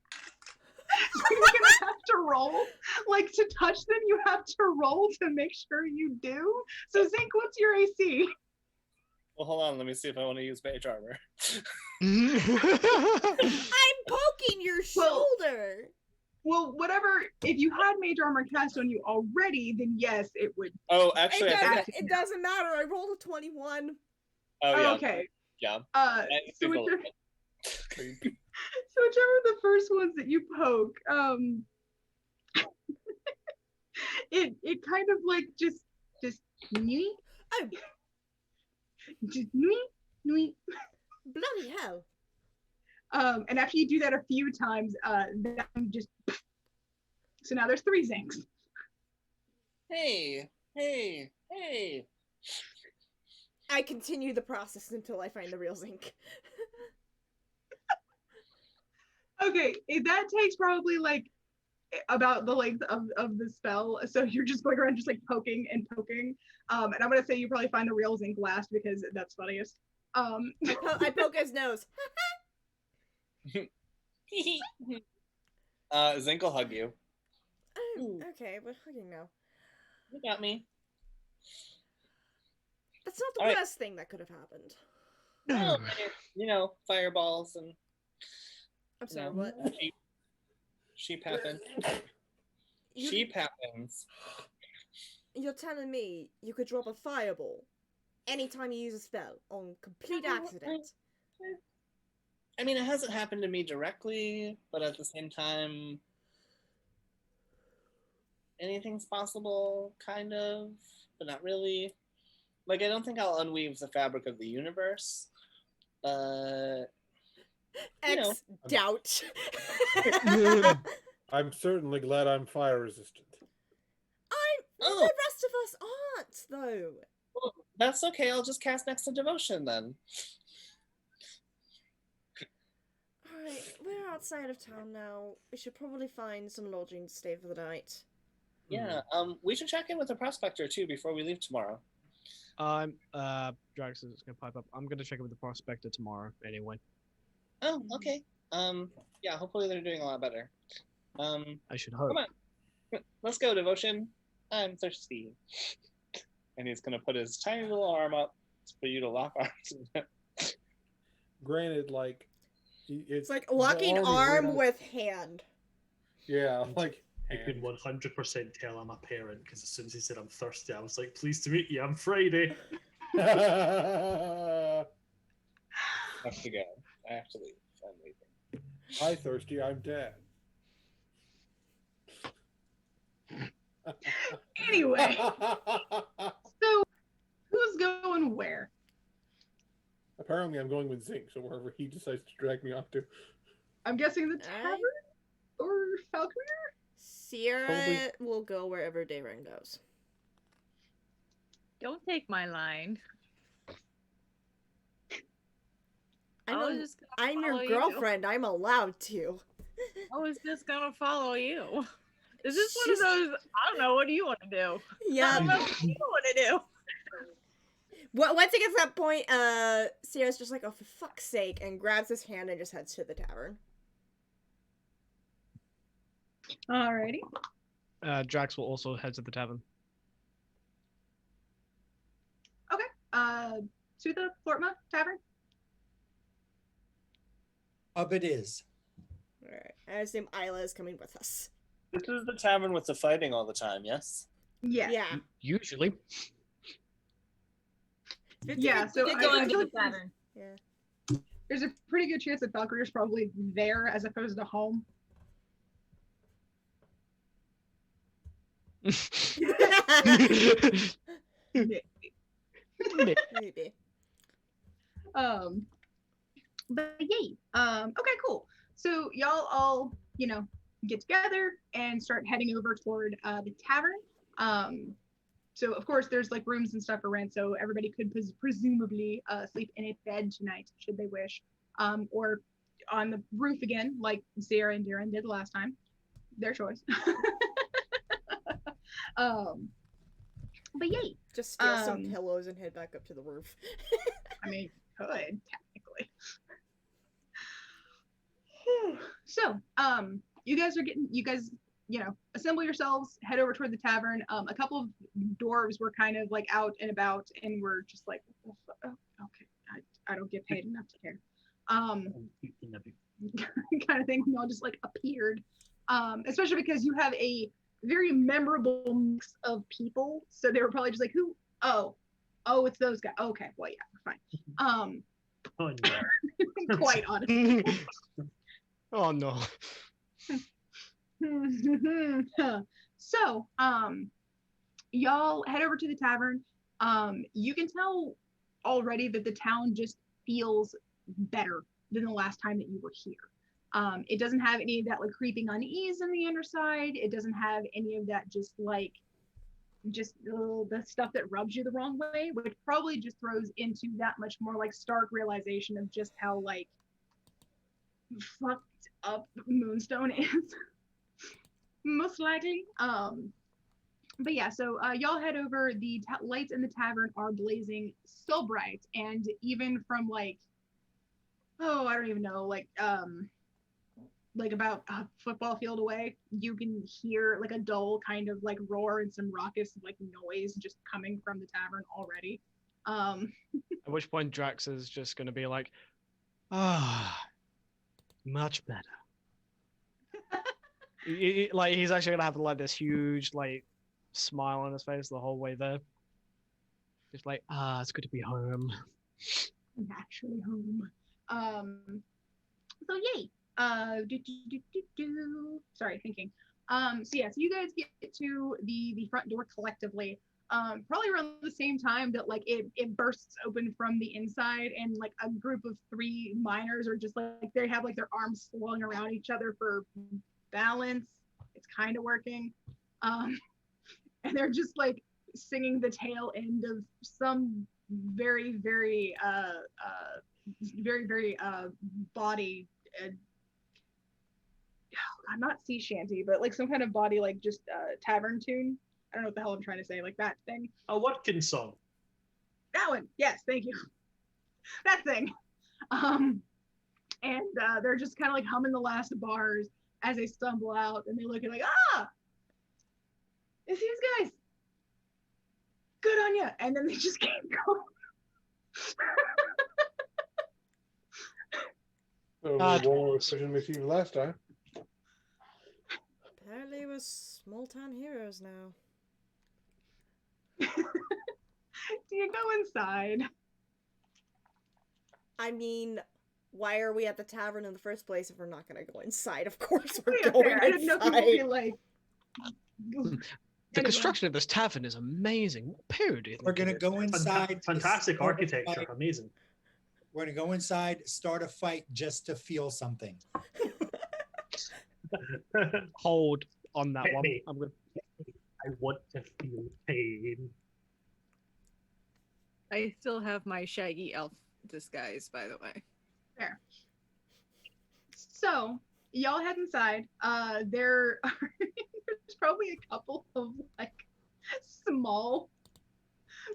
So you're gonna have to roll, like to touch them. You have to roll to make sure you do. So Zinc, what's your AC? Well, hold on. Let me see if I want to use mage armor. I'm poking your shoulder. Well, whatever. If you had mage armor cast on you already, then yes, it would. Oh, actually, it doesn't matter. I rolled a 21. Oh yeah. Okay. Yeah. So whichever the first ones that you poke, it kind of like just nui. Oh. Just nui. Bloody hell. And after you do that a few times, then just so now there's 3 zincs. Hey. I continue the process until I find the real zinc. Okay, that takes probably like about the length of the spell. So you're just going around just like poking and poking. And I'm gonna say you probably find the real zinc last because that's funniest. I poke his nose. Zink will hug you. Oh, okay, we're hugging now. You got me. That's not the All right. worst thing that could have happened. Well, you know, fireballs and. I'm sorry, No. what? Sheep happen. Sheep happens. You're telling me you could drop a fireball anytime you use a spell on complete accident? I mean, it hasn't happened to me directly, but at the same time, anything's possible, kind of, but not really. Like, I don't think I'll unweave the fabric of the universe, but... Doubt. I'm certainly glad I'm fire resistant. The rest of us aren't, though. Well, that's okay. I'll just cast Next to Devotion then. Alright, we're outside of town now. We should probably find some lodging to stay for the night. Yeah, we should check in with the prospector too before we leave tomorrow. Drax is gonna pipe up. I'm gonna check in with the prospector tomorrow anyway. Oh, okay. Yeah, hopefully they're doing a lot better. I should hope. Come on. Let's go, Devotion. I'm thirsty. And he's gonna put his tiny little arm up for you to lock arms. Granted, like it's like locking arm with hand. Yeah, like you can 100% tell I'm a parent because as soon as he said I'm thirsty, I was like, pleased to meet you. I'm Friday. I have to go. I have to leave. I'm leaving. Hi, thirsty. I'm Dad. Anyway, so who's going where? Apparently, I'm going with Zink, so wherever he decides to drag me off to. I'm guessing the tavern or Falconrier? Sierra will go wherever Dayren goes. Don't take my line. I'm your girlfriend. I'm allowed to. I was just gonna follow you. Is this one of those? I don't know. What do you want to do? Yeah. I don't know what you want to do. Once it gets to that point, Sierra's just like, oh, for fuck's sake, and grabs his hand and just heads to the tavern. Alrighty. Drax will also head to the tavern. Okay. To the Flortma Tavern. Up it is. Alright. I assume Isla is coming with us. This is the tavern with the fighting all the time, yes? Yeah. Yeah. Usually. Yeah, so going to the tavern. Yeah. There's a pretty good chance that Valkyrie's probably there as opposed to home. Maybe. But yay. Okay, cool. So y'all all, get together and start heading over toward the tavern. So of course there's like rooms and stuff for rent, so everybody could presumably sleep in a bed tonight should they wish, or on the roof again, like Sierra and Darren did last time. Their choice. But yay. Just steal some pillows and head back up to the roof. I mean, could technically. So, you guys, assemble yourselves, head over toward the tavern. A couple of dwarves were kind of like out and about and were just like, oh, okay, I don't get paid enough to care. Kind of thing. They all just like appeared. Especially because you have a very memorable mix of people. So they were probably just like, who? Oh, it's those guys. Okay, well, yeah, we're fine. Oh, no. Quite honestly. Oh no. So, y'all head over to the tavern. You can tell already that the town just feels better than the last time that you were here. It doesn't have any of that like creeping unease in the underside. It doesn't have any of that just the stuff that rubs you the wrong way, which probably just throws into that much more like stark realization of just how like fucked up Moonstone is. most likely. But yeah, so y'all head over. The lights in the tavern are blazing so bright, and even from like, oh, I don't even know, like about a football field away, you can hear like a dull kind of like roar and some raucous like noise just coming from the tavern already. At which point Drax is just going to be like, ah, much better. Like he's actually going to have like this huge like smile on his face the whole way there. Just like, it's good to be home. I'm actually home. So yay. Sorry, thinking. So yeah, so you guys get to the front door collectively. Probably around the same time that like it bursts open from the inside, and like a group of 3 miners are just like they have like their arms swung around each other for balance. It's kind of working. And they're just like singing the tail end of some very body I'm not sea shanty, but like some kind of body like just tavern tune. I don't know what the hell I'm trying to say, like that thing. A working song. That one, yes, thank you. That thing. And they're just kind of like humming the last bars as they stumble out, and they look at like, it's these guys. Good on you. And then they just keep going. One was pushing me fever last time. Apparently we're small town heroes now. Do you go inside? I mean, why are we at the tavern in the first place if we're not gonna go inside? Of course we're Yeah, going fair. I didn't know people would be inside. like. The construction of this tavern is amazing. What period do you think We're gonna it is? go inside. Fantastic start a architecture. fight. Amazing. We're gonna go inside, start a fight just to feel something. Hold on that Hit one. me. I'm gonna... I want to feel pain. I still have my shaggy elf disguise, by the way. Fair. So y'all head inside. There's probably a couple of like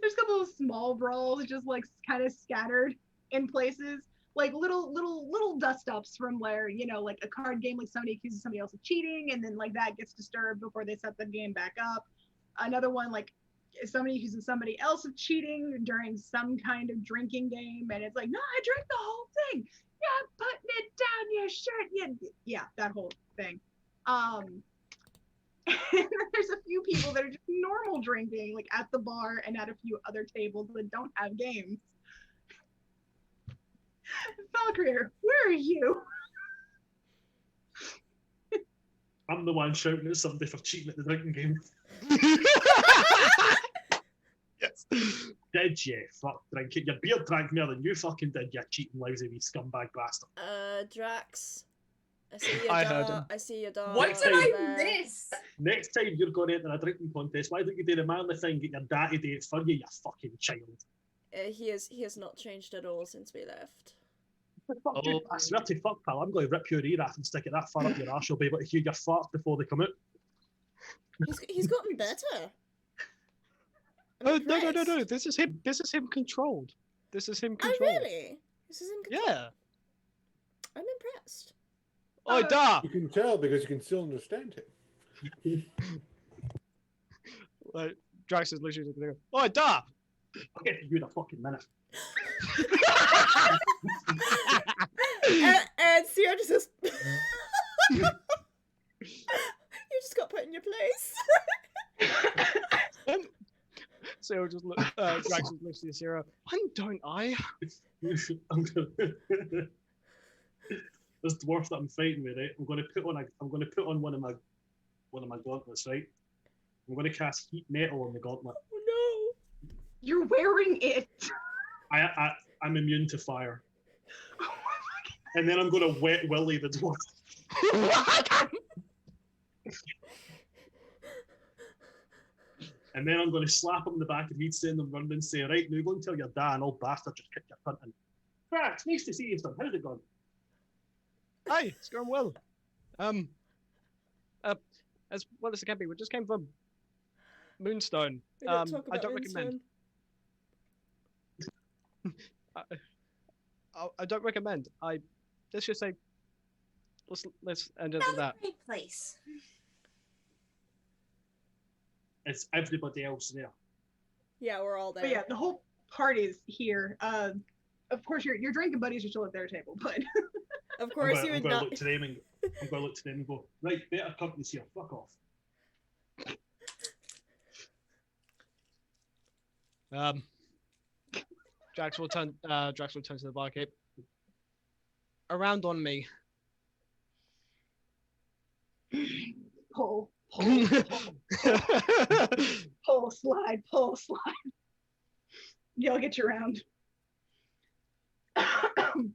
there's a couple of small brawls just like kind of scattered in places, like little dust ups from where, you know, like a card game, like somebody accuses somebody else of cheating, and then like that gets disturbed before they set the game back up. Another one, like somebody accuses somebody else of cheating during some kind of drinking game, and it's like, no, I drank the whole thing. Yeah, putting it down your shirt. Yeah, that whole thing. And then there's a few people that are just normal drinking, like at the bar and at a few other tables that don't have games. Valkyrie, where are you? I'm the one shouting at somebody for cheating at the drinking game. Yes. Did you? Fuck drinking. Your beer drank more than you fucking did, you cheating lousy wee scumbag bastard. Drax. I see your I dog. heard him. I see your dog. What Next did time- I miss? Next time you're going to enter a drinking contest, why don't you do the manly thing, get your daddy do it for you, you fucking child. He has not changed at all since we left. Fuck you. I swear to fuck, pal, I'm going to rip your ear off and stick it that far up your arse. You'll be able to hear your farts before they come out. He's gotten better. Oh, no. This is him. This is him controlled. This is him Oh controlled. really? This is in control. Yeah. I'm impressed. Oh, da! You can tell because you can still understand him. Like, Drax is literally looking at him. Oh, da! I'll get to you in a fucking minute. And Sierra just says, "You just got put in your place." So just look. Drax is looking at Sierra. When don't I? This dwarf that I'm fighting with, right? I'm going to put on one of my gauntlets, right? I'm going to cast heat metal on the gauntlet. Oh You're wearing it. I'm immune to fire. And then I'm going to wet Willy the dwarf. And then I'm going to slap him in the back of the head, send him running and say, right, now go and tell your dad, an old bastard just kicked your cunt in. Drax, nice to see you, son. How's it going? Hi, it's going well. as well as it can be. We just came from Moonstone. We don't talk I about don't recommend. Moonstone. I don't recommend. Let's just say. Let's end it with that. Great place. Is everybody else there? Yeah, we're all there. But yeah, the whole party's here. Of course, your drinking buddies are still at their table, but of course you would not. I'm going to look to them and go, right, better company's here. Fuck off. Drax will turn to the barkeep. Around on me. pull, slide. Y'all get you around. So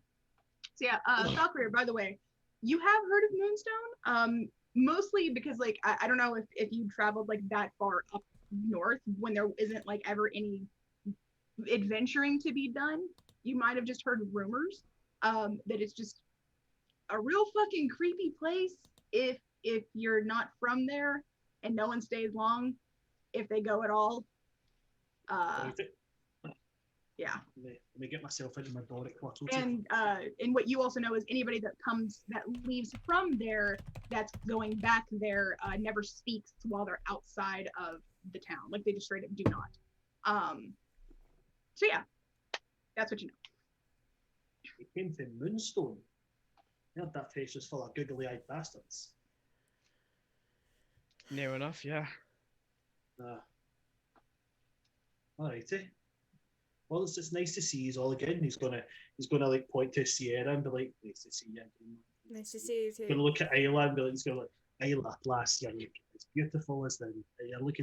yeah, Valkyrie, by the way, you have heard of Moonstone? Mostly because like I don't know if you traveled like that far up north when there isn't like ever any adventuring to be done. You might have just heard rumors that it's just a real fucking creepy place if you're not from there, and no one stays long if they go at all. Yeah. Let me get myself into my Doric bottle. And what you also know is anybody that leaves from there that's going back there never speaks while they're outside of the town. Like they just straight up do not. So yeah, that's what you know. We came to Moonstone. I heard that place was full of googly-eyed bastards. Near enough, yeah. Alrighty. Well, it's nice to see you all again. He's gonna like point to Sierra and be like, nice to see you again. Nice to see you too. He's gonna look at Ayla and be like, he's gonna like, Ayla, lass, you're looking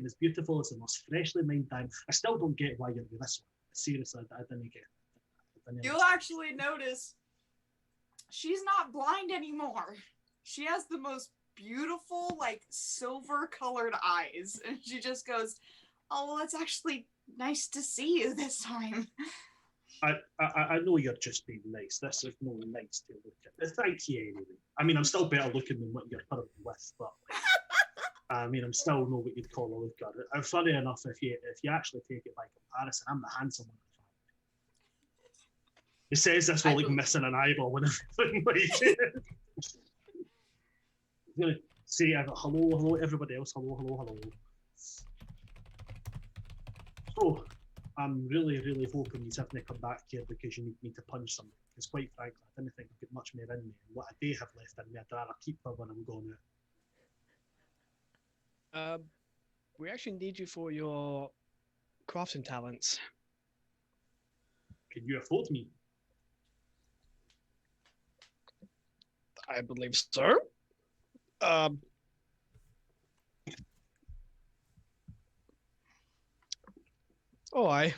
as beautiful as the most freshly mined diamond. I still don't get why you're with this one. Seriously, I didn't get it. You'll actually notice she's not blind anymore. She has the most beautiful, like, silver-colored eyes. And she just goes, oh, well, it's actually nice to see you this time. I know you're just being nice. This is no nice to look at. Thank you anyway. I mean, I'm still better looking than what you're currently with, but I mean, I'm still not what you'd call a looker. And funny enough, if you actually take it by comparison, I'm the handsome one. He says this while like missing an eyeball and everything. Like, he's gonna say hello, everybody else. Hello. So, I'm really hoping you haven't come back here because you need me to punch somebody. Because quite frankly, I didn't think I've got much more in me. And what I do have left in me, I'd rather keep for when I'm going out. We actually need you for your crafting talents. Can you afford me? I believe so. Oh,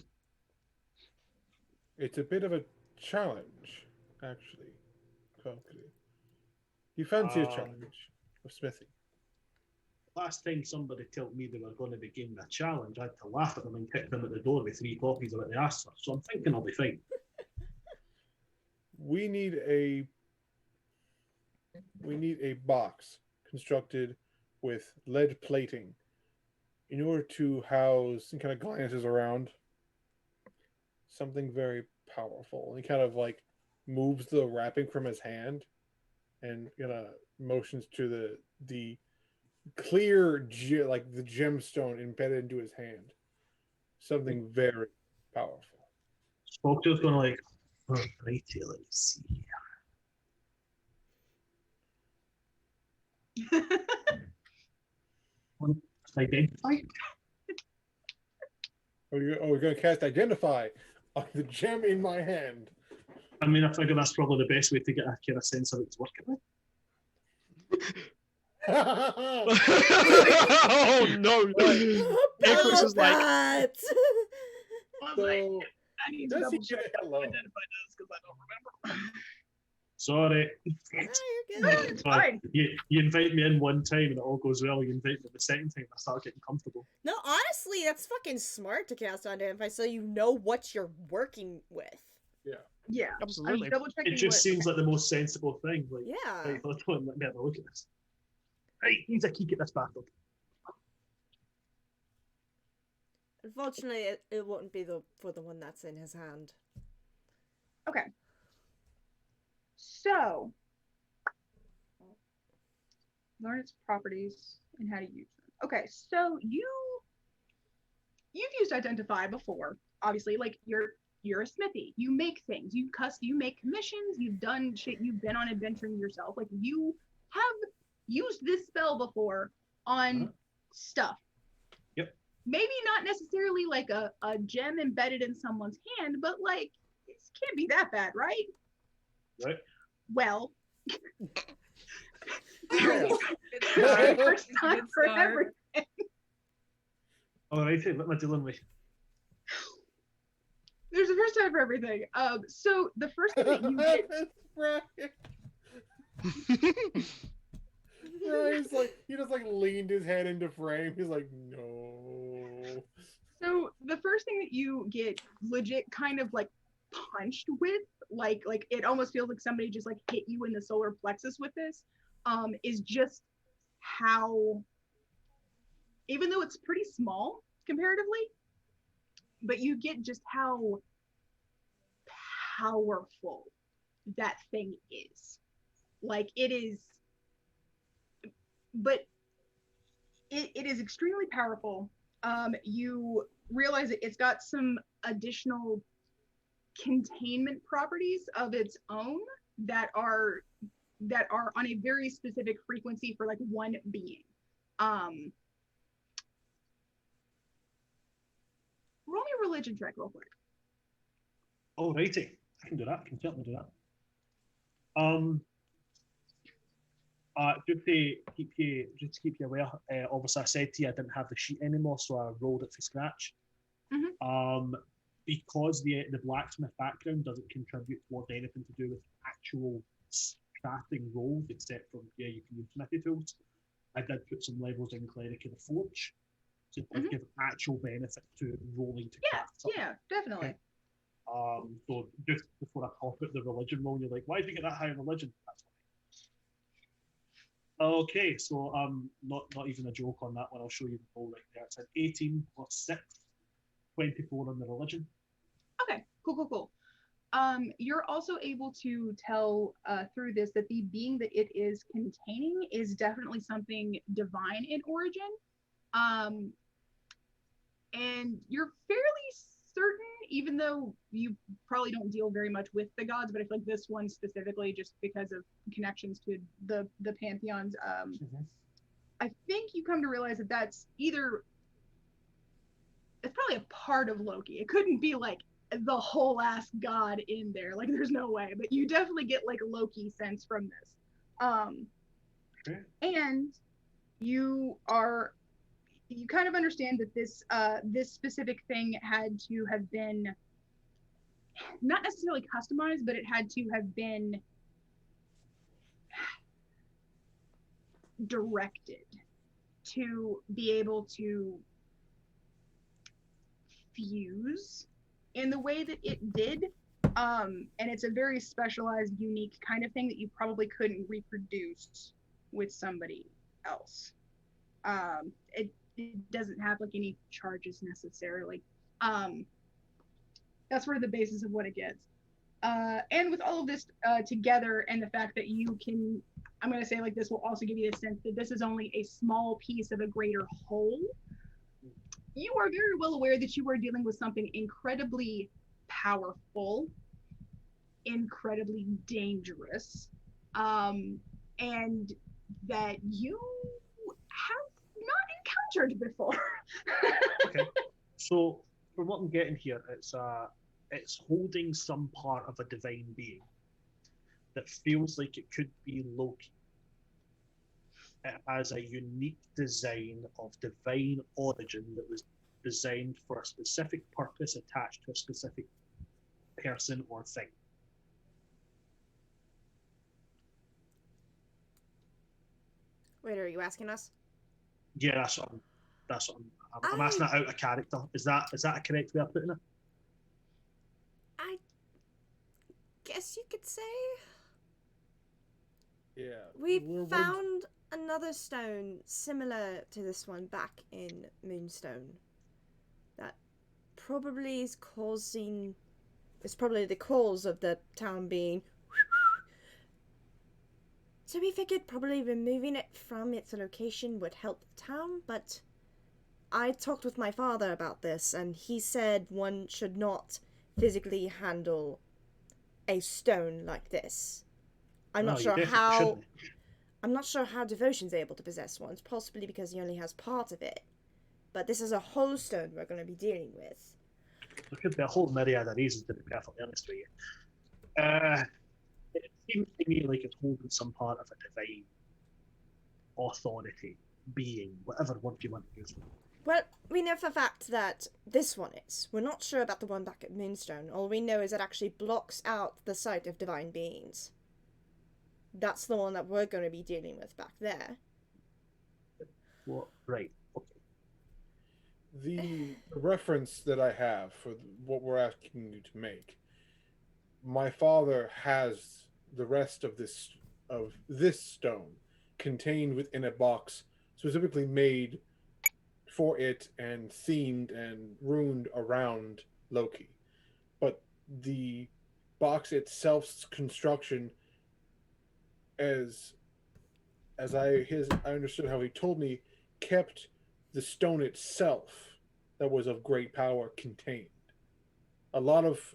It's a bit of a challenge, actually. Valkyrie. You fancy a challenge of smithing? Last time somebody told me they were going to be giving a challenge, I had to laugh at them and kick them at the door with 3 copies of what they asked for. So I'm thinking I'll be fine. We need a box constructed with lead plating in order to house and kind of glances around something very powerful. And he kind of like moves the wrapping from his hand and motions to the clear like the gemstone embedded into his hand. Something very powerful. Spoke's going to like, oh, righty, let's see. Identify? We're going to cast Identify on the gem in my hand. I mean, I figure that's probably the best way to get a kind of sense of it's working with. Oh no! Equus is like. So, I need to does he double check get how hello? Identify does because I don't remember. Sorry. It's fine. You invite me in one time and it all goes well. You invite me the second time, I start getting comfortable. No, honestly, that's fucking smart to cast Identify so you know what you're working with. Yeah, absolutely. Double checking It just seems like the most sensible thing. Like, yeah. Right, let me have a look at this. Right, he's a key at this bastard. Unfortunately, it won't be for the one that's in his hand. Okay. So, learn its properties and how to use them. Okay, so you've used identify before. Obviously, like you're a smithy. You make things. You make commissions. You've done shit. You've been on adventuring yourself. Like you have used this spell before on stuff. Yep. Maybe not necessarily like a gem embedded in someone's hand, but like it can't be that bad, right? Right. Well, Yeah. first time for everything. All right, what am I dealing with? There's a first time for everything. So the first thing that you get. Brian's like, he just like leaned his head into frame. He's like, no. So the first thing that you get legit kind of like punched with, like it almost feels like somebody just like hit you in the solar plexus with this, is just how, even though it's pretty small comparatively, but you get just how powerful that thing is. Like it is, but it is extremely powerful. You realize that it's got some additional containment properties of its own that are on a very specific frequency for like one being. Roll me a religion check real quick. Alrighty, I can do that. I can certainly do that. Just to keep you aware, obviously I said to you I didn't have the sheet anymore, so I rolled it from scratch. Because the blacksmith background doesn't contribute towards anything to do with actual crafting roles, except for you can use smithy tools. I did put some levels in Cleric of the Forge to give actual benefit to rolling to craft something. Yeah, definitely. Okay. So just before I talk about the religion roll, you're like, why did you get that high in religion? That's why. Okay, so not even a joke on that one. I'll show you the roll right there. It's an 18 plus 6, 24 on the religion. Okay, cool. You're also able to tell through this that the being that it is containing is definitely something divine in origin. And you're fairly certain, even though you probably don't deal very much with the gods, but I feel like this one specifically, just because of connections to the pantheons, I think you come to realize that that's probably a part of Loki. It couldn't be like the whole ass god in there. Like there's no way, but you definitely get like a Loki sense from this. And you kind of understand that this specific thing had to have been not necessarily customized, but it had to have been directed to be able to fuse in the way that it did. And it's a very specialized, unique kind of thing that you probably couldn't reproduce with somebody else. It doesn't have like any charges necessarily. That's sort of the basis of what it gets. And with all of this together, and the fact that you can, I'm going to say like this will also give you a sense that this is only a small piece of a greater whole. You are very well aware that you are dealing with something incredibly powerful, incredibly dangerous, and that you have not encountered before. Okay. So from what I'm getting here, it's holding some part of a divine being that feels like it could be Loki. It has a unique design of divine origin that was designed for a specific purpose attached to a specific person or thing. Wait, are you asking us? Yeah, that's what I'm asking that out of character. Is that a correct way of putting it? I guess you could say. Yeah. We found another stone similar to this one back in Moonstone that probably is causing... It's probably the cause of the town being... So we figured probably removing it from its location would help the town, but I talked with my father about this, and he said one should not physically handle a stone like this. I'm not sure how... I'm not sure how Devotion's able to possess one. It's possibly because he only has part of it. But this is a whole stone we're going to be dealing with. There could be a whole myriad of reasons, to be perfectly honest with you. It seems to me like it's holding some part of a divine authority, being, whatever word you want to use. Well, we know for a fact that this one is. We're not sure about the one back at Moonstone. All we know is it actually blocks out the sight of divine beings. That's the one that we're going to be dealing with back there. Well, right. Okay. The reference that I have for what we're asking you to make, my father has the rest of this stone contained within a box specifically made for it and themed and ruined around Loki. But the box itself's construction, as I understood how he told me, kept the stone itself that was of great power contained. A lot of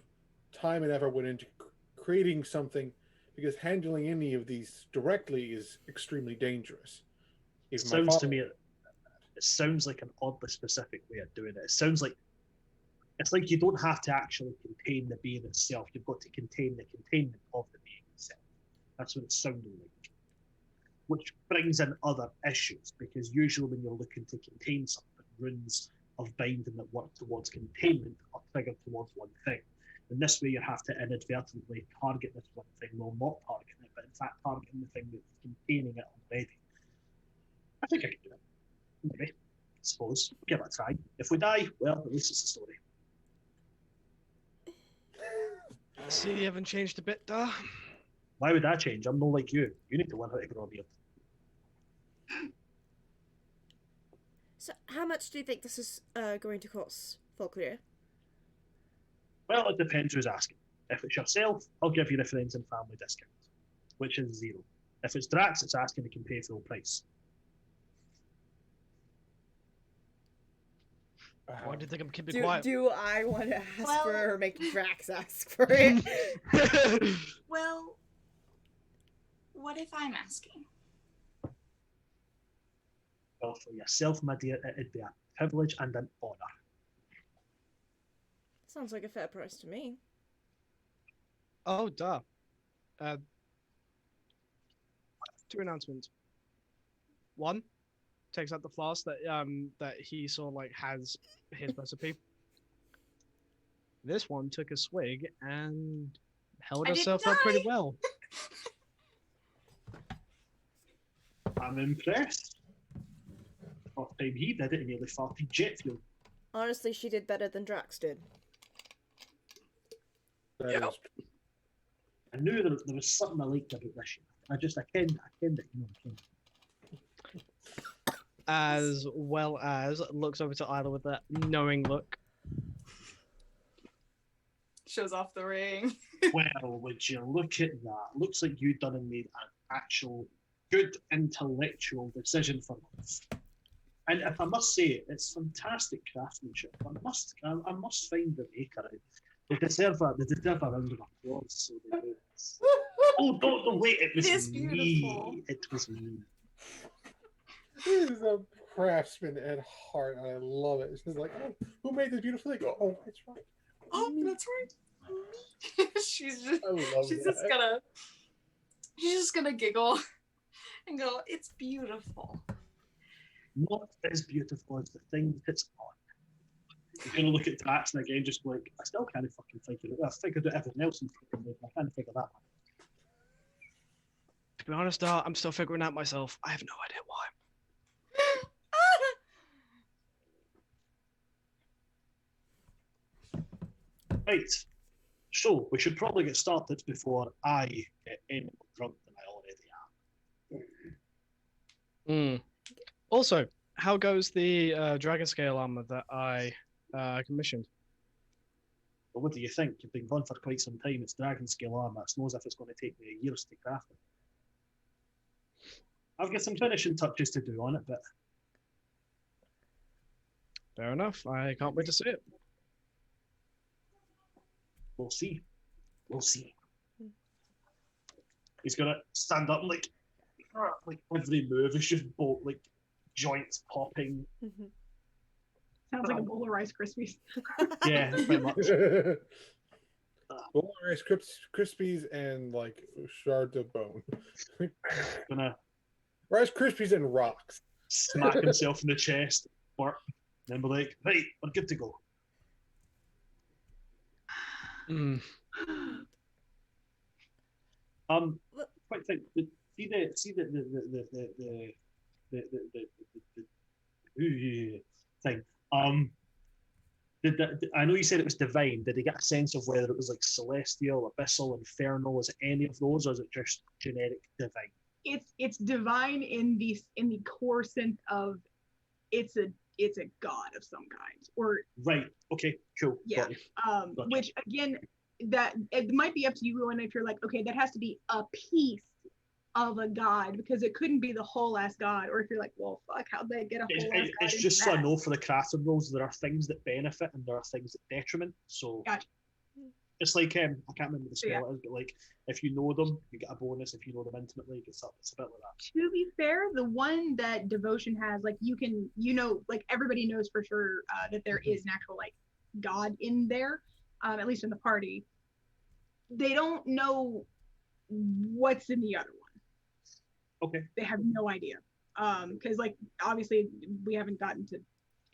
time and effort went into creating something, because handling any of these directly is extremely dangerous. It sounds to me, it sounds like an oddly specific way of doing it. It sounds like it's like you don't have to actually contain the being itself. You've got to contain the containment of the being itself. That's what it's sounding like. Which brings in other issues, because usually when you're looking to contain something, runes of binding that work towards containment are triggered towards one thing. In this way, you have to inadvertently target this one thing, well, not targeting it, but in fact targeting the thing that's containing it already. I think I can do it. Maybe. I suppose. Give it a try. If we die, well, at least it's a story. See, you haven't changed a bit, duh. Why would that change? I'm not like you. You need to learn how to grow a beard. So, how much do you think this is going to cost, Folkleer? Well, it depends who's asking. If it's yourself, I'll give you the friends and family discount, which is 0. If it's Drax, it's asking, you can pay full price. Why do you think I'm keeping quiet? Do I want to ask for it, or make Drax ask for it? Well, what if I'm asking? Well, for yourself, my dear, it'd be a privilege and an honour. Sounds like a fair price to me. Oh, duh. 2 announcements. 1, takes out the flask that he sort of like has his recipe. This one took a swig and held herself up pretty well. I'm impressed. First time he did it, he nearly farted jet fuel. Honestly, she did better than Drax did. Yep. I knew there was something I liked about this year. I kenned it, you know, I kenned it. As well as looks over to Isla with that knowing look. Shows off the ring. Well, would you look at that? Looks like you done and made an actual good intellectual decision for this. And if I must say, it's fantastic craftsmanship. I must find the maker. They deserve a round of applause. So they do this. Oh, don't wait! It was me. It was me. This is a craftsman at heart, and I love it. It's just like, oh, who made this beautiful thing? Oh, that's right. Oh, that's right. she's just gonna giggle and go, "It's beautiful." Not as beautiful as the thing that's on. You're gonna look at Drax and again, just like, I still can't fucking figure it out. I figured out everything else in fucking movie. I can't figure that one. To be honest, I'm still figuring out myself. I have no idea why. Right. So we should probably get started before I get any more drunk than I already am. Also, how goes the dragon scale armor that I commissioned? Well, what do you think? You've been gone for quite some time. It's dragon scale armor. It's not as if it's going to take me years to craft it. I've got some finishing touches to do on it, but Fair enough. I can't wait to see it. we'll see. We'll see. He's gonna stand up and like every move is just bolt like joints popping. Sounds like a bowl of Rice Krispies. Yeah, pretty much. Bowl of Rice Krispies and like shards of bone. Gonna Rice Krispies and rocks. smack himself in the chest, bark, then be like, right, we're good to go. Quite think. See the thing. I know you said it was divine. Did he get a sense of whether it was like celestial, abyssal, infernal? Is it any of those, or is it just generic divine? It's divine in the core sense of it's a god of some kind, or right. Okay, cool. Yeah. Gotcha. Which again, that it might be up to you, and if you're like, okay, that has to be a piece of a god, because it couldn't be the whole ass god. Or if you're like, well, fuck, how'd they get a whole ass god? It's just so I know for the crafting rules, there are things that benefit and there are things that detriment. So gotcha. It's like I can't remember the spell it is, but like if you know them, you get a bonus. If you know them intimately, it's a bit like that. To be fair, the one that devotion has, like you can, like everybody knows for sure that there is an actual like god in there, at least in the party. They don't know what's in the other one. Okay. They have no idea. Because like obviously we haven't gotten to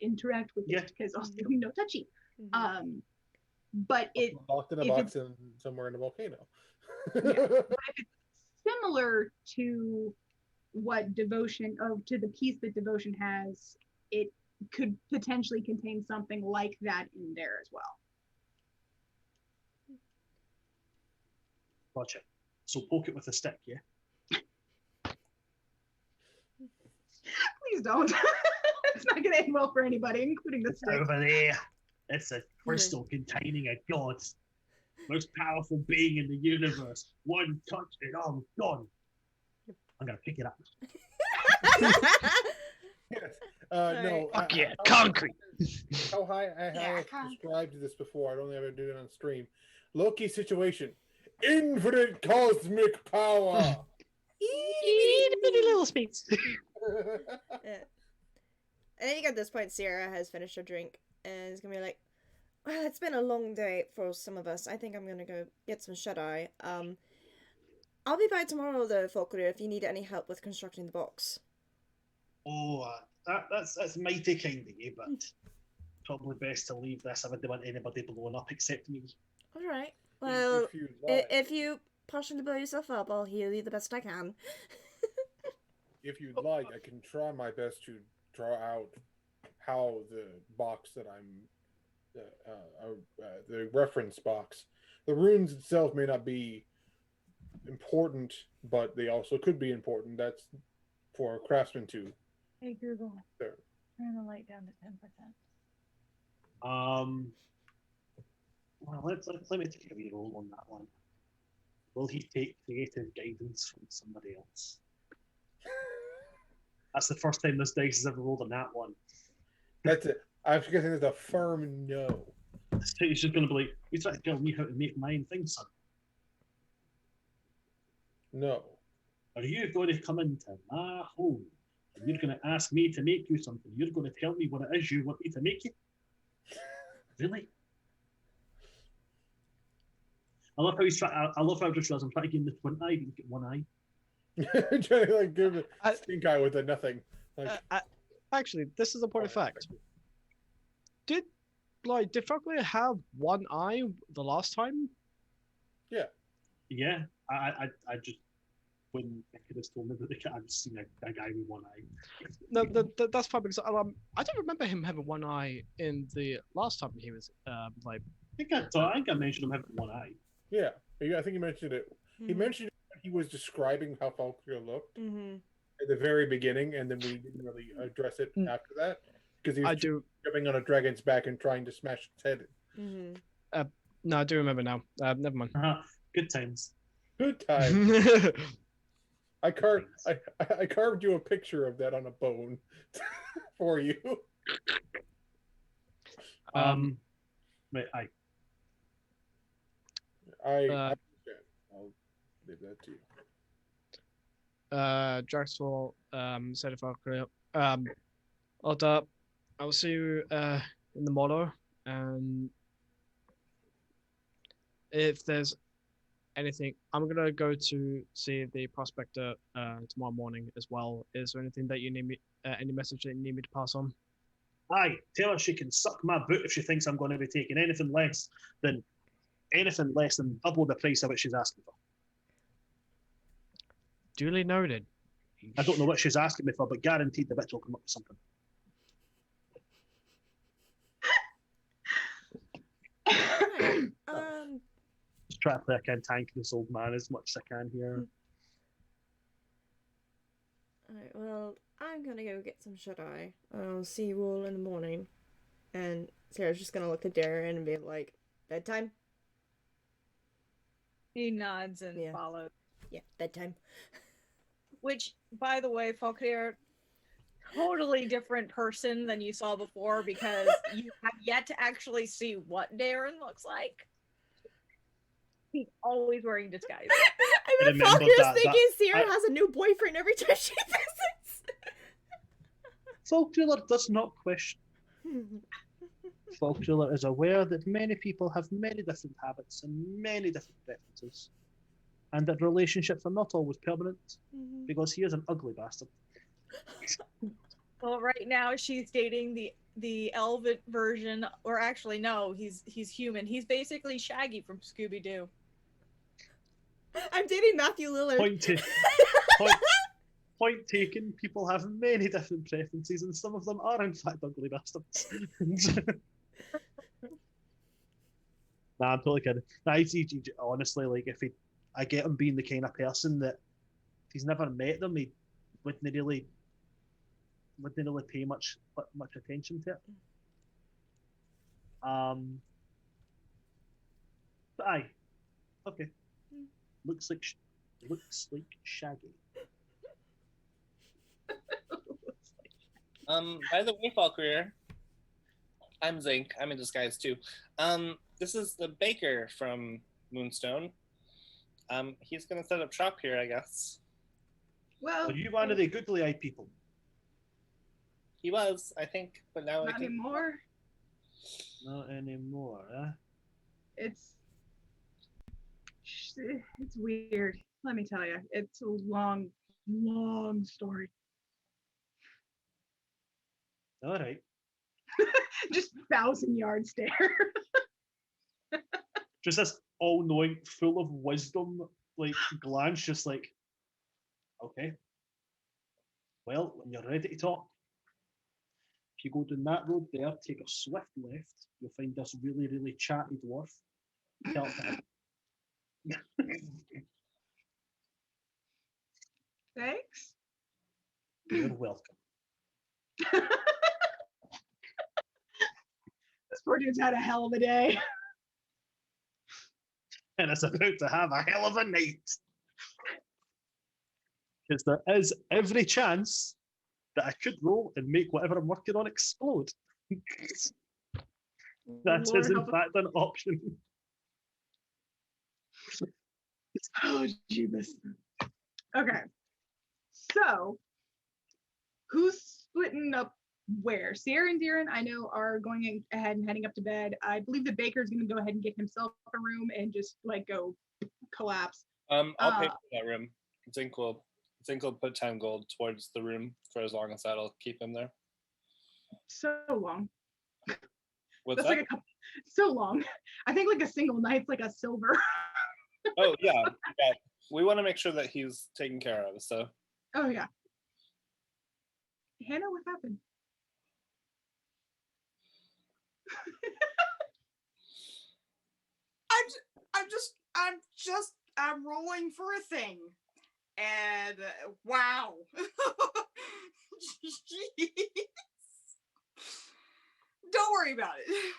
interact with it because also we know touchy. But it locked in a box in somewhere in a volcano. But if it's similar to what devotion to the piece that devotion has, it could potentially contain something like that in there as well. Gotcha. So poke it with a stick, yeah? Please don't. It's not going to end well for anybody, including the stick. Over there. It's a crystal containing a god. Most powerful being in the universe. One touch and I'm gone. I'm going to pick it up. Yes. No. Fuck yeah, concrete. How high I have described this before. I don't ever do it on stream. Loki situation. Infinite cosmic power. Itty little space. I think at this point Sierra has finished her drink and is gonna be like, well, it's been a long day for some of us. I think I'm gonna go get some shut-eye. I'll be by tomorrow though, Folklore, if you need any help with constructing the box. Oh, that's mighty kind of you, but probably best to leave this. I wouldn't want anybody blowing up except me. Alright. Well, if you partially blow yourself up, I'll heal you the best I can. If you'd like, I can try my best to draw out how the box that I'm, the reference box, the runes itself may not be important, but they also could be important. That's for a craftsman to. Hey Google, There. turn the light down to 10%. Well, let me take a wee roll on that one. Will he take creative guidance from somebody else? That's the first time this dice has ever rolled on that one. That's it. I'm just guessing it's a firm no. So he's just going to be like, you trying to tell me how to make mine thing, son? No. Are you going to come into my home and you're going to ask me to make you something? You're going to tell me what it is you want me to make you? Really? I love how he's trying. I love how I just realized I'm trying to get in the twin eye. You get one eye. Trying to like give it stink eye with a nothing. Like, actually, this is a point of fact. Did Folklore have one eye the last time? Yeah. Yeah. I just when I could have told me that I've seen a guy with one eye. No, that's fine because I don't remember him having one eye in the last time he was like. I think I mentioned him having one eye. Yeah, I think he mentioned it. He mentioned it when he was describing how Folklore looked. at the very beginning, and then we didn't really address it after that because he was jumping on a dragon's back and trying to smash its head. Mm-hmm. No, I do remember now. Never mind. Good times. Good times. I carved you a picture of that on a bone for you. Wait, I'll leave that to you. Drexel said if I could I'll see you in the morrow, and if there's anything, I'm gonna go to see the prospector tomorrow morning as well. Is there anything that you need me, any message that you need me to pass on? Aye, tell her she can suck my boot if she thinks I'm going to be taking anything less than double the price of what she's asking for. Duly noted. I don't know what she's asking me for, but guaranteed the bitch will come up with something. Just try to play a cantankerous old man as much as I can here. Alright, well, I'm gonna go get some shut-eye. I'll see you all in the morning. And Sarah's just gonna look at Darren and be like, bedtime? He nods and follows. Yeah, bedtime. Which, by the way, Falkir, totally different person than you saw before because you have yet to actually see what Darren looks like. He's always wearing disguise. I mean, Falkir's thinking Sarah has a new boyfriend every time she visits. Falkir does not question. Falkir is aware that many people have many different habits and many different preferences, and that relationships are not always permanent because he is an ugly bastard. Well, right now she's dating the elven version, or actually no, he's human. He's basically Shaggy from Scooby-Doo. I'm dating Matthew Lillard. Point taken. People have many different preferences, and some of them are in fact ugly bastards. Nah, I'm totally kidding. Honestly, like I get him being the kind of person that if he's never met them, he wouldn't really pay much attention to it. But aye, okay. Looks like Shaggy. By the way, Falkir, I'm Zink. I'm in disguise too. This is the baker from Moonstone. He's gonna set up shop here, I guess. Well, are you one of the googly-eyed people? He was, I think, but now not anymore. Not anymore, huh? It's weird. Let me tell you, it's a long story. All right. Just 1,000-yard stare. Just this all-knowing, full of wisdom, like glance, just like, okay. Well, when you're ready to talk, if you go down that road there, take a swift left, you'll find this really, really chatty dwarf. Tell him. Thanks. You're welcome. This poor dude's had a hell of a day. And it's about to have a hell of a night. Because there is every chance that I could roll and make whatever I'm working on explode. That Lord is in help us. fact an option. Oh, Jeebus. Okay. So, who's splitting up where? Sierra and Darren, I know, are going ahead and heading up to bed. I believe the baker's going to go ahead and get himself a room and just, like, go collapse. I'll pay for that room. Zink will put 10 gold towards the room for as long as that'll keep him there. So long. What's That's that? like so long. I think like a single night's like a silver. Oh yeah. We want to make sure that he's taken care of. So. Oh yeah. Hannah, what happened? I'm rolling for a thing. And wow. Jeez. Don't worry about it.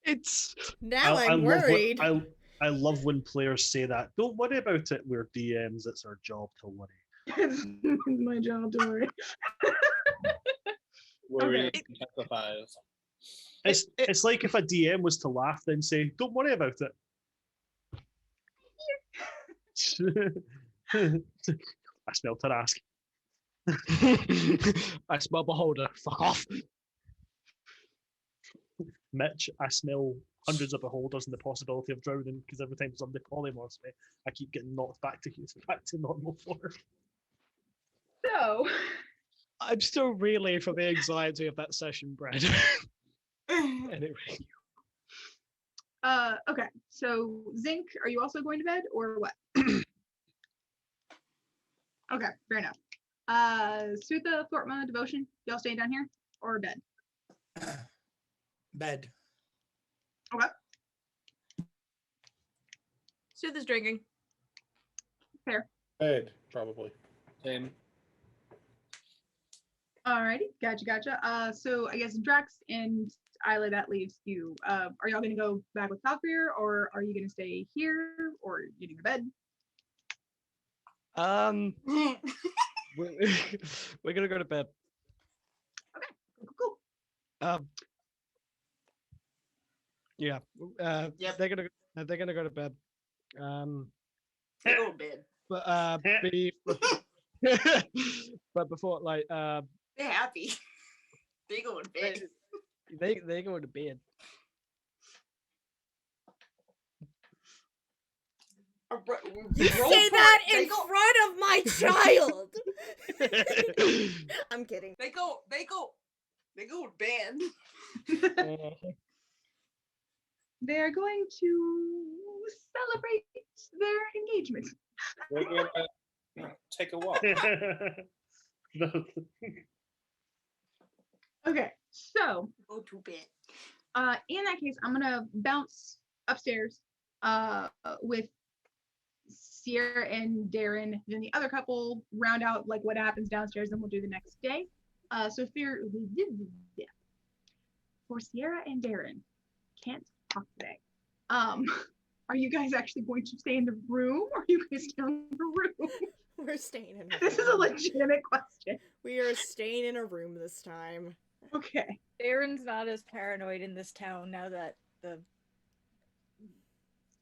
It's now I'm love worried. I love when players say that. Don't worry about it. We're DMs. It's our job to worry. It's my job to worry. Worry Okay. intensifies. It's like if a DM was to laugh, then say, "Don't worry about it." I smell Tarask. I smell beholder. Fuck off. Mitch, I smell hundreds of beholders and the possibility of drowning because every time somebody polymorphs me, I keep getting knocked back to normal form. So I'm still reeling from the anxiety of that session, Brad. Anyway. Okay. So Zinc, are you also going to bed or what? Okay, fair enough. Sutha, Thortma, Devotion, y'all staying down here or bed? Bed. Okay. Sutha's drinking. Fair. Bed, probably. Same. Alrighty, gotcha. So I guess Drax and Isla, that leaves you. Are y'all gonna go back with Falfir, or are you gonna stay here, or you gonna go to bed? We're gonna go to bed. Okay, cool. Yeah. Yep. They're gonna go to bed. They go to bed. But but before They're happy. They go to bed. they go to bed. You say that in front of my child. I'm kidding. They go to bed. They're going to celebrate their engagement. We're gonna take a walk. Okay, so go to bed. In that case, I'm gonna bounce upstairs with Sierra and Darren. Then the other couple round out like what happens downstairs, and we'll do the next day. So for Sierra and Darren, can't talk today. Are you guys actually going to stay in the room, or are you guys staying in the room? We're staying in a room. This is a legitimate question. We are staying in a room this time. Okay. Darren's not as paranoid in this town now that the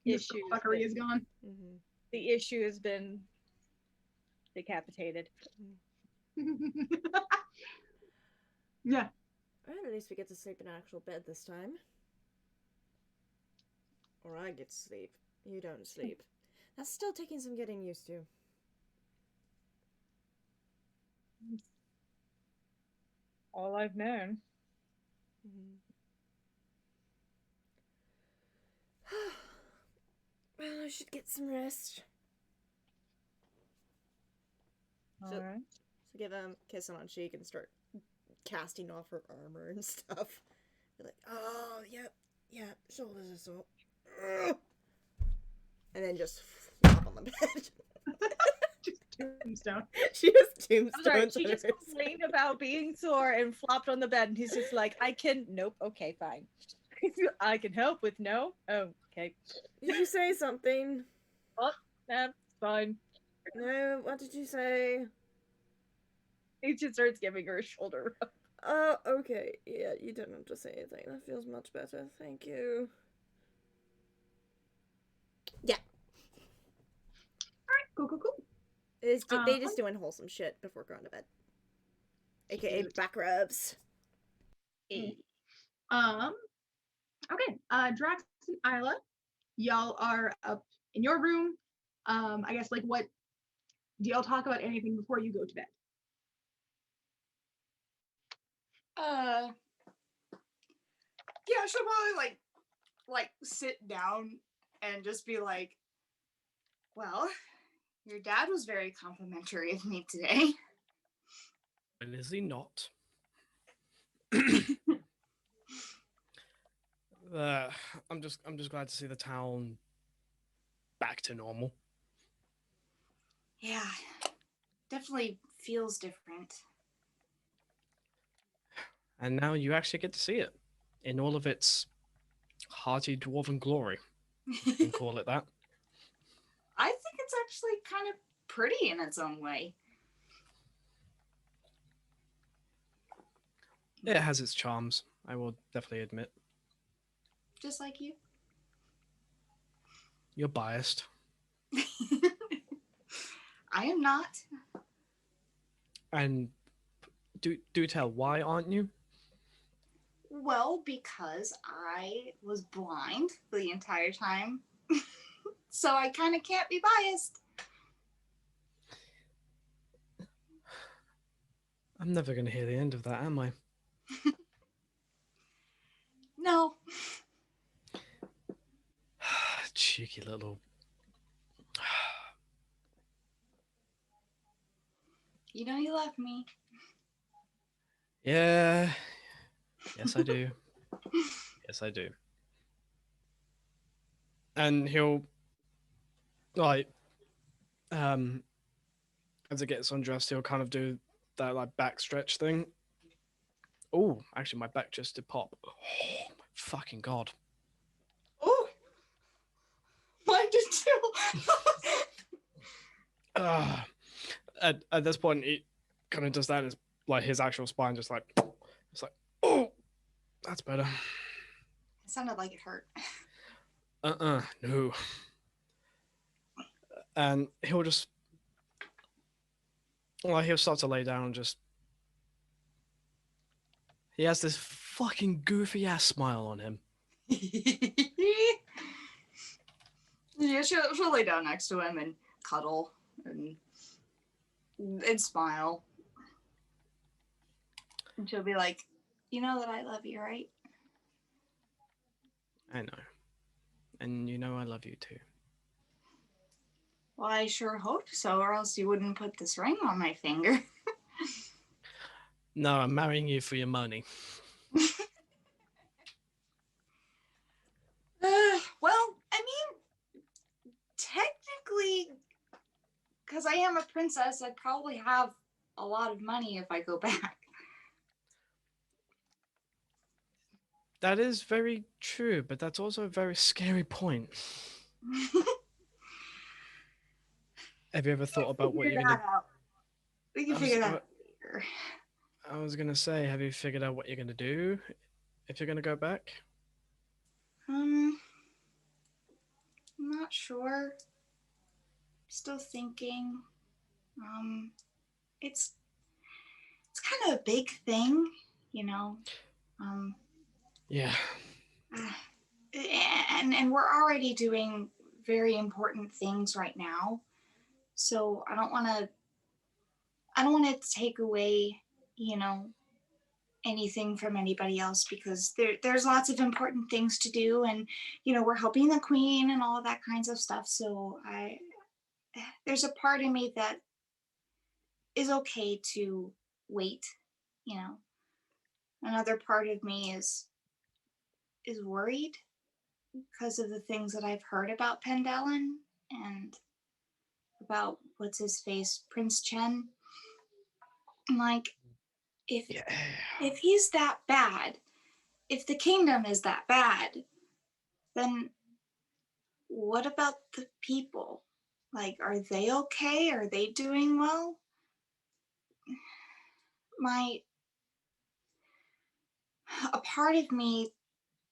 issue fuckery is gone. Mm-hmm. The issue has been decapitated. Yeah. Well, at least we get to sleep in an actual bed this time. Or I get to sleep. You don't sleep. That's still taking some getting used to. All I've known. Well, I should get some rest. So give him a kiss on cheek and start casting off her armor and stuff. Be like, oh, yep, shoulders are sore. And then just flop on the bed. Just tombstone. She just tombstones. I'm sorry, she just complained about being sore and flopped on the bed, and he's just like, nope, okay, fine. I can help with no. Oh, okay. Did you say something? Oh, that's fine. No, what did you say? He just starts giving her a shoulder rub. Oh, okay. Yeah, you didn't have to say anything. That feels much better. Thank you. Yeah. Alright, cool. They just doing wholesome shit before going to bed. AKA back rubs. Okay, Drax and Isla, y'all are up in your room. I guess, like, what do y'all talk about anything before you go to bed? Yeah, she'll probably like sit down and just be like, well, your dad was very complimentary of me today. And is he not? I'm just glad to see the town back to normal. Yeah, definitely feels different. And now you actually get to see it in all of its hearty dwarven glory. You can call it that. I think it's actually kind of pretty in its own way. It has its charms, I will definitely admit. Just like you. You're biased. I am not. And do tell, why aren't you? Well, because I was blind the entire time. So I kind of can't be biased. I'm never going to hear the end of that, am I? No. Cheeky little... You know you love me. Yeah. Yes, I do. Yes, I do. And he'll, like, as it gets undressed, he'll kind of do that, like, back stretch thing. Oh, actually, my back just did pop. Oh, my fucking God. Oh! Mine did too! At this point, he kind of does that, and it's like his actual spine just like, it's like, oh, that's better. It sounded like it hurt. No. And he'll just, well, he'll start to lay down and just, he has this fucking goofy ass smile on him. Yeah, she'll lay down next to him and cuddle and smile. And she'll be like, you know that I love you, right? I know. And you know I love you too. Well, I sure hoped so, or else you wouldn't put this ring on my finger. No, I'm marrying you for your money. Well, I mean, technically, because I am a princess, I'd probably have a lot of money if I go back. That is very true, but that's also a very scary point. Have you ever thought about what you're gonna? We can figure that out later. I was gonna say, have you figured out what you're gonna do if you're gonna go back? I'm not sure. Still thinking. It's kind of a big thing, you know. Yeah. And we're already doing very important things right now, so I don't want to take away, you know, anything from anybody else, because there's lots of important things to do, and you know, we're helping the queen and all of that kinds of stuff. So there's a part of me that is okay to wait, you know. Another part of me is worried because of the things that I've heard about Pendelen and about what's his face, Prince Chen. Like, if he's that bad, if the kingdom is that bad, then what about the people? Like, are they okay? Are they doing well? A part of me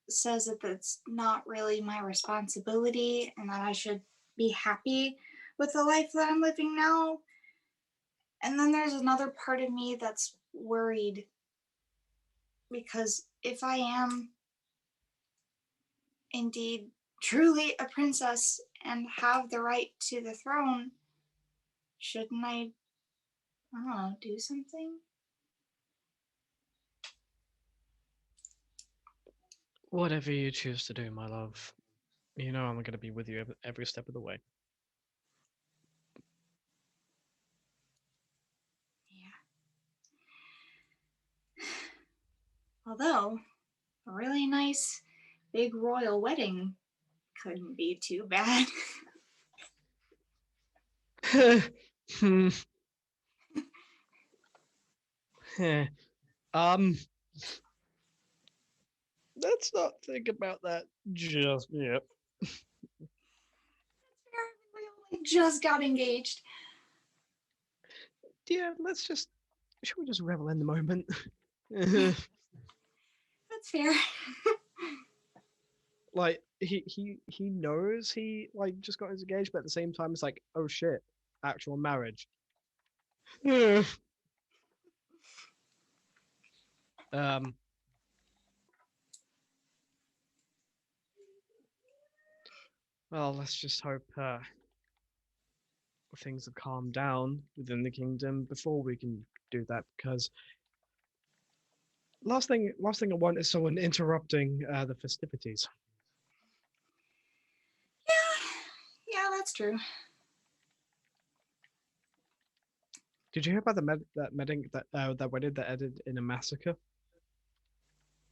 says that that's not really my responsibility and that I should be happy with the life that I'm living now. And then there's another part of me that's worried, because if I am indeed truly a princess and have the right to the throne, shouldn't I don't know, do something? Whatever you choose to do, my love, you know I'm gonna be with you every step of the way. Although, a really nice big royal wedding couldn't be too bad. Hmm. um. Let's not think about that just yet. We just got engaged. Yeah, should we just revel in the moment? That's fair. Like he knows he like just got engaged, but at the same time it's like, oh shit, actual marriage. um well, let's just hope things have calmed down within the kingdom before we can do that, because last thing I want is someone interrupting the festivities. Yeah, that's true. Did you hear about that wedding that ended in a massacre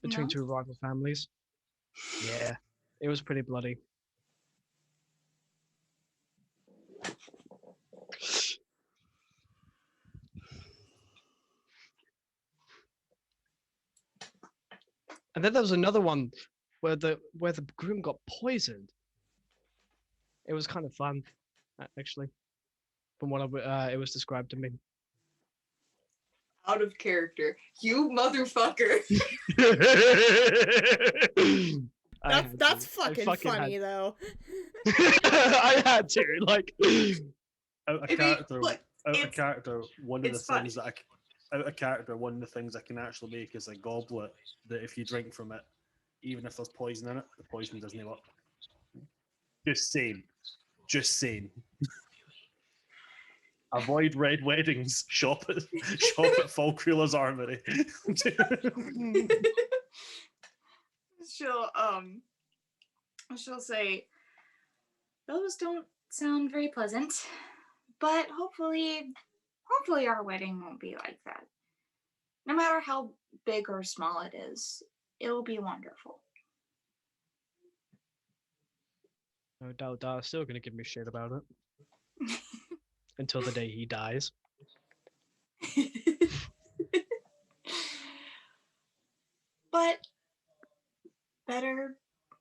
between No. two rival families? Yeah, it was pretty bloody. And then there was another one where the groom got poisoned. It was kind of fun, actually, from what it was described to me. Out of character. You motherfucker. That's fucking funny though. I had to, like, out of character, one of the things that out of character, one of the things I can actually make is a goblet that if you drink from it, even if there's poison in it, the poison doesn't work. Just saying. Avoid red weddings. Shop at Falkreeler's Armory. She'll say, those don't sound very pleasant, but hopefully our wedding won't be like that. No matter how big or small it is, it'll be wonderful. No doubt Dar's still gonna give me shit about it. Until the day he dies. But better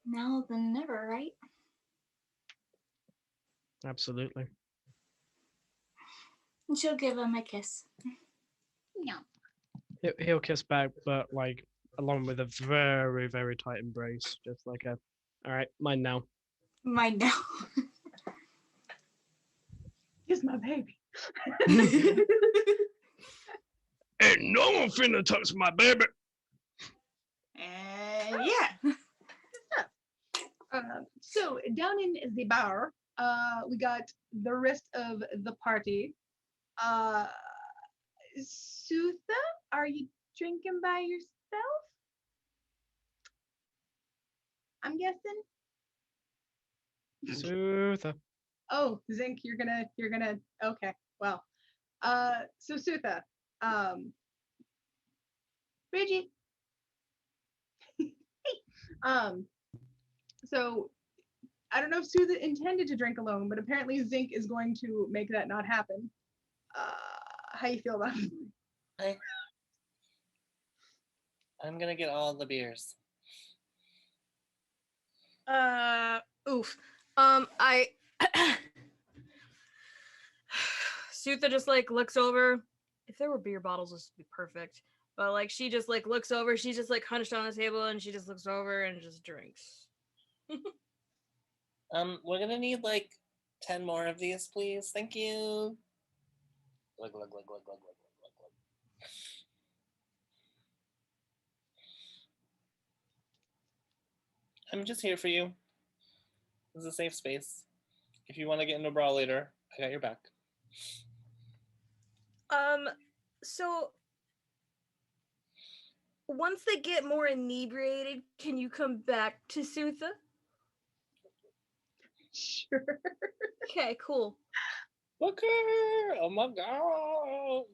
now than never, right? Absolutely. And she'll give him a kiss. No. He'll kiss back, but like along with a very, very tight embrace, just like a, all right, mine now. Mine now. Kiss my baby. Ain't no one finna touch my baby. Yeah. So down in the bar, we got the rest of the party. Sutha, are you drinking by yourself? I'm guessing. Sutha. Oh, Zinc, you're gonna. Okay, well, so Sutha, Bridget, hey, so I don't know if Sutha intended to drink alone, but apparently Zinc is going to make that not happen. How you feel about it? I'm gonna get all the beers. Oof. I Sutha just like looks over. If there were beer bottles, this would be perfect. But like she just like looks over. She's just like hunched on the table and she just looks over and just drinks. We're gonna need like 10 more of these, please. Thank you. Glug, glug, glug, glug, glug, glug, glug, glug. I'm just here for you. This is a safe space. If you want to get into a brawl later, I got your back. So once they get more inebriated, can you come back to Sutha? Sure. Okay, cool. Booker! Oh my god!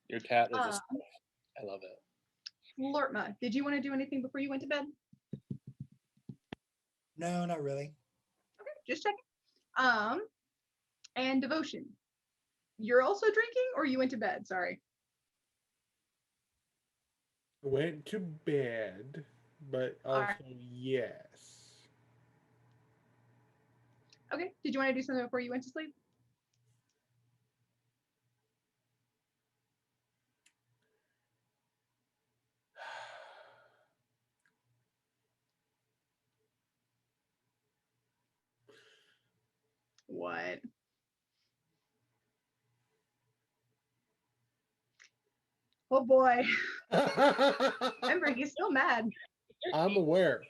Your cat is a I love it. Lortma, did you want to do anything before you went to bed? No, not really. Okay, just checking. And Devotion. You're also drinking, or you went to bed? Sorry. Went to bed, but also Alright. yes. Okay. Did you want to do something before you went to sleep? What? Oh boy. Remember, he's still mad. I'm aware.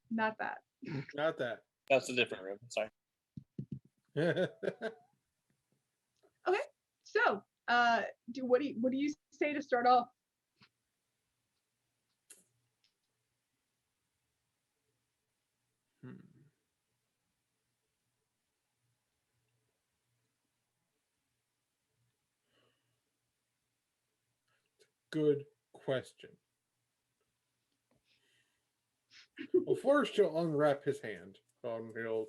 Not that. Not that. That's a different room. Sorry. Okay. So, what do you say to start off? Good question. Well, first he'll unwrap his hand. He'll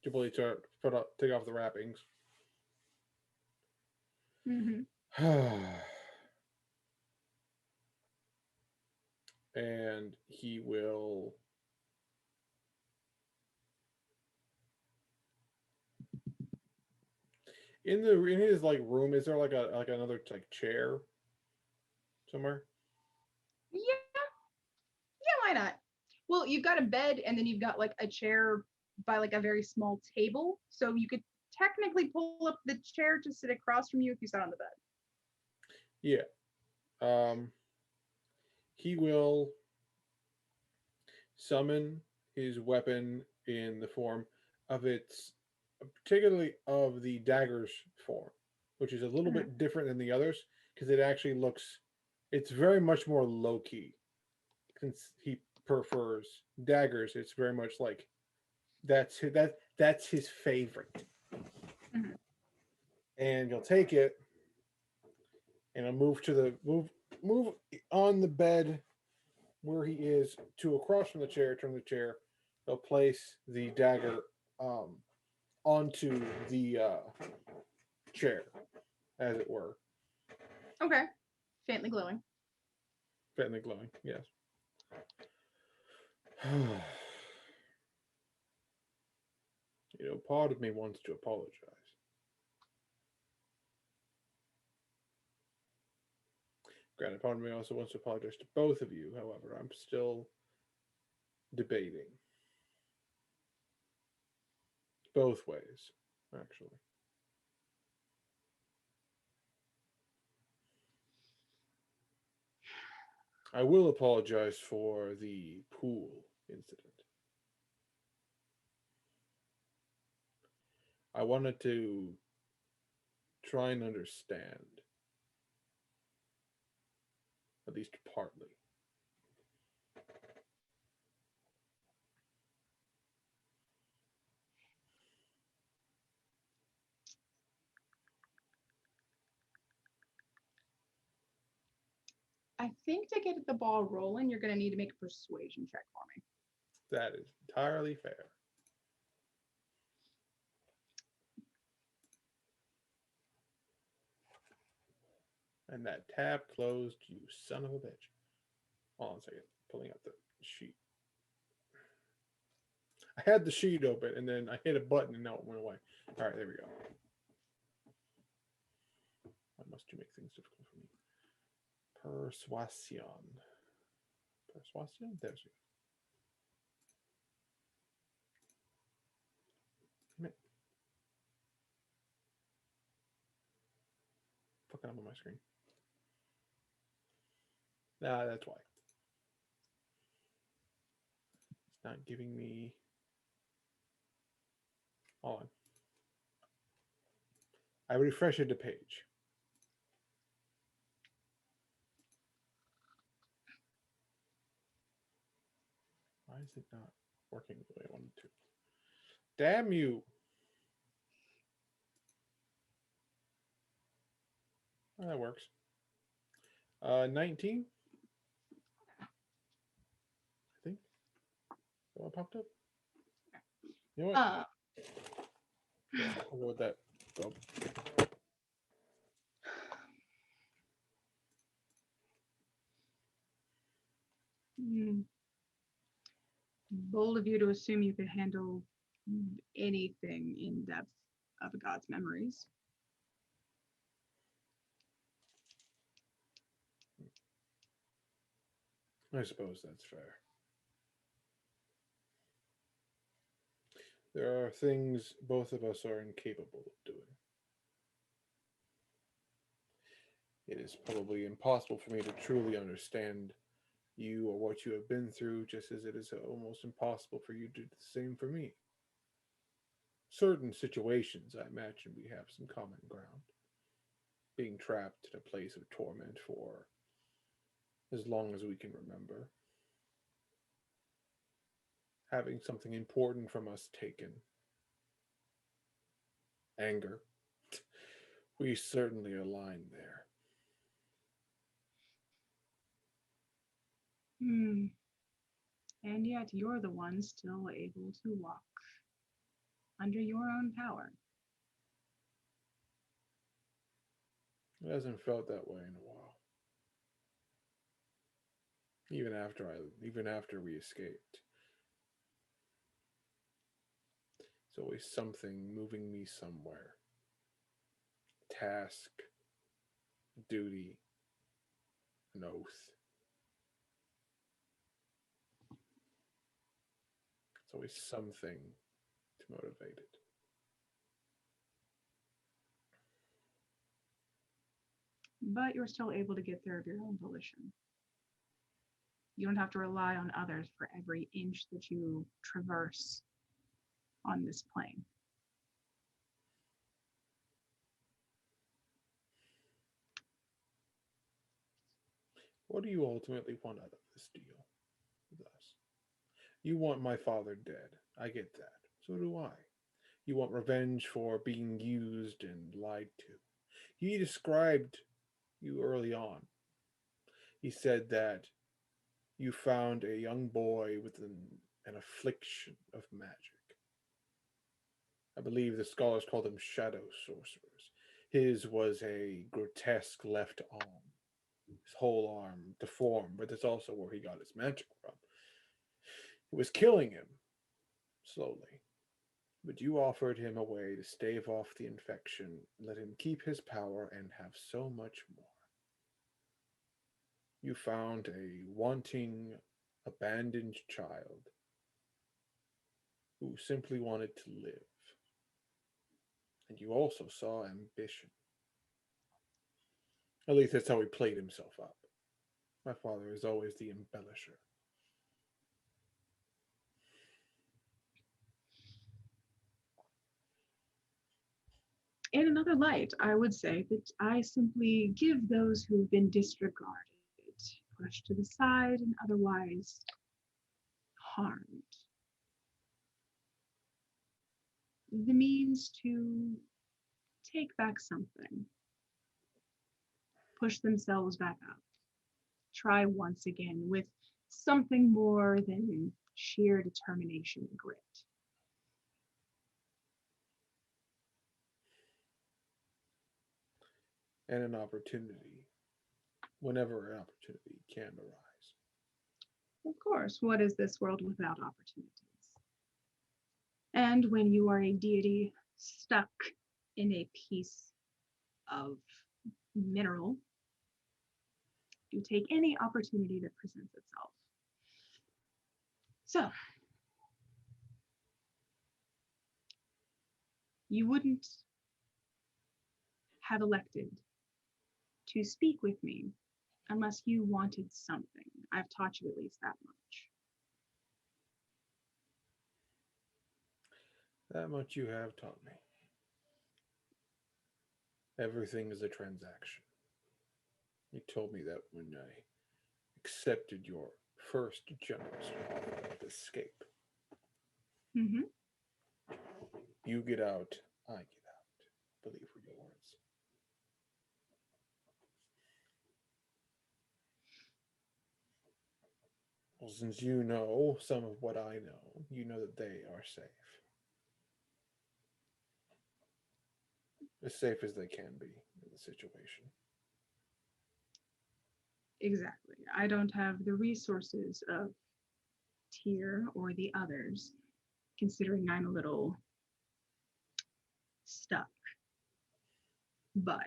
simply take off the wrappings. Mm-hmm. And he will in his like room. Is there like another like chair somewhere? Yeah. Yeah, why not? Well, you've got a bed, and then you've got like a chair by like a very small table, so you could technically pull up the chair to sit across from you if you sat on the bed. Yeah. He will summon his weapon in the form of particularly of the dagger's form, which is a little bit different than the others because it actually looks, it's very much more low key. Since he prefers daggers, it's very much like that's his favorite. Mm-hmm. And he'll take it and he'll move on the bed where he is to across from the chair, turn the chair. He'll place the dagger onto the chair, as it were. Okay. Faintly glowing. Faintly glowing, yes. Part of me wants to apologize. Granted, part of me also wants to apologize to both of you. However, I'm still debating. Both ways, actually. I will apologize for the pool incident. I wanted to try and understand, at least partly. I think to get the ball rolling, you're going to need to make a persuasion check for me. That is entirely fair. And that tab closed, you son of a bitch. Hold on a second. Pulling up the sheet. I had the sheet open and then I hit a button and now it went away. All right, there we go. Why must you make things difficult for me? Persuasion. Persuasion? There's you. Fucking up on my screen. Nah, that's why. It's not giving me. Hold on. I refreshed the page. Why is it not working the way I wanted to? Damn you. Oh, that works. 19. I think. That one popped up. You know what? Yeah, I'll go with that. So, Hmm. Bold of you to assume you could handle anything in depth of a god's memories. I suppose that's fair. There are things both of us are incapable of doing. It is probably impossible for me to truly understand you or what you have been through, just as it is almost impossible for you to do the same for me. Certain situations, I imagine we have some common ground. Being trapped in a place of torment for as long as we can remember. Having something important from us taken. Anger. We certainly align there. Hmm. And yet you're the one still able to walk under your own power. It hasn't felt that way in a while. Even after we escaped. It's always something moving me somewhere. Task, duty, an oath. It's always something to motivate it. But you're still able to get there of your own volition. You don't have to rely on others for every inch that you traverse on this plane. What do you ultimately want out of this deal with us? You want my father dead. I get that. So do I. You want revenge for being used and lied to. He described you early on. He said that you found a young boy with an affliction of magic. I believe the scholars call them shadow sorcerers. His was a grotesque left arm, his whole arm deformed, but that's also where he got his magic from. It was killing him slowly. But you offered him a way to stave off the infection, let him keep his power, and have so much more. You found a wanting, abandoned child who simply wanted to live. And you also saw ambition. At least that's how he played himself up. My father is always the embellisher. In another light, I would say that I simply give those who've been disregarded, pushed to the side, and otherwise harmed the means to take back something, push themselves back up, try once again with something more than sheer determination and grit. And an opportunity, whenever an opportunity can arise. Of course, what is this world without opportunities? And when you are a deity stuck in a piece of mineral, you take any opportunity that presents itself. So, you wouldn't have elected to speak with me unless you wanted something. I've taught you at least that much. That much you have taught me. Everything is a transaction. You told me that when I accepted your first generous offer of escape. Mm-hmm. You get out, I get out. I believe were your words. Well, since you know some of what I know, you know that they are safe. as safe as they can be in the situation. Exactly. I don't have the resources of Tyr or the others, considering I'm a little stuck. But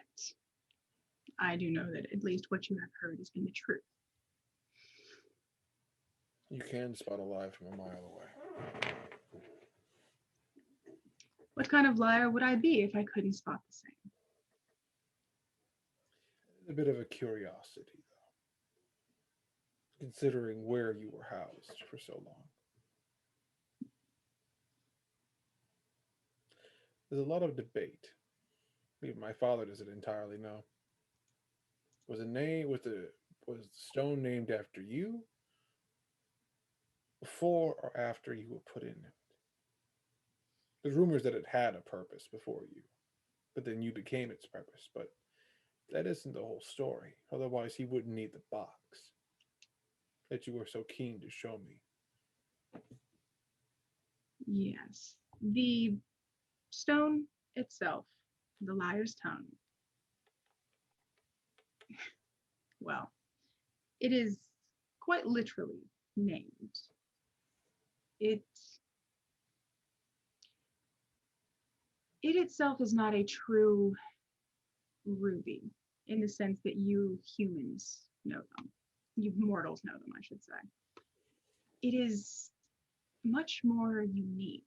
I do know that at least what you have heard has been the truth. You can spot a lie from a mile away. What kind of liar would I be if I couldn't spot the same? A bit of a curiosity, though, considering where you were housed for so long. There's a lot of debate. Even my father doesn't entirely know. Was the stone named after you, before or after you were put in it? There's rumors that it had a purpose before you, but then you became its purpose. But that isn't the whole story. Otherwise, he wouldn't need the box that you were so keen to show me. Yes. The stone itself, the liar's tongue. Well, it is quite literally named. It itself is not a true ruby in the sense that you humans know them. You mortals know them, I should say. It is much more unique,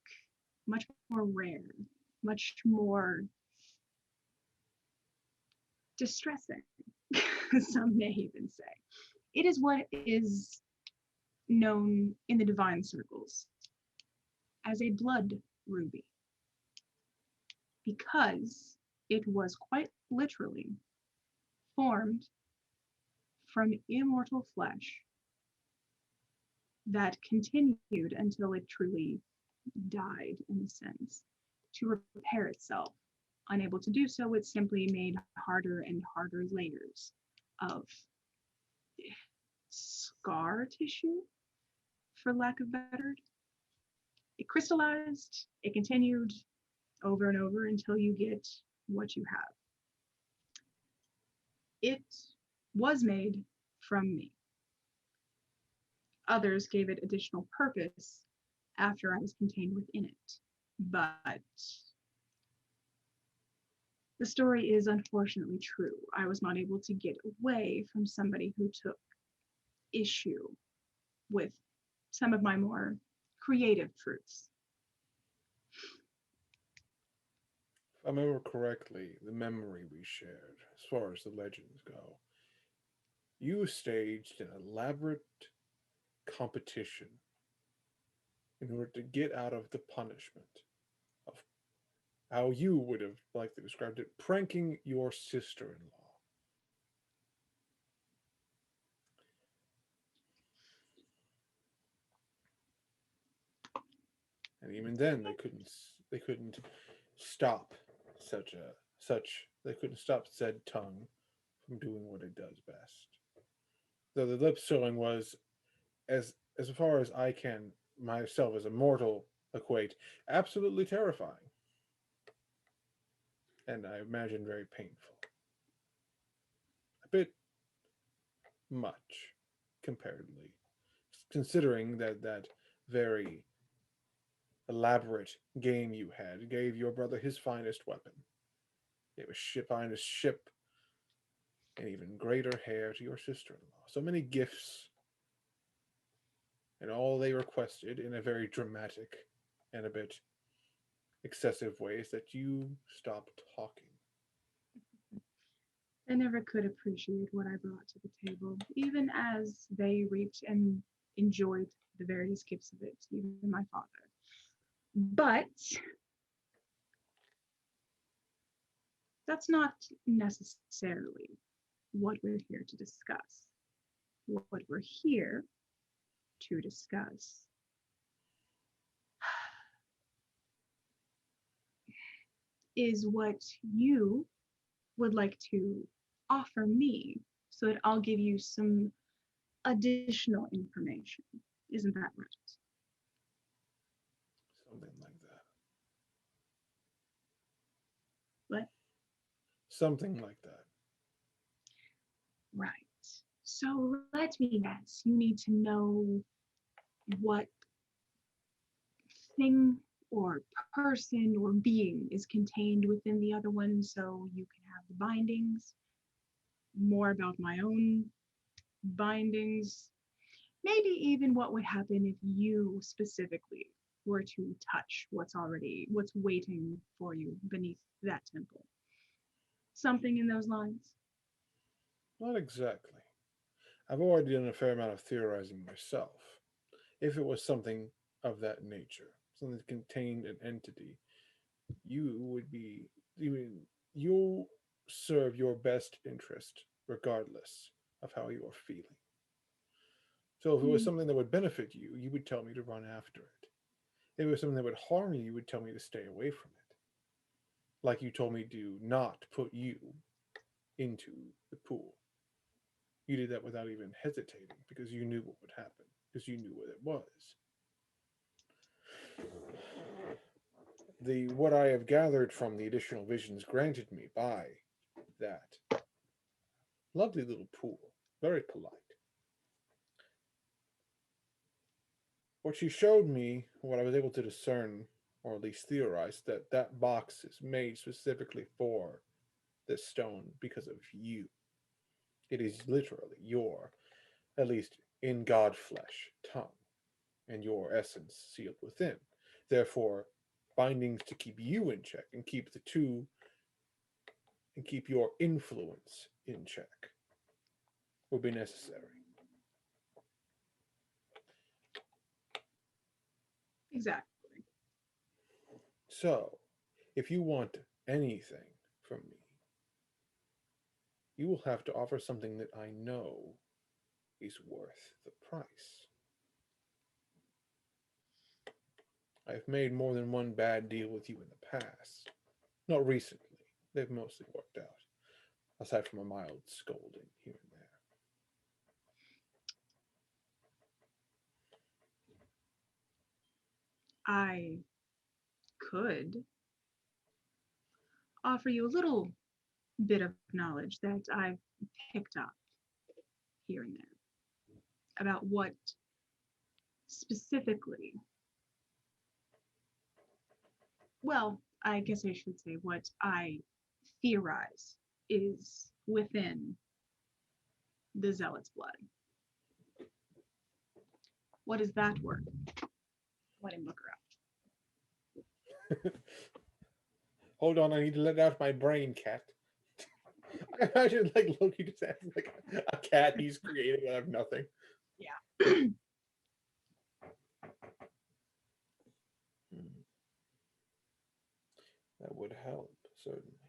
much more rare, much more distressing, some may even say. It is what is known in the divine circles as a blood ruby, because it was quite literally formed from immortal flesh that continued until it truly died, in a sense, to repair itself. Unable to do so, it simply made harder and harder layers of scar tissue, for lack of better. It crystallized, it continued over and over until you get what you have. It was made from me. Others gave it additional purpose after I was contained within it. But the story is unfortunately true. I was not able to get away from somebody who took issue with some of my more creative truths. If I remember correctly, the memory we shared, as far as the legends go, you staged an elaborate competition in order to get out of the punishment of how you would have likely described it, pranking your sister-in-law. And even then, they couldn't stop they couldn't stop said tongue from doing what it does best. Though the lip sewing was, as far as I can myself as a mortal equate, absolutely terrifying, and I imagine very painful. A bit much, comparatively, considering that very elaborate game you had gave your brother his finest weapon. Gave a finest ship and even greater hair to your sister-in-law. So many gifts, and all they requested in a very dramatic and a bit excessive ways that you stopped talking. They never could appreciate what I brought to the table, even as they reaped and enjoyed the various gifts of it, even my father. But that's not necessarily what we're here to discuss. What we're here to discuss is what you would like to offer me so that I'll give you some additional information. Isn't that right? Something like that. What? Something like that. Right. So let me guess. You need to know what thing or person or being is contained within the other one so you can have the bindings. More about my own bindings. Maybe even what would happen if you specifically were to touch what's waiting for you beneath that temple. Something in those lines. Not exactly. I've already done a fair amount of theorizing myself. If it was something of that nature, something that contained an entity, you'll serve your best interest regardless of how you are feeling. So if it was something that would benefit you, you would tell me to run after it. If it was something that would harm you, you would tell me to stay away from it. Like you told me to not put you into the pool. You did that without even hesitating because you knew what would happen, because you knew what it was. What I have gathered from the additional visions granted me by that lovely little pool, very polite. What she showed me, what I was able to discern, or at least theorize, that that box is made specifically for this stone because of you. It is literally your, at least in God flesh, tongue, and your essence sealed within. Therefore, bindings to keep you in check and keep the two and keep your influence in check will be necessary. Exactly. So, if you want anything from me, you will have to offer something that I know is worth the price. I've made more than one bad deal with you in the past. Not recently. They've mostly worked out, aside from a mild scolding here and there. I could offer you a little bit of knowledge that I've picked up here and there about what specifically, well, I guess I should say what I theorize is within the zealot's blood. What is that word? Let him look her up. Hold on, I need to let out my brain, cat. I imagine like Loki just has like a cat he's creating out of nothing. Yeah. That would help, certainly.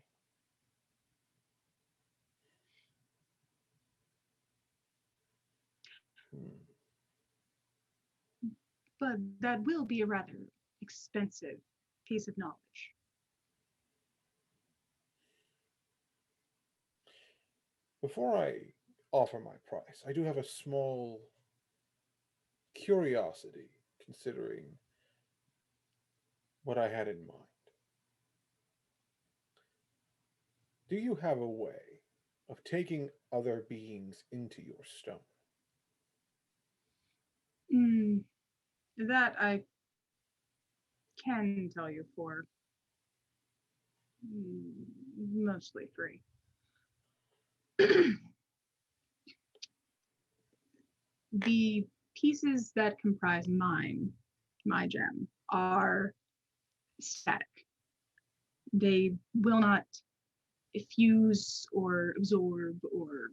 But that will be a rather expensive piece of knowledge. Before I offer my price, I do have a small curiosity considering what I had in mind. Do you have a way of taking other beings into your stone? That I can tell you for mostly free. The pieces that comprise my gem, are static. They will not fuse or absorb or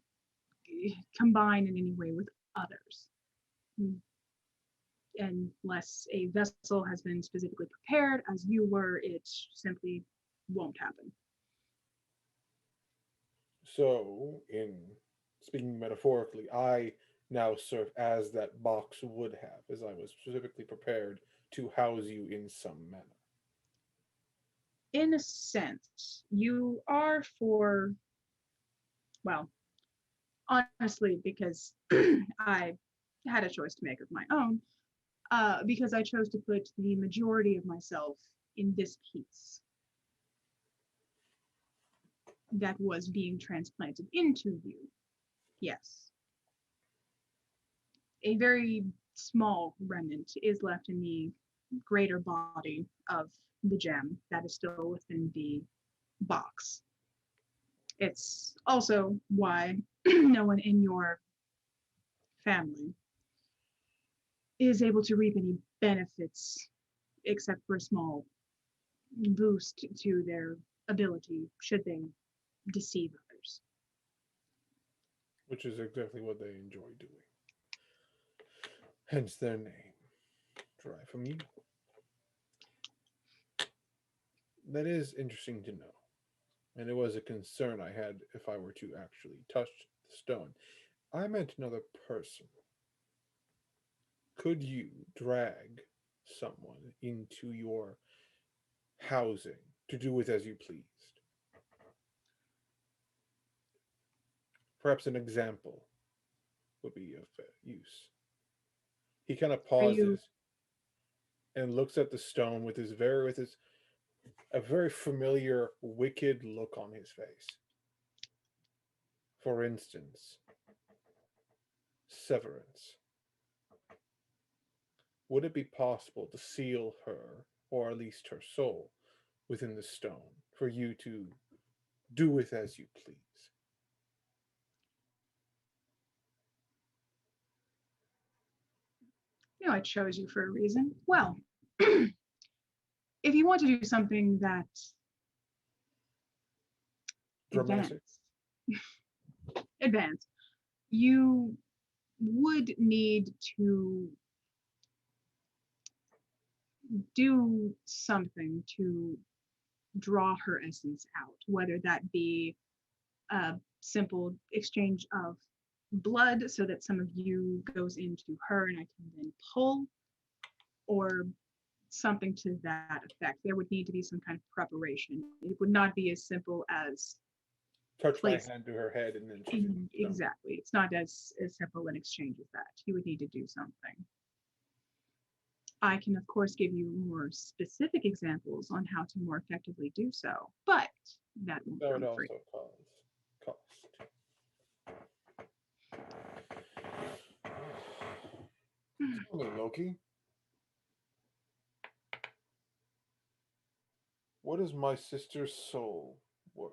combine in any way with others. Unless a vessel has been specifically prepared as you were, it simply won't happen. So, in speaking metaphorically, I now serve as that box would have, as I was specifically prepared to house you in some manner. In a sense, you are for, well, honestly, because I had a choice to make of my own, because I chose to put the majority of myself in this piece. that was being transplanted into you. Yes. A very small remnant is left in the greater body of the gem that is still within the box. It's also why no one in your family is able to reap any benefits except for a small boost to their ability should they deceive others. Which is exactly what they enjoy doing. Hence their name, derived from you. That is interesting to know. And it was a concern I had if I were to actually touch the stone. I meant another person. Could you drag someone into your housing to do with as you pleased? Perhaps an example would be of use. He kind of pauses and looks at the stone with a very familiar wicked look on his face. For instance, Severance. Would it be possible to seal her, or at least her soul, within the stone for you to do with as you please? I chose you for a reason. Well, if you want to do something that Dramatic. advanced, you would need to do something to draw her essence out, whether that be a simple exchange of blood so that some of you goes into her and I can then pull, or something to that effect. There would need to be some kind of preparation. It would not be as simple as Touch my hand to her head and then she's in the stone. Exactly. It's not as simple an exchange as that. You would need to do something. I can, of course, give you more specific examples on how to more effectively do so, but that won't That would come also free. cost. Tell me, Loki. What is my sister's soul worth?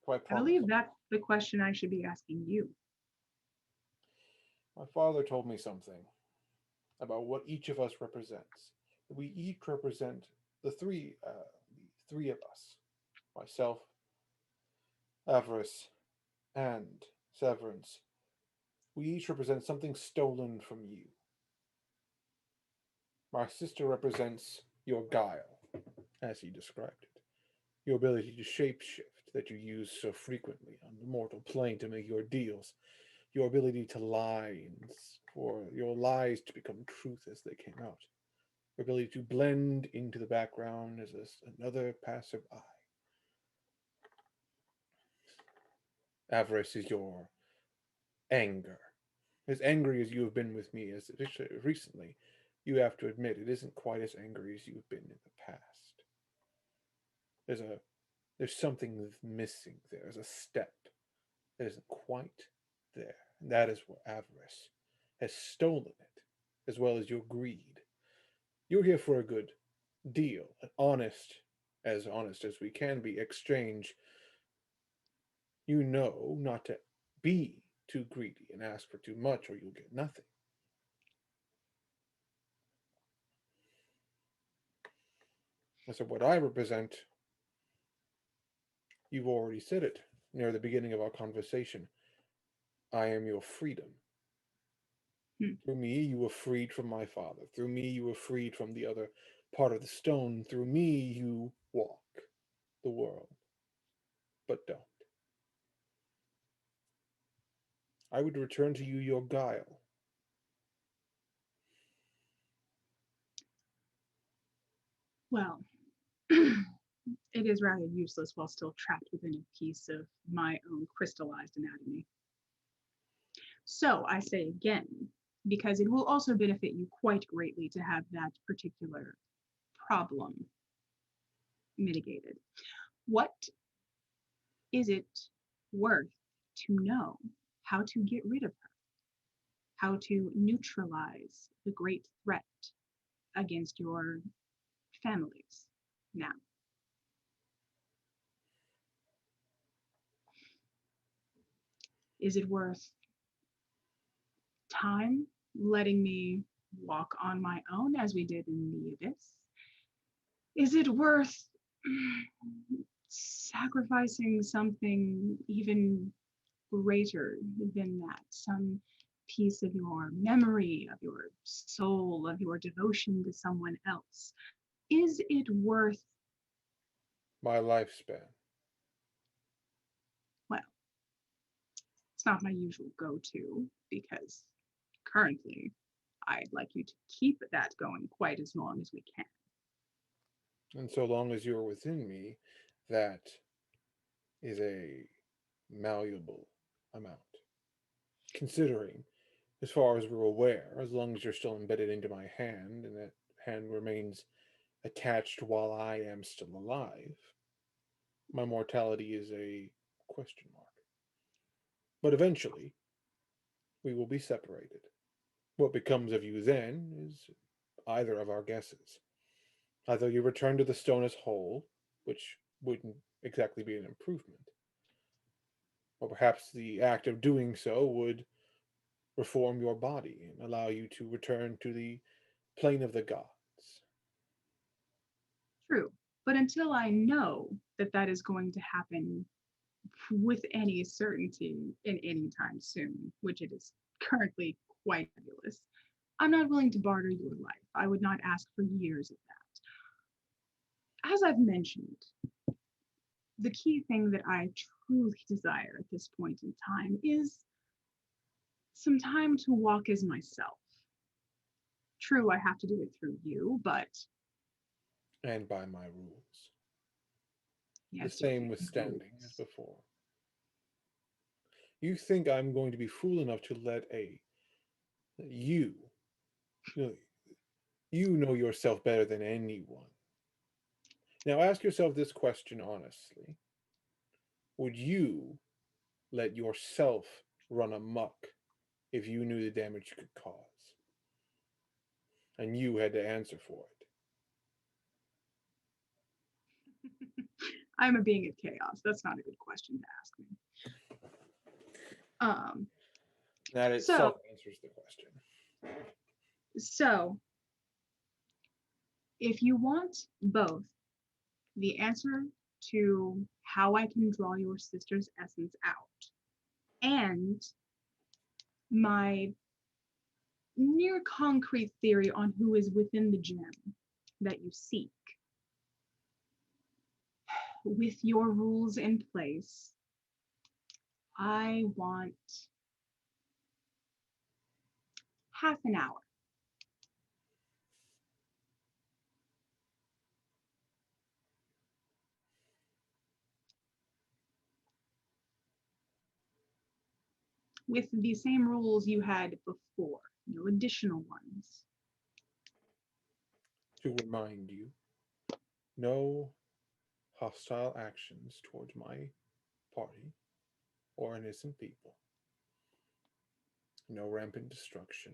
I believe that's the question I should be asking you. My father told me something about what each of us represents. We each represent the three of us. Myself, Avarice, and Severance. We each represent something stolen from you. My sister represents your guile, as he described it. Your ability to shapeshift that you use so frequently on the mortal plane to make your deals. Your ability to lie for your lies to become truth as they came out. Your ability to blend into the background as another passive eye. Avarice is your anger. As angry as you have been with me as recently, you have to admit it isn't quite as angry as you've been in the past. There's something missing there. There's a step that isn't quite there. And that is where avarice has stolen it, as well as your greed. You're here for a good deal, an honest as we can be, exchange. You know not to be too greedy and ask for too much, or you'll get nothing. And so, what I represent, you've already said it near the beginning of our conversation. I am your freedom. Through me, you were freed from my father. Through me, you were freed from the other part of the stone. Through me, you walk the world, but don't. I would return to you your guile. Well, it is rather useless while still trapped within a piece of my own crystallized anatomy. So I say again, because it will also benefit you quite greatly to have that particular problem mitigated. What is it worth to know how to get rid of her? How to neutralize the great threat against your families now? Is it worth time letting me walk on my own as we did in the abyss? Is it worth sacrificing something even greater than that? Some piece of your memory, of your soul, of your devotion to someone else? Is it worth, My lifespan. well, it's not my usual go-to because currently I'd like you to keep that going quite as long as we can. And so long as you're within me, that is a malleable amount. Considering, as far as we're aware, as long as you're still embedded into my hand and that hand remains attached while I am still alive, my mortality is a question mark. But eventually, we will be separated. What becomes of you then is either of our guesses. Either you return to the stone as whole, which wouldn't exactly be an improvement, or perhaps the act of doing so would reform your body and allow you to return to the plane of the gods. True. But until I know that that is going to happen with any certainty in any time soon, which it is currently quite fabulous, I'm not willing to barter your life. I would not ask for years of that. As I've mentioned, the key thing that I truly desire at this point in time is some time to walk as myself. True, I have to do it through you, but And by my rules. yes, The same with standing as before. You think I'm going to be fool enough to let you know, you know yourself better than anyone. Now ask yourself this question honestly. Would you let yourself run amok if you knew the damage you could cause? And you had to answer for it. I'm a being of chaos. That's not a good question to ask me. That itself answers the question. So, if you want both the answer to how I can draw your sister's essence out and my near concrete theory on who is within the gem that you seek, with your rules in place, I want half an hour. With the same rules you had before, no additional ones. To remind you, no hostile actions towards my party or innocent people. No rampant destruction.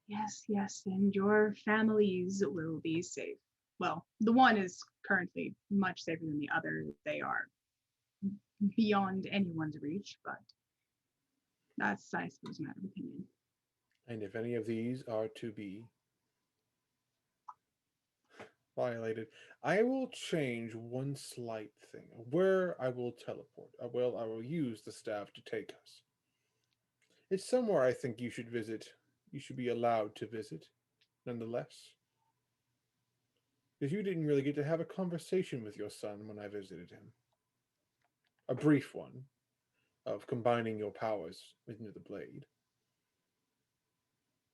Yes, and your families will be safe. Well, the one is currently much safer than the other. They are beyond anyone's reach, but that's, I suppose, a matter of opinion. And if any of these are to be violated, I will change one slight thing. Where I will teleport. I will use the staff to take us. It's somewhere I think you should visit. You should be allowed to visit, nonetheless. Because you didn't really get to have a conversation with your son when I visited him. A brief one of combining your powers into the blade.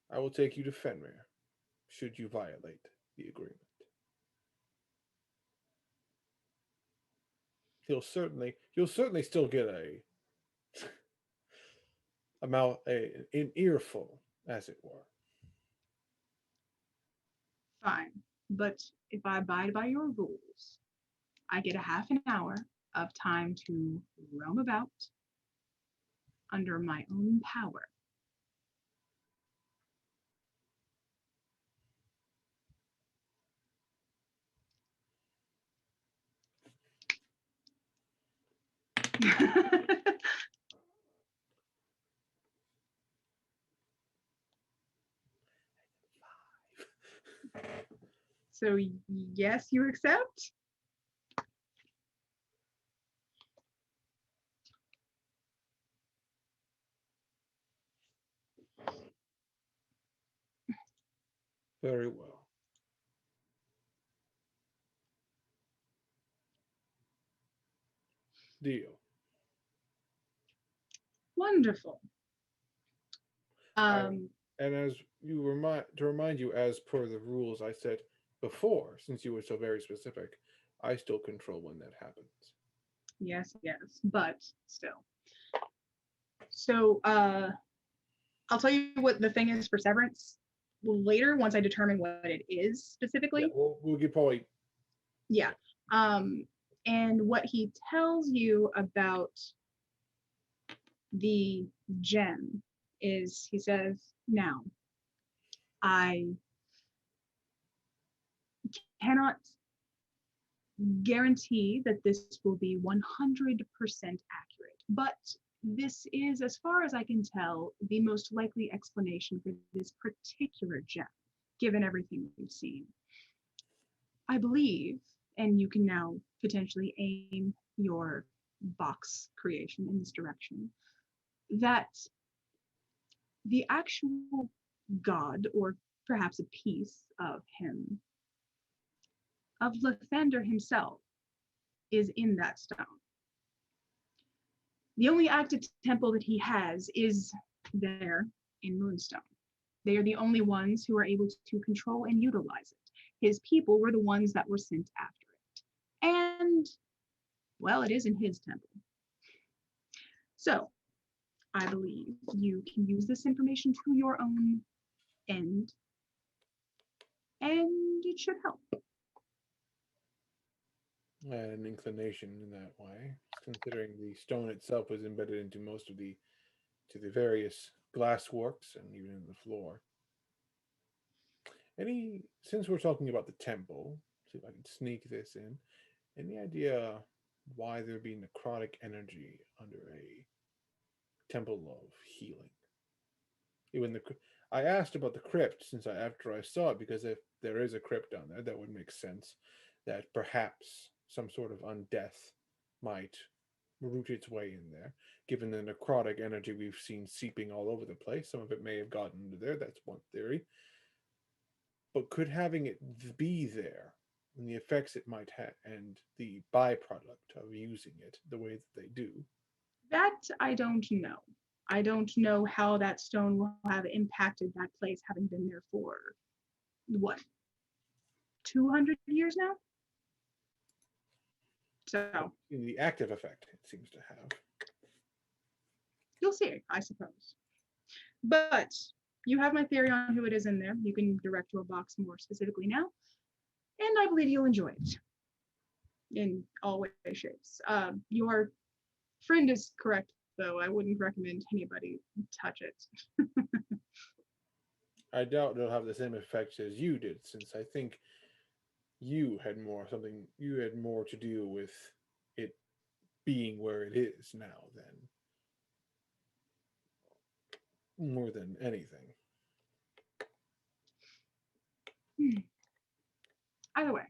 I will take you to Fenrir, should you violate the agreement. You'll certainly still get an earful, as it were. Fine. But if I abide by your rules, I get a half an hour of time to roam about under my own power. So, yes, you accept? Very well. Deal. Wonderful. And as you remind you, as per the rules I said before, since you were so very specific, I still control when that happens. Yes, but still. So, I'll tell you what the thing is for severance later once I determine what it is specifically. Yeah, we'll get probably. Yeah. And what he tells you about the gem is he says, now, I cannot guarantee that this will be 100% accurate, but this is, as far as I can tell, the most likely explanation for this particular gem, given everything we've seen. I believe, and you can now potentially aim your box creation in this direction, that the actual god, or perhaps a piece of him, of Lathander himself, is in that stone. The only active temple that he has is there in Moonstone. They are the only ones who are able to control and utilize it. His people were the ones that were sent after it. And, well, it is in his temple. So, I believe you can use this information to your own end, and it should help. I had an inclination in that way, considering the stone itself was embedded into most of the various glassworks and even in the floor. Since we're talking about the temple, see if I can sneak this in. Any idea why there'd be necrotic energy under a temple of healing? Even I asked about the crypt after I saw it, because if there is a crypt down there, that would make sense. That perhaps some sort of undeath might root its way in there. Given the necrotic energy we've seen seeping all over the place, some of it may have gotten into there. That's one theory. But could having it be there, and the effects it might have, and the byproduct of using it the way that they do? That I don't know. I don't know how that stone will have impacted that place, having been there for, what, 200 years now? So, in the active effect it seems to have. You'll see, I suppose. But you have my theory on who it is in there. You can direct your box more specifically now. And I believe you'll enjoy it in all ways, shapes. Your friend is correct, though. I wouldn't recommend anybody touch it. I doubt it'll have the same effects as you did, since I think you had more to do with it being where it is now more than anything. Either way,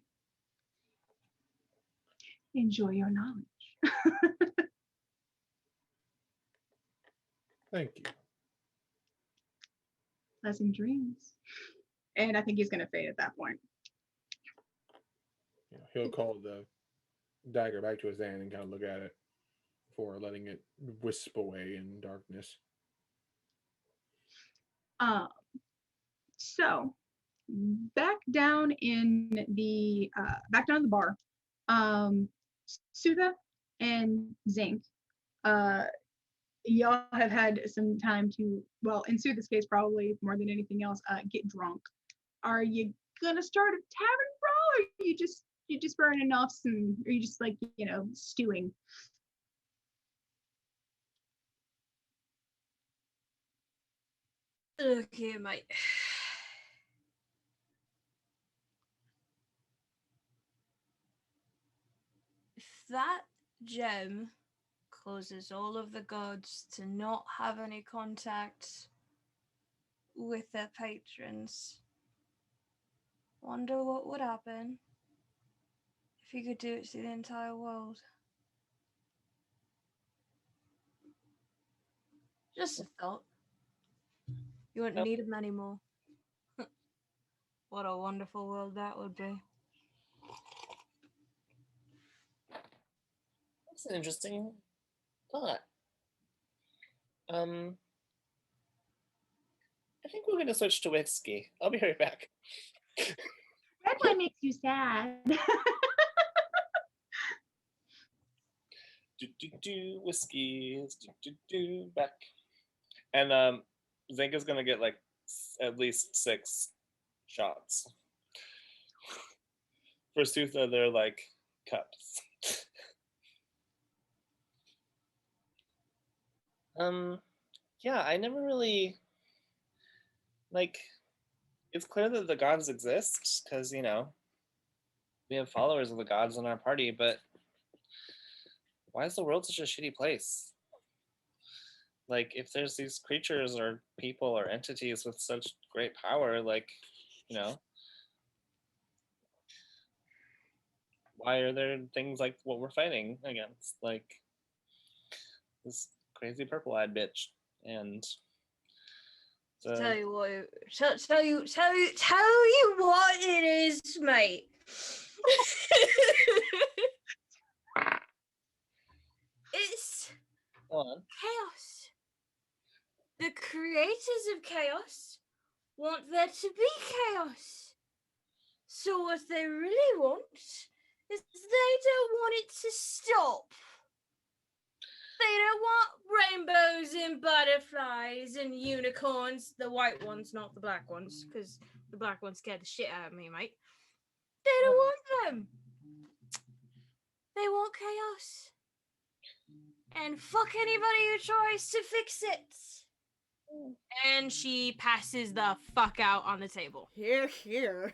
enjoy your knowledge. Thank you. Pleasant dreams. And I think he's going to fade at that point. He'll call the dagger back to his hand and kind of look at it before letting it wisp away in darkness. So back down in the bar, Sutha and Zinc, y'all have had some time to, well, in Sutha's case, probably more than anything else, get drunk. Are you gonna start a tavern brawl, or you just burning off some, or you just like, stewing? Look here, mate. If that gem causes all of the gods to not have any contact with their patrons, wonder what would happen if you could do it to the entire world. Just a thought. You wouldn't need them anymore. What a wonderful world that would be. That's an interesting thought. I think we're gonna switch to whiskey. I'll be right back. Red wine makes you sad. Whiskey. Back. And Zink is gonna get like at least 6 shots. For Sutha, they're like cups. Yeah, I never really like. It's clear that the gods exist because we have followers of the gods in our party, but why is the world such a shitty place? Like, if there's these creatures or people or entities with such great power, like, why are there things like what we're fighting against? Like this crazy purple-eyed bitch and Tell you what, tell you what it is, mate. It's chaos. The creators of chaos want there to be chaos. So what they really want is they don't want it to stop. They don't want rainbows and butterflies and unicorns. The white ones, not the black ones, because the black ones scared the shit out of me, mate. They don't want them. They want chaos. And fuck anybody who tries to fix it. And she passes the fuck out on the table. Here, here.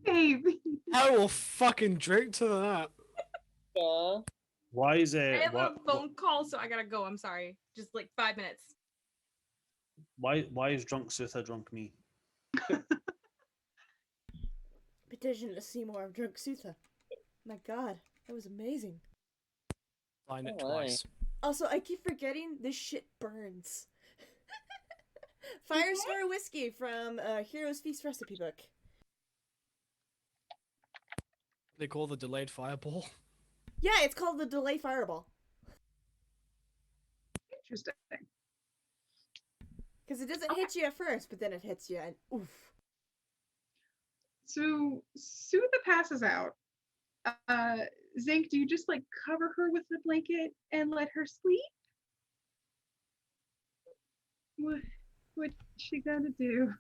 Baby. I will fucking drink to that. Why is I it? have a phone call, so I gotta go. I'm sorry. Just like 5 minutes. Why is drunk Sutha drunk me? Petition to see more of Drunk Sutha. My god, that was amazing. Find it twice. Also, I keep forgetting this shit burns. Firestar whiskey from Heroes Feast recipe book. They call the delayed fireball. Yeah, it's called the delay fireball. Interesting. Because it doesn't hit you at first, but then it hits you, and oof. So Sutha passes out. Zink, do you just like cover her with the blanket and let her sleep? What's she gonna do?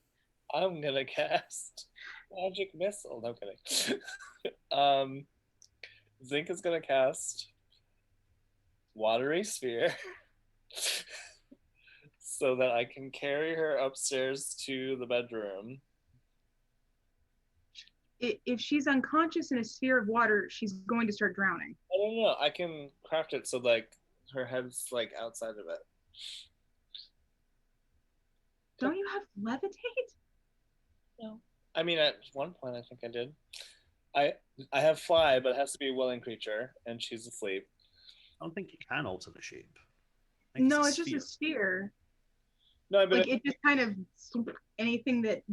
I'm gonna cast magic missile. No kidding. Zink is gonna cast watery sphere so that I can carry her upstairs to the bedroom. If she's unconscious in a sphere of water, she's going to start drowning. I don't know. I can craft it so like her head's like outside of it. Don't you have levitate? No. I mean, at one point I think I did. I have fly, but it has to be a willing creature, and she's asleep. I don't think you can alter the shape. No, it's just a sphere. No, but like it just kind of anything that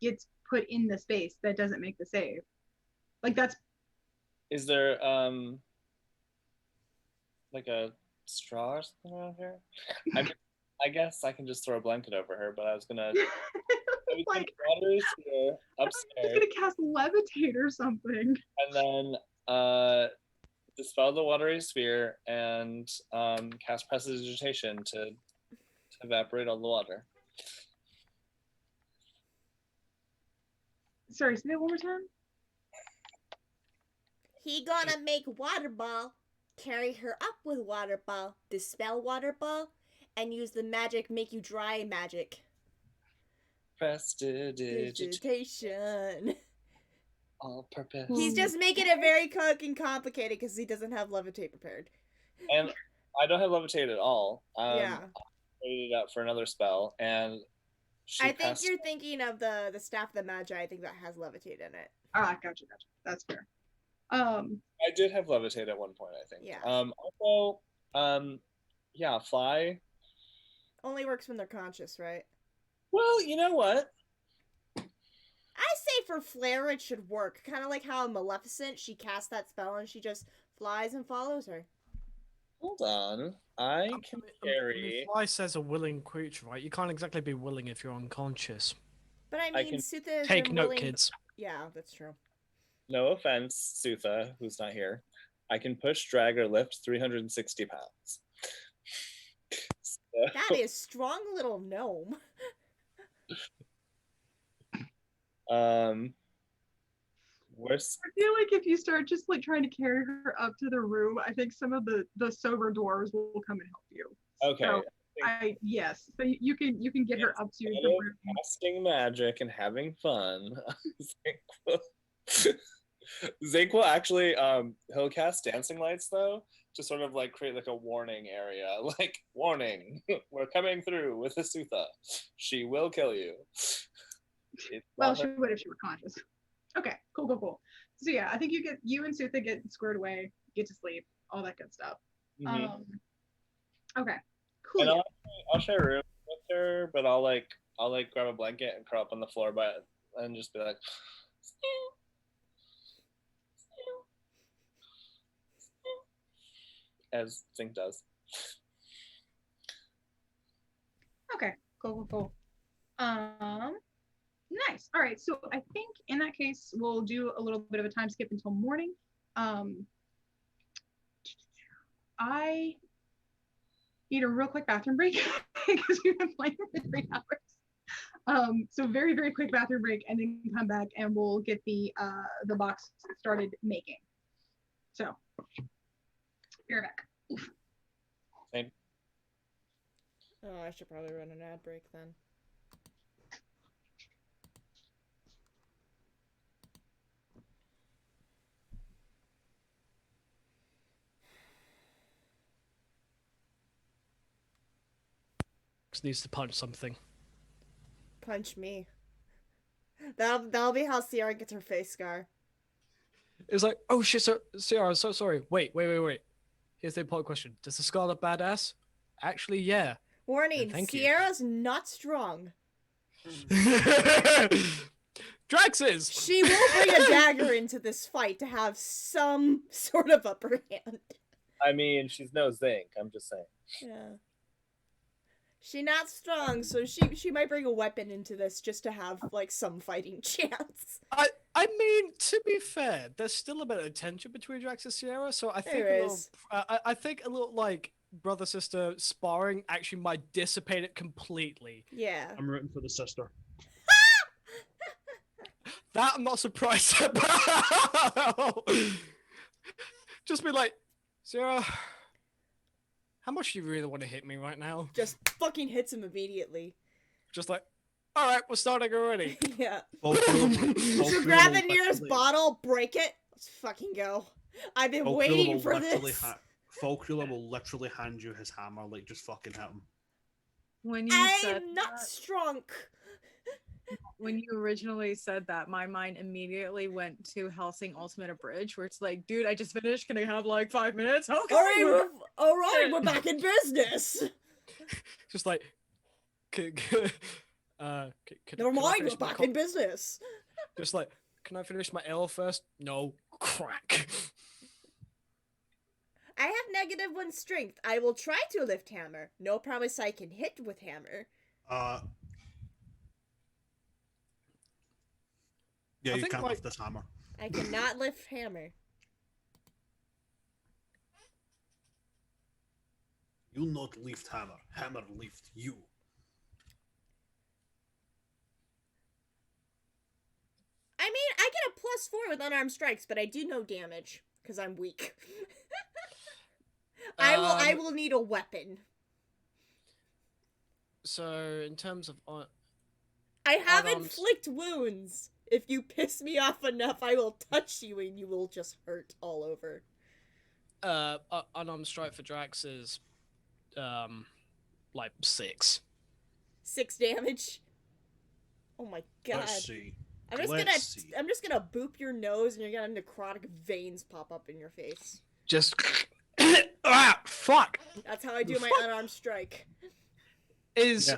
gets put in the space that doesn't make the save. Like that's. Is there like a straw or something around here? I guess I can just throw a blanket over her, but I was gonna. Like watery sphere upstairs. I'm gonna cast levitate or something. And then dispel the watery sphere and cast prestidigitation to evaporate all the water. Sorry, say that one more time. He gonna make water ball, carry her up with water ball, dispel water ball, and use the magic make you dry magic. Prestidigitation. Digitation. All purpose. He's just making it very fucking complicated because he doesn't have levitate prepared. And I don't have levitate at all. Yeah. I waited out for another spell, and I think you're thinking of the staff of the magi. I think that has levitate in it. Ah, gotcha. That's fair. I did have levitate at one point, I think. Yeah. Also, yeah, fly. Only works when they're conscious, right? Well, you know what? I say for Flare it should work. Kind of like how Maleficent, she casts that spell and she just flies and follows her. Hold on. I can carry. Fly says a willing creature, right? You can't exactly be willing if you're unconscious. But I mean, Sutha has take been note, willing... kids. Yeah, that's true. No offense, Sutha, who's not here. I can push, drag, or lift 360 pounds. So... That is strong little gnome. Where's... I feel like if you start just like trying to carry her up to the room, I think some of the sober dwarves will come and help you. Okay. So, yes. So you can get her up to the room. Casting magic and having fun. Zeke will actually he'll cast dancing lights though to sort of like create like a warning area. Like, warning, we're coming through with a Sutha. She will kill you. Well, she would if she were conscious. Okay, cool. So yeah, I think you and Sutha get squared away, get to sleep, all that good stuff. Mhm. Okay, cool. And I'll share a room with her, but I'll grab a blanket and curl up on the floor by it and just be like, as Zink does. Okay, cool. Nice. All right, so I think in that case we'll do a little bit of a time skip until morning. I need a real quick bathroom break because we've been playing for 3 hours. So very, very quick bathroom break, and then come back and we'll get the box started making. So, be right back. Same. Oh, I should probably run an ad break then. Needs to punch something. Punch me. That'll be how Sierra gets her face scar. It's like, oh shit, so Sierra, I'm so sorry. Wait. Here's the important question. Does the scar look badass? Actually, yeah. Warning, Thank you. Sierra's not strong. Drax is! She will bring a dagger into this fight to have some sort of upper hand. I mean, she's no Zink, I'm just saying. Yeah. She not strong, so she might bring a weapon into this just to have like some fighting chance. I mean, to be fair, there's still a bit of tension between Drax and Sierra, so I think I think a little like brother sister sparring actually might dissipate it completely. Yeah. I'm rooting for the sister. That I'm not surprised about. Just be like, Sierra, how much do you really want to hit me right now? Just fucking hits him immediately. Just like, all right, we're starting already. Yeah. So grab the nearest bottle, break it. Let's fucking go. I've been waiting for this. Folkula will literally hand you his hammer, like just fucking hit him. When you said I'm not strong. When you originally said that, my mind immediately went to Helsing Ultimate Abridged, where it's like, dude, I just finished. Can I have like 5 minutes? Okay. All right, we're back in business. Just like, never mind, we're back in business. Just like, can I finish my ale first? No, crack. I have -1 strength. I will try to lift hammer. No promise I can hit with hammer. Yeah, you can't lift this hammer. I cannot lift hammer. You not lift hammer. Hammer lift you. I +4 with unarmed strikes, but I do no damage because I'm weak. I will need a weapon. So in terms of I have unarmed- inflict wounds. If you piss me off enough, I will touch you and you will just hurt all over. Unarmed strike for Drax is like 6. 6 damage. Oh my god. Let's see. I'm just gonna boop your nose and you're gonna have necrotic veins pop up in your face. Just fuck. That's how I do my unarmed strike. Is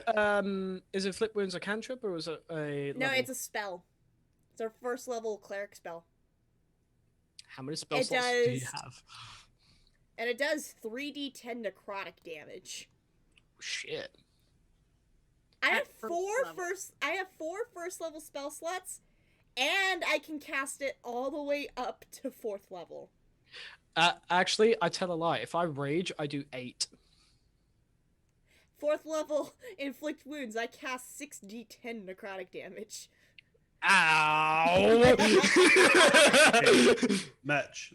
inflict wounds a cantrip or is it a No, level? it's a spell. It's our first level cleric spell. How many spell slots do you have? And it does 3d10 necrotic damage. Shit. I have four first level spell slots, and I can cast it all the way up to 4th level. Actually, I tell a lie. If I rage, I do 8. 4th level inflict wounds, I cast 6d10 necrotic damage. Ow! Hey, Mitch,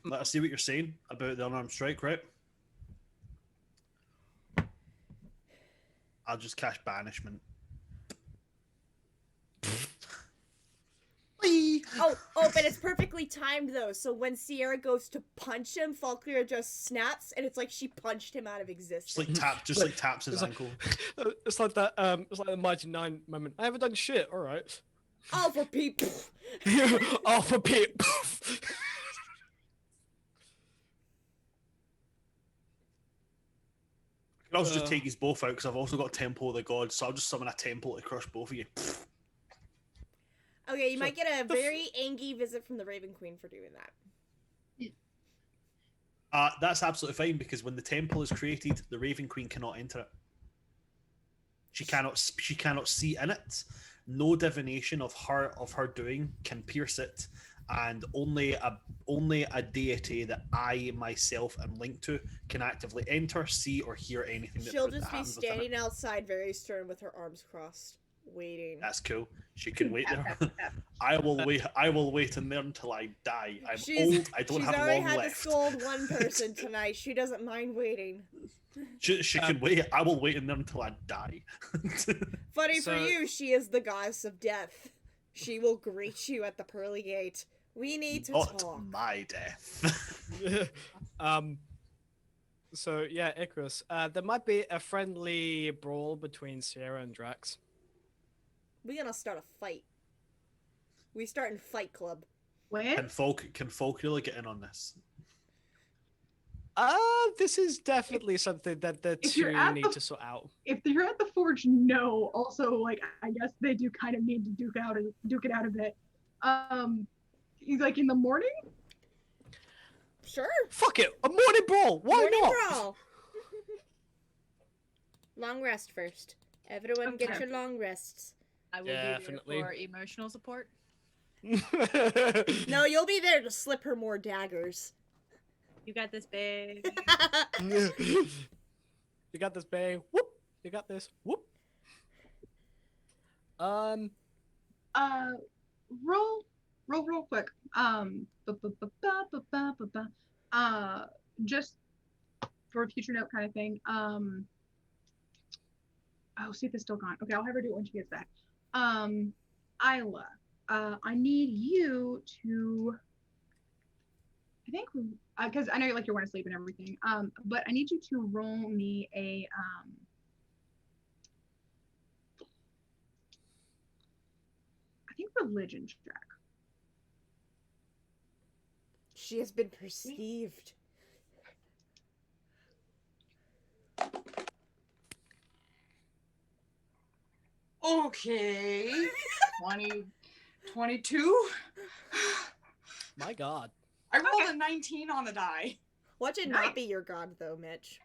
let us see what you're saying about the unarmed strike, right? I'll just cast banishment. Oh, but it's perfectly timed though. So when Sierra goes to punch him, Falkir just snaps, and it's like she punched him out of existence. Just like taps his ankle. It's like that. It's like the Mighty Nine moment. I haven't done shit. All right. Oh, for Pete. Oh, for Pete. I can also just take these both out because I've also got Temple of the Gods, so I'll just summon a temple to crush both of you. Okay, you might get a very angry visit from the Raven Queen for doing that. That's absolutely fine because when the temple is created, the Raven Queen cannot enter it. She cannot see in it. No divination of her doing can pierce it, and only a deity that I myself am linked to can actively enter, see, or hear anything. She'll just be standing outside, very stern, with her arms crossed, waiting. That's cool. She can wait there. I will wait in there until I die. I'm old. I don't have long left. She's already had to scold one person tonight. She doesn't mind waiting. She can wait. I will wait in there until I die. Funny for you, she is the goddess of death. She will greet you at the pearly gate. We need to talk. Not my death. So yeah, Icarus. There might be a friendly brawl between Sierra and Drax. We're gonna start a fight. We start in Fight Club. When? Can folk really get in on this? This is definitely something that the two need to sort out. If you're at the forge, no. Also, like, I guess they do kind of need to duke it out a bit. Like in the morning? Sure. Fuck it, a morning brawl. Why morning not? Brawl. Long rest first. Everyone, get your long rests. I will be there for emotional support. No, you'll be there to slip her more daggers. You got this, babe. You got this, babe. Whoop. You got this. Whoop. Roll real quick. Just for a future note kind of thing. Oh, Seth is still gone. Okay, I'll have her do it when she gets back. Isla, I need you to, I think, because I know you want to sleep and everything, but I need you to roll me a, I think religion check. She has been perceived. Okay. 22. My God. I rolled a 19 on the die. Watch it not be your god, though, Mitch.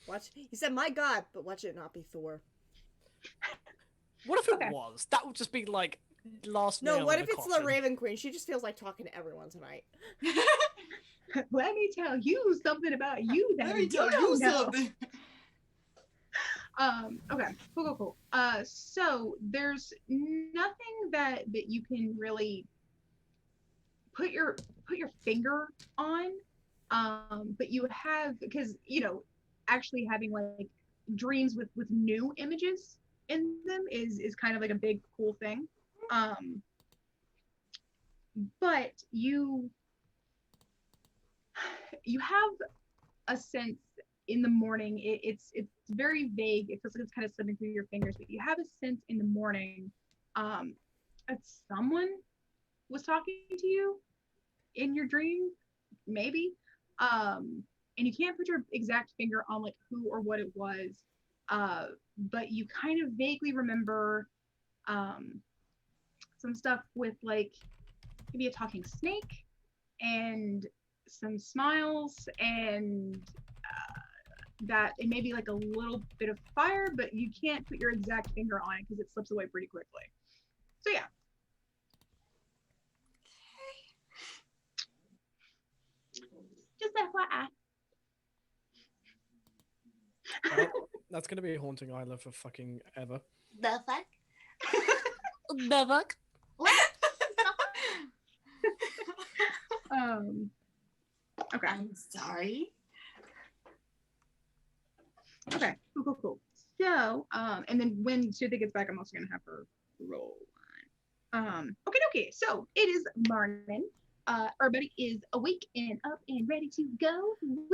Watch. He said, "My God," but watch it not be Thor. What if it was? That would just be like last. No, nail what in if the it's the coffin. Raven Queen? She just feels like talking to everyone tonight. Let me tell you something about you that Let me you tell don't you know. something. Okay, cool. So there's nothing that you can really put your finger on, but you have, because actually having like dreams with new images in them is kind of like a big cool thing. But you have a sense in the morning. It's very vague. It feels like it's kind of slipping through your fingers, but you have a sense in the morning that someone was talking to you in your dream, maybe. And you can't put your exact finger on like who or what it was, but you kind of vaguely remember some stuff with like maybe a talking snake and some smiles and that it may be like a little bit of fire, but you can't put your exact finger on it because it slips away pretty quickly. So yeah. Just FYI. Well, that's gonna be a haunting island for fucking ever. The fuck? The fuck? Okay. I'm sorry. Okay, cool. So, and then when Sutha gets back, I'm also gonna have her roll one. Okay. So it is morning. Everybody is awake and up and ready to go. Woo!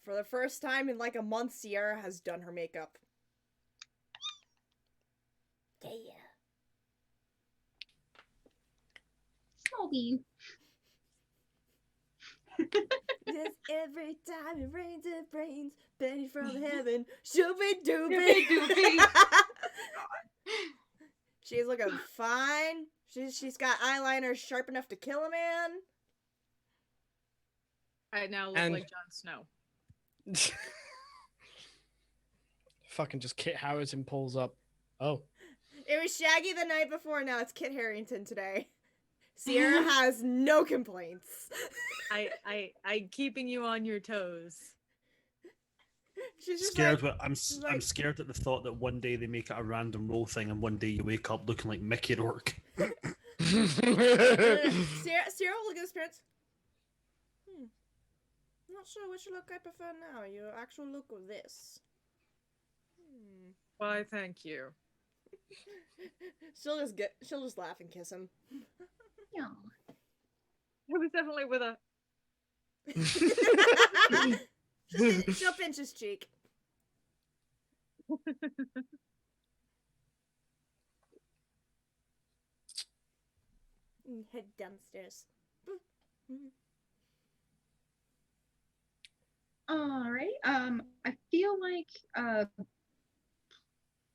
For the first time in like a month, Sierra has done her makeup. Yeah. Small bean. Yes, every time it rains, Benny from heaven, shoopy doopy. She's looking fine. She's got eyeliner sharp enough to kill a man. I now look like Jon Snow. Fucking just Kit Harington pulls up. Oh. It was Shaggy the night before, now it's Kit Harington today. Sierra has no complaints. I'm keeping you on your toes. She's just scared. like, I'm scared at the thought that one day they make it a random roll thing, and one day you wake up looking like Mickey Rourke. Sierra will look at his parents. Not sure which look I prefer now. Your actual look or this? Why, thank you. She'll just laugh and kiss him. Yeah. It was definitely with a. She'll pinch his cheek. Head downstairs. All right. I feel like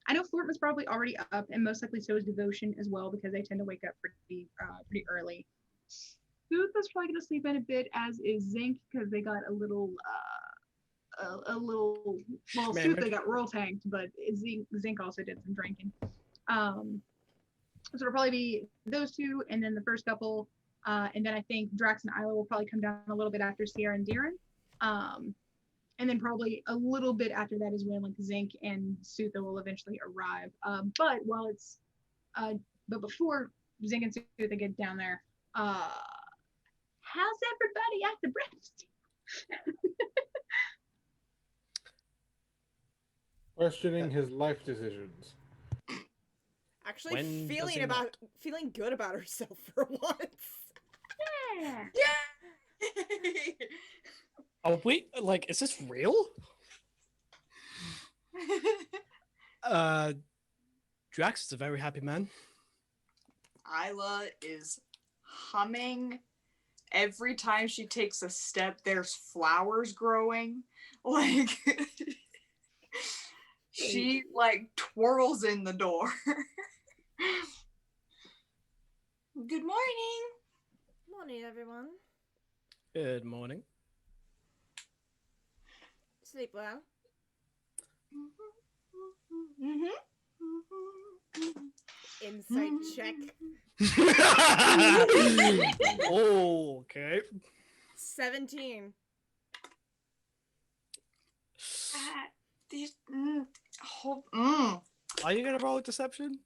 I know Fort was probably already up, and most likely so is Devotion as well, because they tend to wake up pretty early. Booth is probably gonna sleep in a bit, as is Zinc, because they got a little well, Sooth they got roll tanked, but Zinc also did some drinking. So it'll probably be those two, and then the first couple, and then I think Drax and Isla will probably come down a little bit after Sierra and Darren. And then probably a little bit after that is when like Zinc and Sutha will eventually arrive. But while it's but before Zinc and Sutha get down there, how's everybody at the breakfast? Questioning his life decisions. Actually, feeling good about herself for once. Yeah. Oh wait, like, is this real? Drax is a very happy man. Isla is humming. Every time she takes a step, there's flowers growing. Like, she like twirls in the door. Good morning. Morning, everyone. Good morning. Sleep well. Insight check. Oh, okay. 17. Are you gonna roll a deception?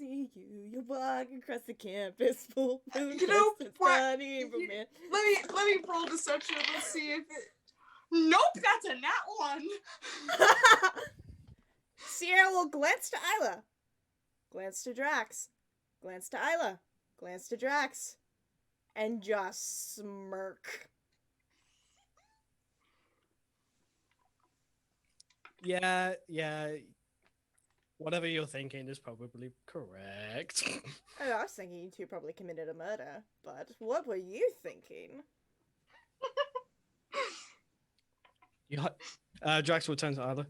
see you. You're walking across the campus full of You know what? Let Let me roll deception. Let's see if it. Nope, that's a nat one. Sierra will glance to Isla. Glance to Drax. Glance to Isla. Glance to Drax. And just smirk. Yeah. Whatever you're thinking is probably correct. Oh, I was thinking you two probably committed a murder, but what were you thinking? Drax will turn to Isla.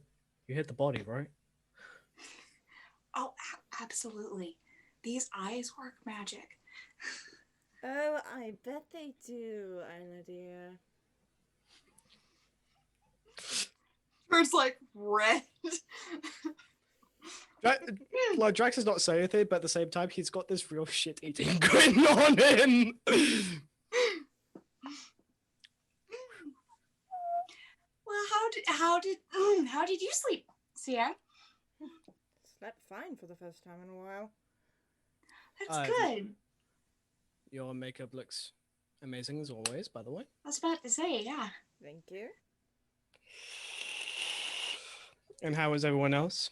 You hit the body, right? Oh, absolutely. These eyes work magic. Oh, I bet they do, Isla dear. It's like red. Drax is not saying anything, but at the same time, he's got this real shit-eating grin on him. Well, how did you sleep, Sierra? Slept fine for the first time in a while. That's good. Your makeup looks amazing as always, by the way. I was about to say, yeah. Thank you. And how is everyone else?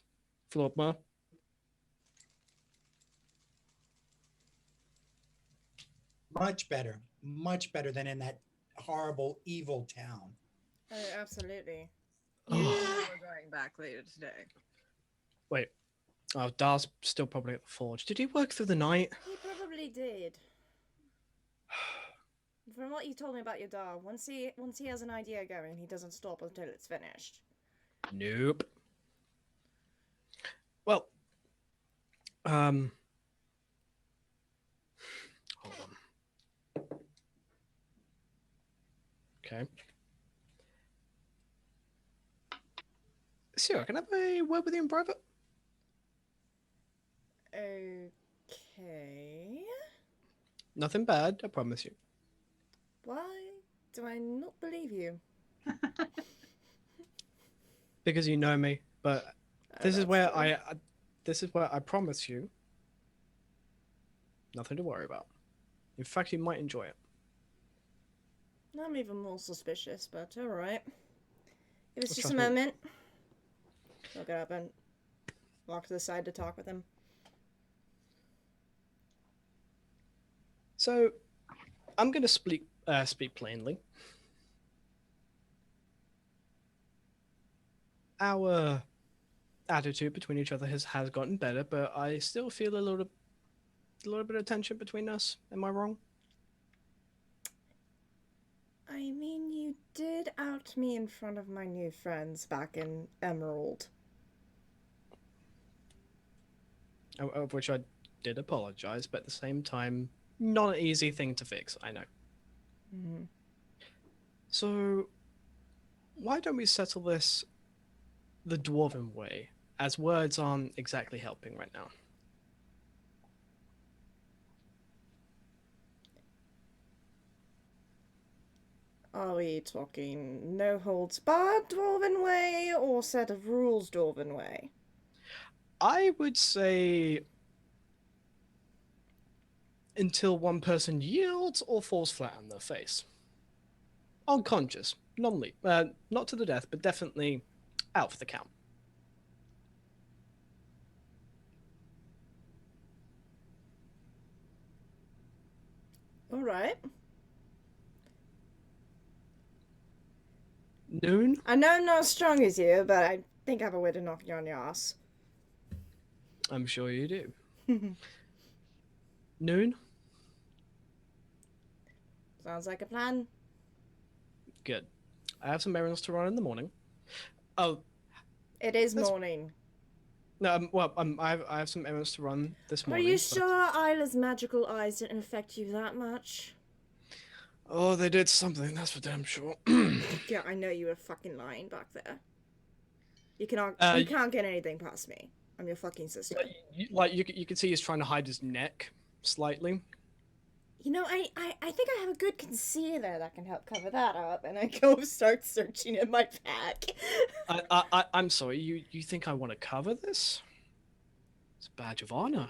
Flortma? Much better than in that horrible, evil town. Oh, absolutely. Yeah, we're going back later today. Wait. Oh, Dar's still probably at the forge. Did he work through the night? He probably did. From what you told me about your dog, once he has an idea going, he doesn't stop until it's finished. Nope. Well, hold on. Okay. Sierra, can I have a word with you in private? Okay. Nothing bad, I promise you. Why do I not believe you? Because you know me, but this is that's where true. this is where I promise you nothing to worry about. In fact, you might enjoy it. I'm even more suspicious, but alright. It was Well, just a trust me. moment. I'll get up and walk to the side to talk with him. So, I'm going to speak plainly. Our attitude between each other has gotten better, but I still feel a little bit of tension between us. Am I wrong? I mean, you did out me in front of my new friends back in Emerald. Of which I did apologize, but at the same time, not an easy thing to fix, I know. Mm-hmm. So, why don't we settle this the dwarven way, as words aren't exactly helping right now? Are we talking no holds barred Dwarven way or set of rules Dwarven way? I would say until one person yields or falls flat on their face. Unconscious, not to the death, but definitely out for the count. Alright. Noon? I know I'm not as strong as you, but I think I have a way to knock you on your ass. I'm sure you do. Noon? Sounds like a plan. Good. I have some errands to run in the morning. Oh. It is morning. No, I have some errands to run this morning. Are you sure Isla's magical eyes didn't affect you that much? Oh, they did something, that's for damn sure. Yeah, I know you were fucking lying back there. You can't get anything past me. I'm your fucking sister. You can see he's trying to hide his neck slightly. You know, I think I have a good concealer that can help cover that up, and I go start searching in my pack. I'm sorry, you think I want to cover this? It's a badge of honor.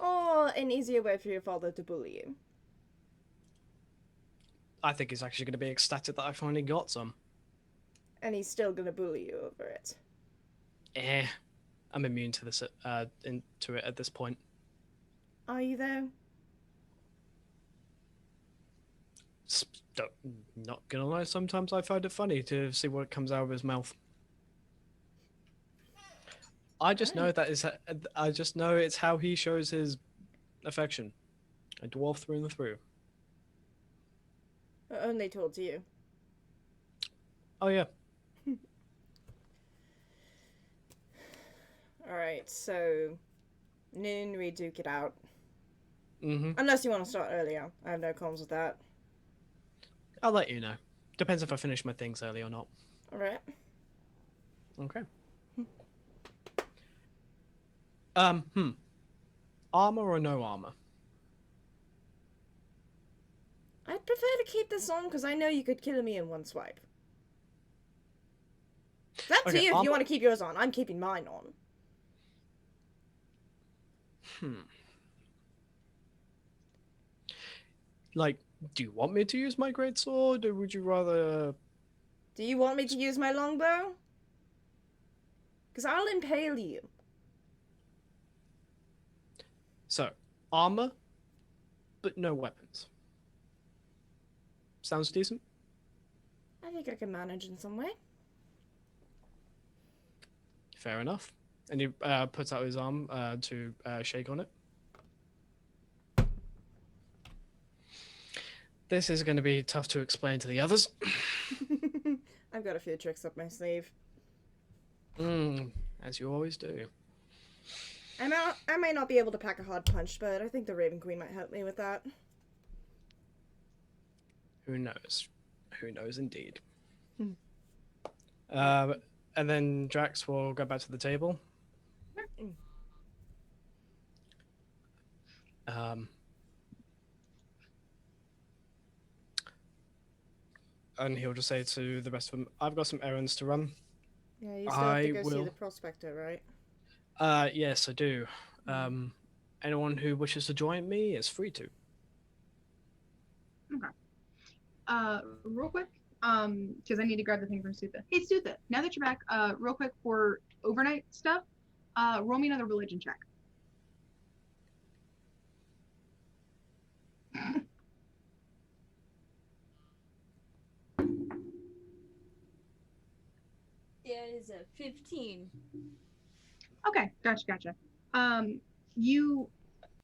or an easier way for your father to bully you? I think he's actually going to be ecstatic that I finally got some. And he's still gonna bully you over it. I'm immune to this. Into it at this point. Are you though? Not gonna lie. Sometimes I find it funny to see what comes out of his mouth. I just know that is. I just know it's how he shows his affection. A dwarf through and through. Only told you. Oh yeah. Alright, so noon we duke it out. Mm-hmm. Unless you want to start earlier. I have no qualms with that. I'll let you know. Depends if I finish my things early or not. Alright. Okay. Armor or no armor? I'd prefer to keep this on because I know you could kill me in one swipe. It's up to you if you want to keep yours on. I'm keeping mine on. Like, do you want me to use my greatsword, or would you rather... Do you want me to use my longbow? Because I'll impale you. So, armor, but no weapons. Sounds decent? I think I can manage in some way. Fair enough. And he puts out his arm to shake on it. This is going to be tough to explain to the others. I've got a few tricks up my sleeve. As you always do. I might not be able to pack a hard punch, but I think the Raven Queen might help me with that. Who knows? Who knows indeed. And then Drax will go back to the table. And he'll just say to the rest of them, I've got some errands to run. Yeah, you still have to go see the prospector, right? Yes, I do. Anyone who wishes to join me is free to. Okay. Real quick, because I need to grab the thing from Sutha. Hey, Sutha, now that you're back, real quick for overnight stuff, roll me another religion check. That is a 15. Okay, gotcha. You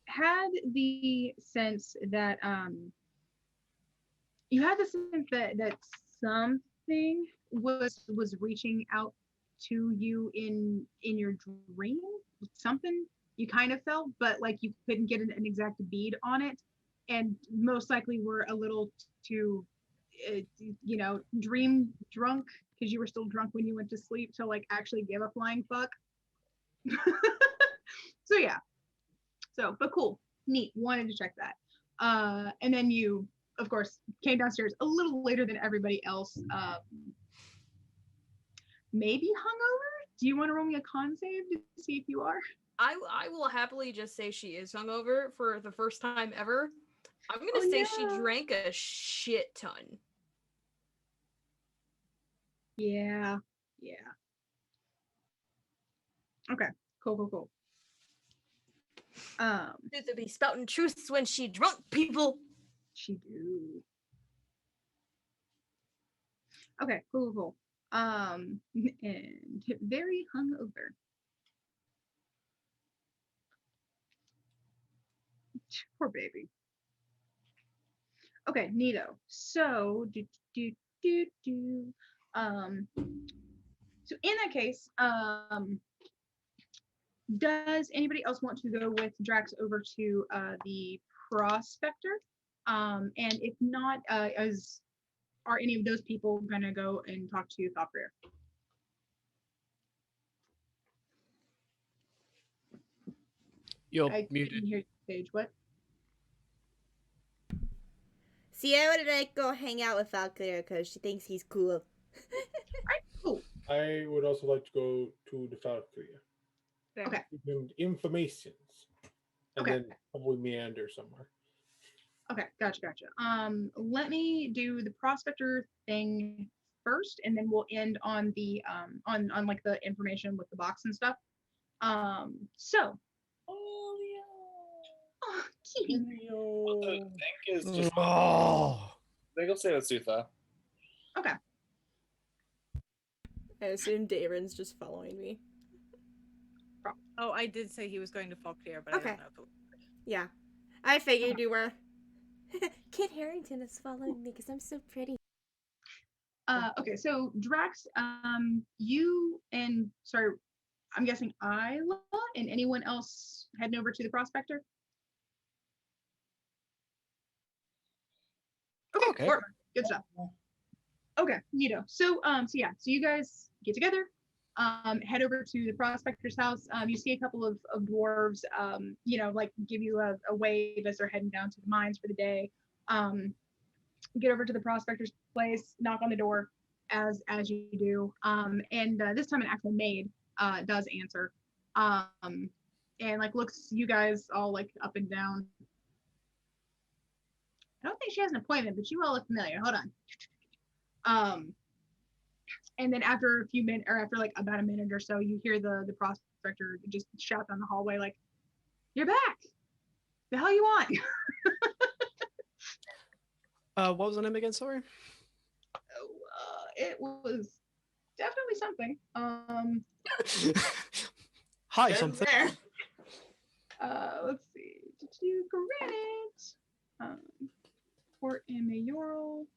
had the sense that that something was reaching out to you in your dream. Something you kind of felt, but like you couldn't get an exact bead on it, and most likely were a little too, dream drunk because you were still drunk when you went to sleep to like actually give a flying fuck. So yeah. So, but cool, neat. Wanted to check that. And then you, of course, came downstairs a little later than everybody else. Maybe hungover? Do you want to roll me a con save to see if you are? I will happily just say she is hungover for the first time ever. I'm gonna say she drank a shit ton. Yeah. Okay. Cool. To be spouting truths when she drunk, people. She do. Okay, cool. And very hungover. Poor baby. Okay, neato. So so in that case, does anybody else want to go with Drax over to the prospector? And if not, are any of those people gonna go and talk to Thoprir? You're I muted. didn't hear Sage. What? Sierra would like go hang out with Valkyria because she thinks he's cool. Alright, cool. I would also like to go to the Valkyria. Okay. Informations. and Okay. then probably meander somewhere. Okay, gotcha. Let me do the prospector thing first, and then we'll end on the on like the information with the box and stuff. So. Oh, kitty. What the thing is just. Oh. They go say with Sutha. Okay. I assume Daron's just following me. Oh, I did say he was going to Falkir, but Okay. I don't know if it was... Yeah. I figured you were. Kit Harington is following me because I'm so pretty. Okay, so Drax, you and sorry, I'm guessing Isla and anyone else heading over to the prospector? Okay. Good stuff. Okay, neato. So you guys get together, head over to the prospector's house. You see a couple of dwarves, like give you a wave as they're heading down to the mines for the day. Get over to the prospector's place, knock on the door, as you do. And this time an actual maid does answer, and like looks you guys all like up and down. I don't think she has an appointment, but you all look familiar. Hold on. And then after a few minutes, or after like about a minute or so, you hear the prospector just shout down the hallway like, "You're back! The hell you want?" What was the name again? Sorry. It was definitely something. Hi, something. Let's see. Did you granite? Port and mayoral.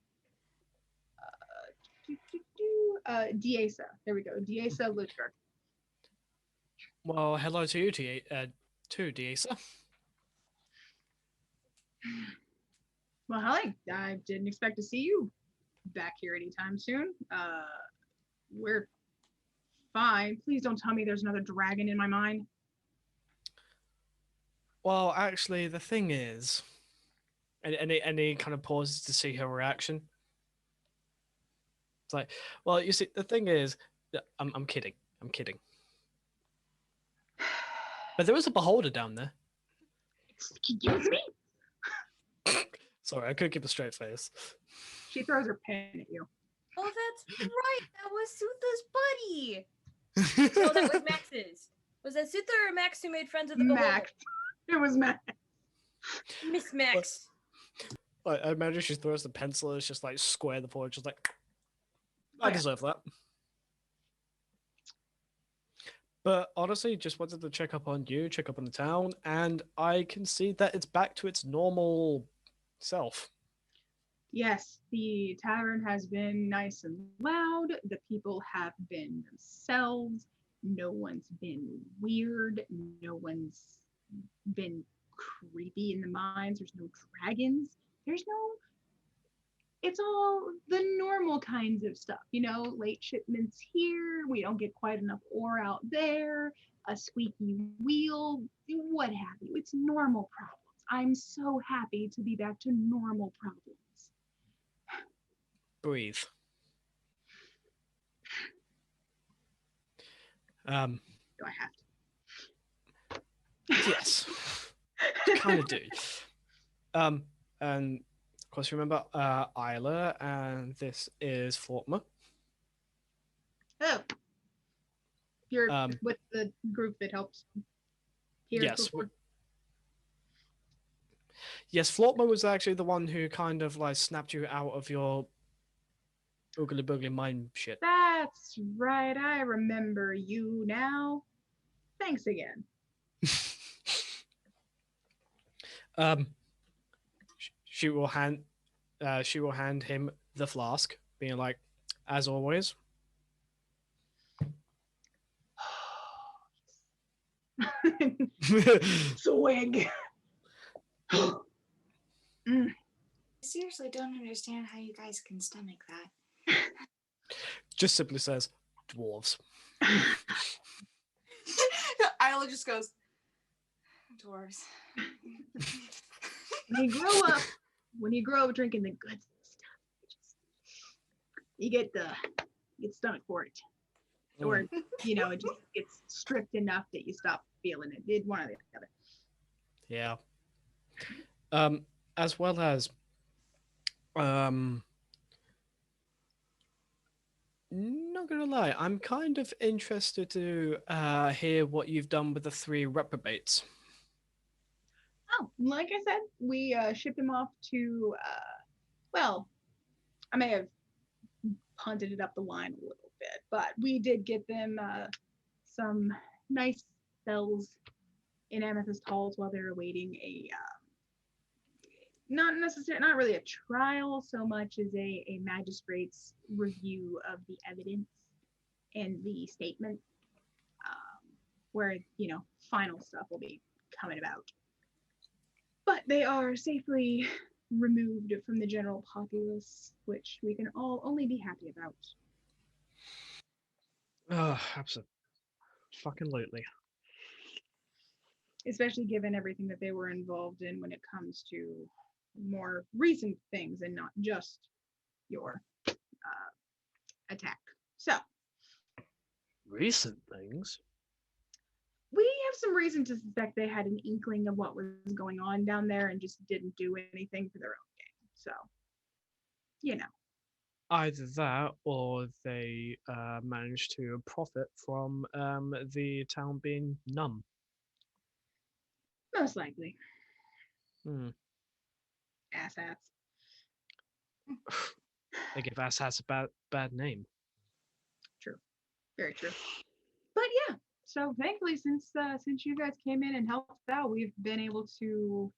Diesa. There we go. Diesa Ludger. Well, hello to you, Diesa. Well, hi. I didn't expect to see you back here anytime soon. We're fine. Please don't tell me there's another dragon in my mind. Well, actually, the thing is, and he kind of pauses to see her reaction. It's like, well, you see, the thing is, I'm kidding. I'm kidding. But there was a beholder down there. Excuse me? Sorry, I couldn't keep a straight face. She throws her pen at you. Oh, that's right. That was Sutha's buddy. No, that was Max's. Was that Sutha or Max who made friends with the Max. It was Max. Miss Max. I imagine she throws the pencil and it's just like square the board, just like, I deserve that. But honestly, just wanted to check up on you, check up on the town, and I can see that it's back to its normal self. Yes, the tavern has been nice and loud. The people have been themselves. No one's been weird. No one's been creepy in the mines. There's no dragons. It's all the normal kinds of stuff, late shipments here. We don't get quite enough ore out there. A squeaky wheel, what have you. It's normal problems. I'm so happy to be back to normal problems. Breathe. Do I have to? Yes. Kind of do. And of course, remember Isla, and this is Fortma. Oh. You're with the group that helps here. Yes. Yes, Flortma was actually the one who kind of like snapped you out of your oogly boogly mind shit. That's right. I remember you now. Thanks again. She will hand him the flask, being like, as always. Swig. I seriously don't understand how you guys can stomach that. Just simply says, dwarves. Isla just goes, dwarves. When you grow up drinking the good stuff, you get stomach for it. Or, it just gets stripped enough that you stop feeling it. One or the other. Yeah. As well as not gonna lie, I'm kind of interested to hear what you've done with the 3 reprobates. Oh, like I said, we shipped them off to. Well, I may have punted it up the line a little bit, but we did get them some nice cells in Amethyst Halls while they're awaiting a not really a trial so much as a magistrate's review of the evidence and the statement, where final stuff will be coming about. But they are safely removed from the general populace, which we can all only be happy about. Oh, absolutely. Fucking lootly. Especially given everything that they were involved in when it comes to more recent things and not just your attack. So, Recent things? we have some reason to suspect they had an inkling of what was going on down there and just didn't do anything for their own gain. So, Either that, or they managed to profit from the town being numb. Most likely. Hmm. Asshats. They give asshats a bad name. True. Very true. But yeah, so thankfully, since you guys came in and helped out, we've been able to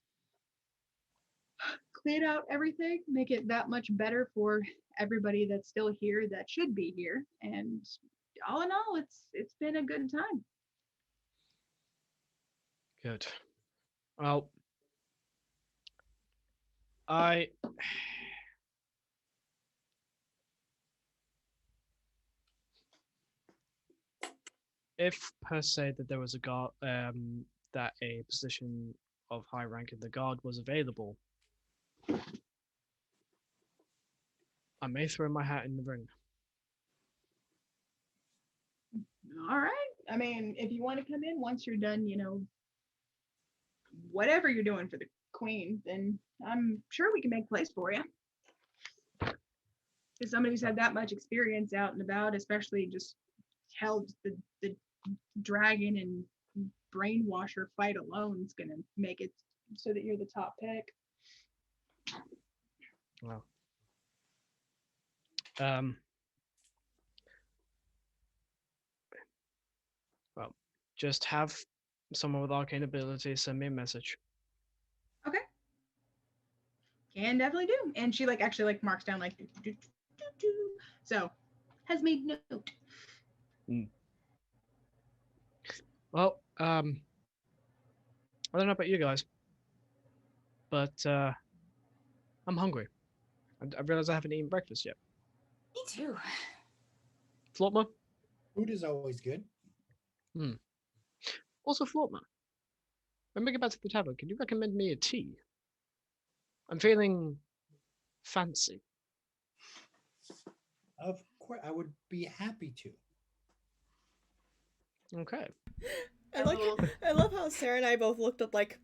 clean out everything, make it that much better for everybody that's still here that should be here, and all in all, it's been a good time. Good. Well, if per se that there was a guard, that a position of high rank in the guard was available, I may throw my hat in the ring. All right. I mean, if you want to come in once you're done, whatever you're doing for the queen, then I'm sure we can make place for you. As somebody who's had that much experience out and about, especially just held the dragon and brainwasher fight alone is gonna make it so that you're the top pick. Well, just have someone with arcane ability send me a message. Okay. Can definitely do. And she actually marks down so has made note. Well, I don't know about you guys, but I'm hungry. I realize I haven't eaten breakfast yet. Me too. Flotma? Food is always good. Also, Flotma, when we get back to the tavern, can you recommend me a tea? I'm feeling fancy. Of course, I would be happy to. Okay. I love how Sarah and I both looked up like.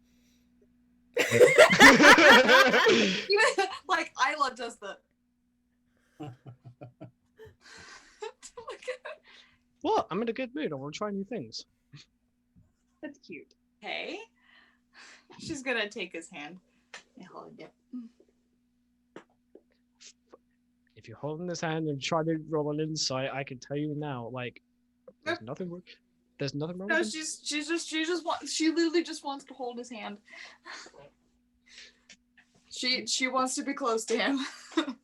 Like Isla does the. What? I'm in a good mood. I want to try new things. That's cute. Hey, she's gonna take his hand and hold it. If you're holding this hand and trying to roll an insight, I can tell you now, there's nothing wrong. There's nothing wrong. No, with she literally just wants to hold his hand. She wants to be close to him. Okay.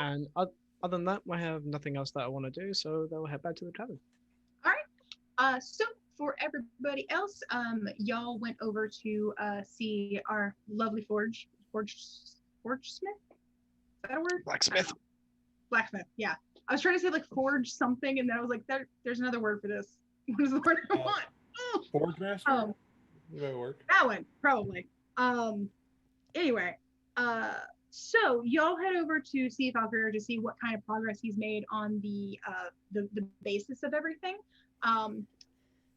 And other than that, I have nothing else that I want to do, so they'll head back to the tavern. All right. So for everybody else, y'all went over to see our lovely forge smith. Is that a word? Blacksmith. Blacksmith. Yeah. I was trying to say forge something, and then I was like, there's another word for this. What is the word I want? Forge master. That work. That one probably. Anyway, so y'all head over to see Valkyrie to see what kind of progress he's made on the basis of everything.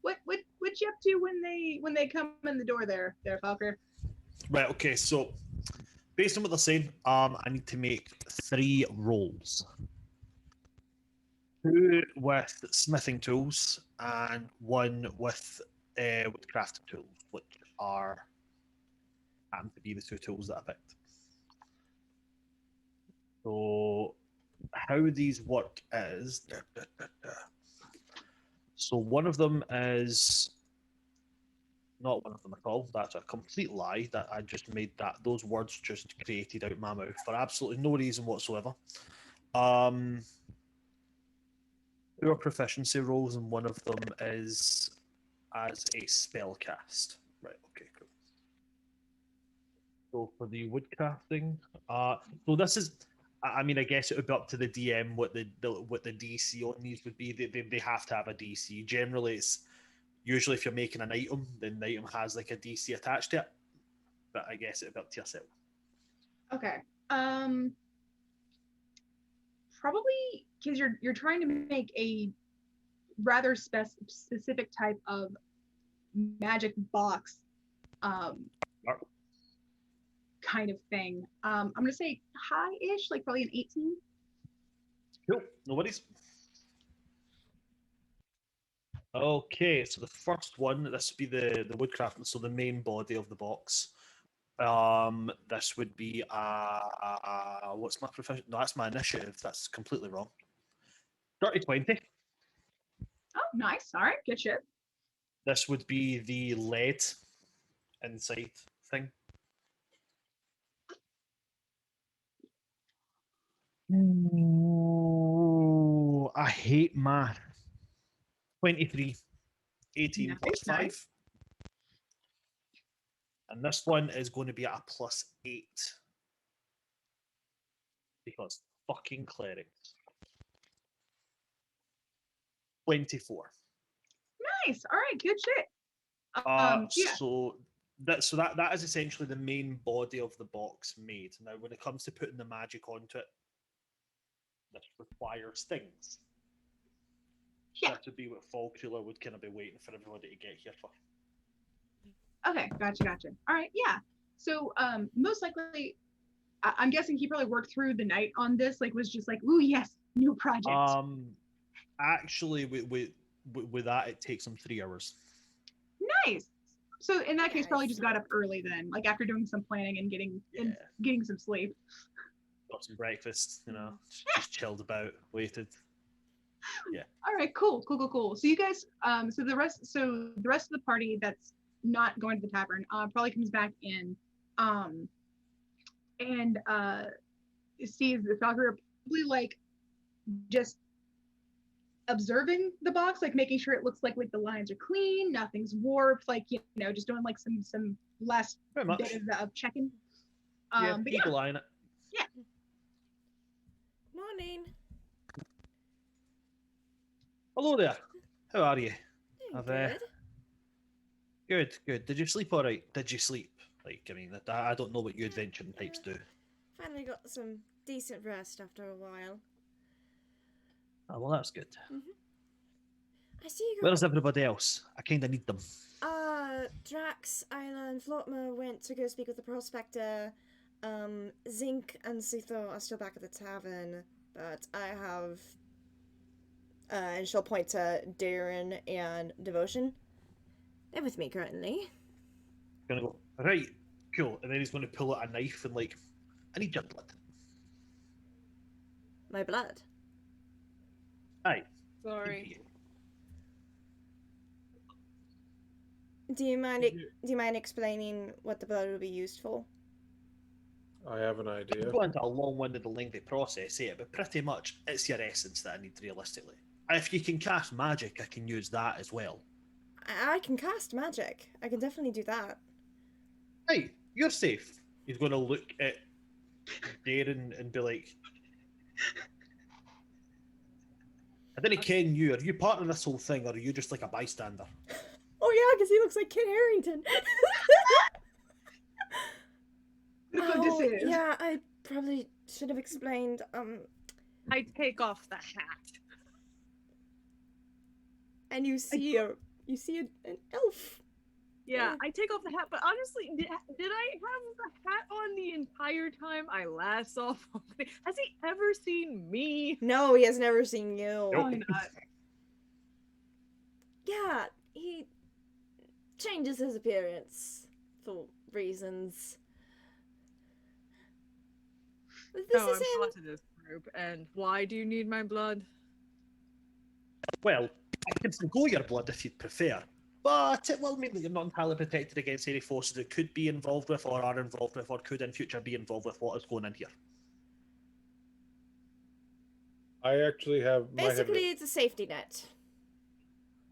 what you up to when they come in the door there, Falker? Right. Okay. So, based on what they're saying, I need to make 3 rolls. 2 with smithing tools and 1 with woodcrafting tools, which are happen to be the 2 tools that I picked. So, how these work is so one of them is not one of them at all. That's a complete lie. That I just made that those words just created out my mouth for absolutely no reason whatsoever. 2 are proficiency rolls, and one of them is as a spell cast. Right. Okay. Cool. So for the woodcrafting, so this is. I mean, I guess it would be up to the DM what the DC on these would be. They have to have a DC. Generally, it's usually if you're making an item, then the item has like a DC attached to it. But I guess it would be up to yourself. Okay. Probably because you're trying to make a rather specific type of magic box, kind of thing. I'm gonna say high-ish, like probably an 18. Cool. No worries. Okay, so the first one, this would be the woodcrafting, so the main body of the box. This would be what's my profession? No, that's my initiative. That's completely wrong. Dirty 20. Oh, nice. All right, good shit. This would be the lead inside thing. Ooh, I hate math. 23. 18 Nice, plus 5. nice. And this one is going to be at a plus 8. Because fucking clerics. 24. Nice. All right, good shit. Yeah. So that is essentially the main body of the box made. Now, when it comes to putting the magic onto it, this requires things. Yeah. That would be what Folkula would kind of be waiting for everybody to get here for. Okay, gotcha. All right, yeah. So, most likely, I'm guessing he probably worked through the night on this. Like, was just like, ooh, yes, new project. Actually, with that, it takes him 3 hours. Nice. So in that case, probably just got up early then, like after doing some planning and getting some sleep. Got some breakfast, just chilled about, waited. Yeah. All right, cool. So you guys, so the rest of the party that's not going to the tavern, probably comes back in, and sees the Valkyrie probably like just observing the box, like making sure it looks like the lines are clean, nothing's warped, like just doing like some last bit of checking. Eagle eye in it. Yeah. Morning. Hello there. How are you? Good. Good. Did you sleep all right? Did you sleep? Like, I mean, I don't know what you adventuring types do. Finally got some decent rest after a while. Oh, well, that's good. I see you got... Where's everybody else? I kind of need them. Drax, Isla, and Flotma went to go speak with the prospector. Zinc and Sutho are still back at the tavern, but I have... and she'll point to Darren and Devotion. They're with me currently. Gonna go, right, cool. And then he's going to pull out a knife and like, I need your blood. My blood? Aye. Sorry. Do you mind explaining what the blood will be used for? I have an idea. Go into a long-winded and lengthy process here, but pretty much it's your essence that I need realistically. If you can cast magic, I can use that as well. I can cast magic. I can definitely do that. Hey, you're safe. He's going to look at Darren and be like, I didn't ken you. Are you part of this whole thing, or are you just like a bystander? Oh yeah, because he looks like Kit Harington. Yeah, I probably should have explained. I take off the hat. And you see You see an elf. Yeah, I take off the hat, but honestly, did I have the hat on the entire time I last saw Falcon? Has he ever seen me? No, he has never seen you. Probably not. Yeah, he changes his appearance for reasons. This No, is I'm him. part of this group, and why do you need my blood? Well, I can forgo your blood if you'd prefer, but it will mean that you're not entirely protected against any forces that could be involved with, or are involved with, or could in future be involved with what is going on here. I actually Basically, it's a safety net.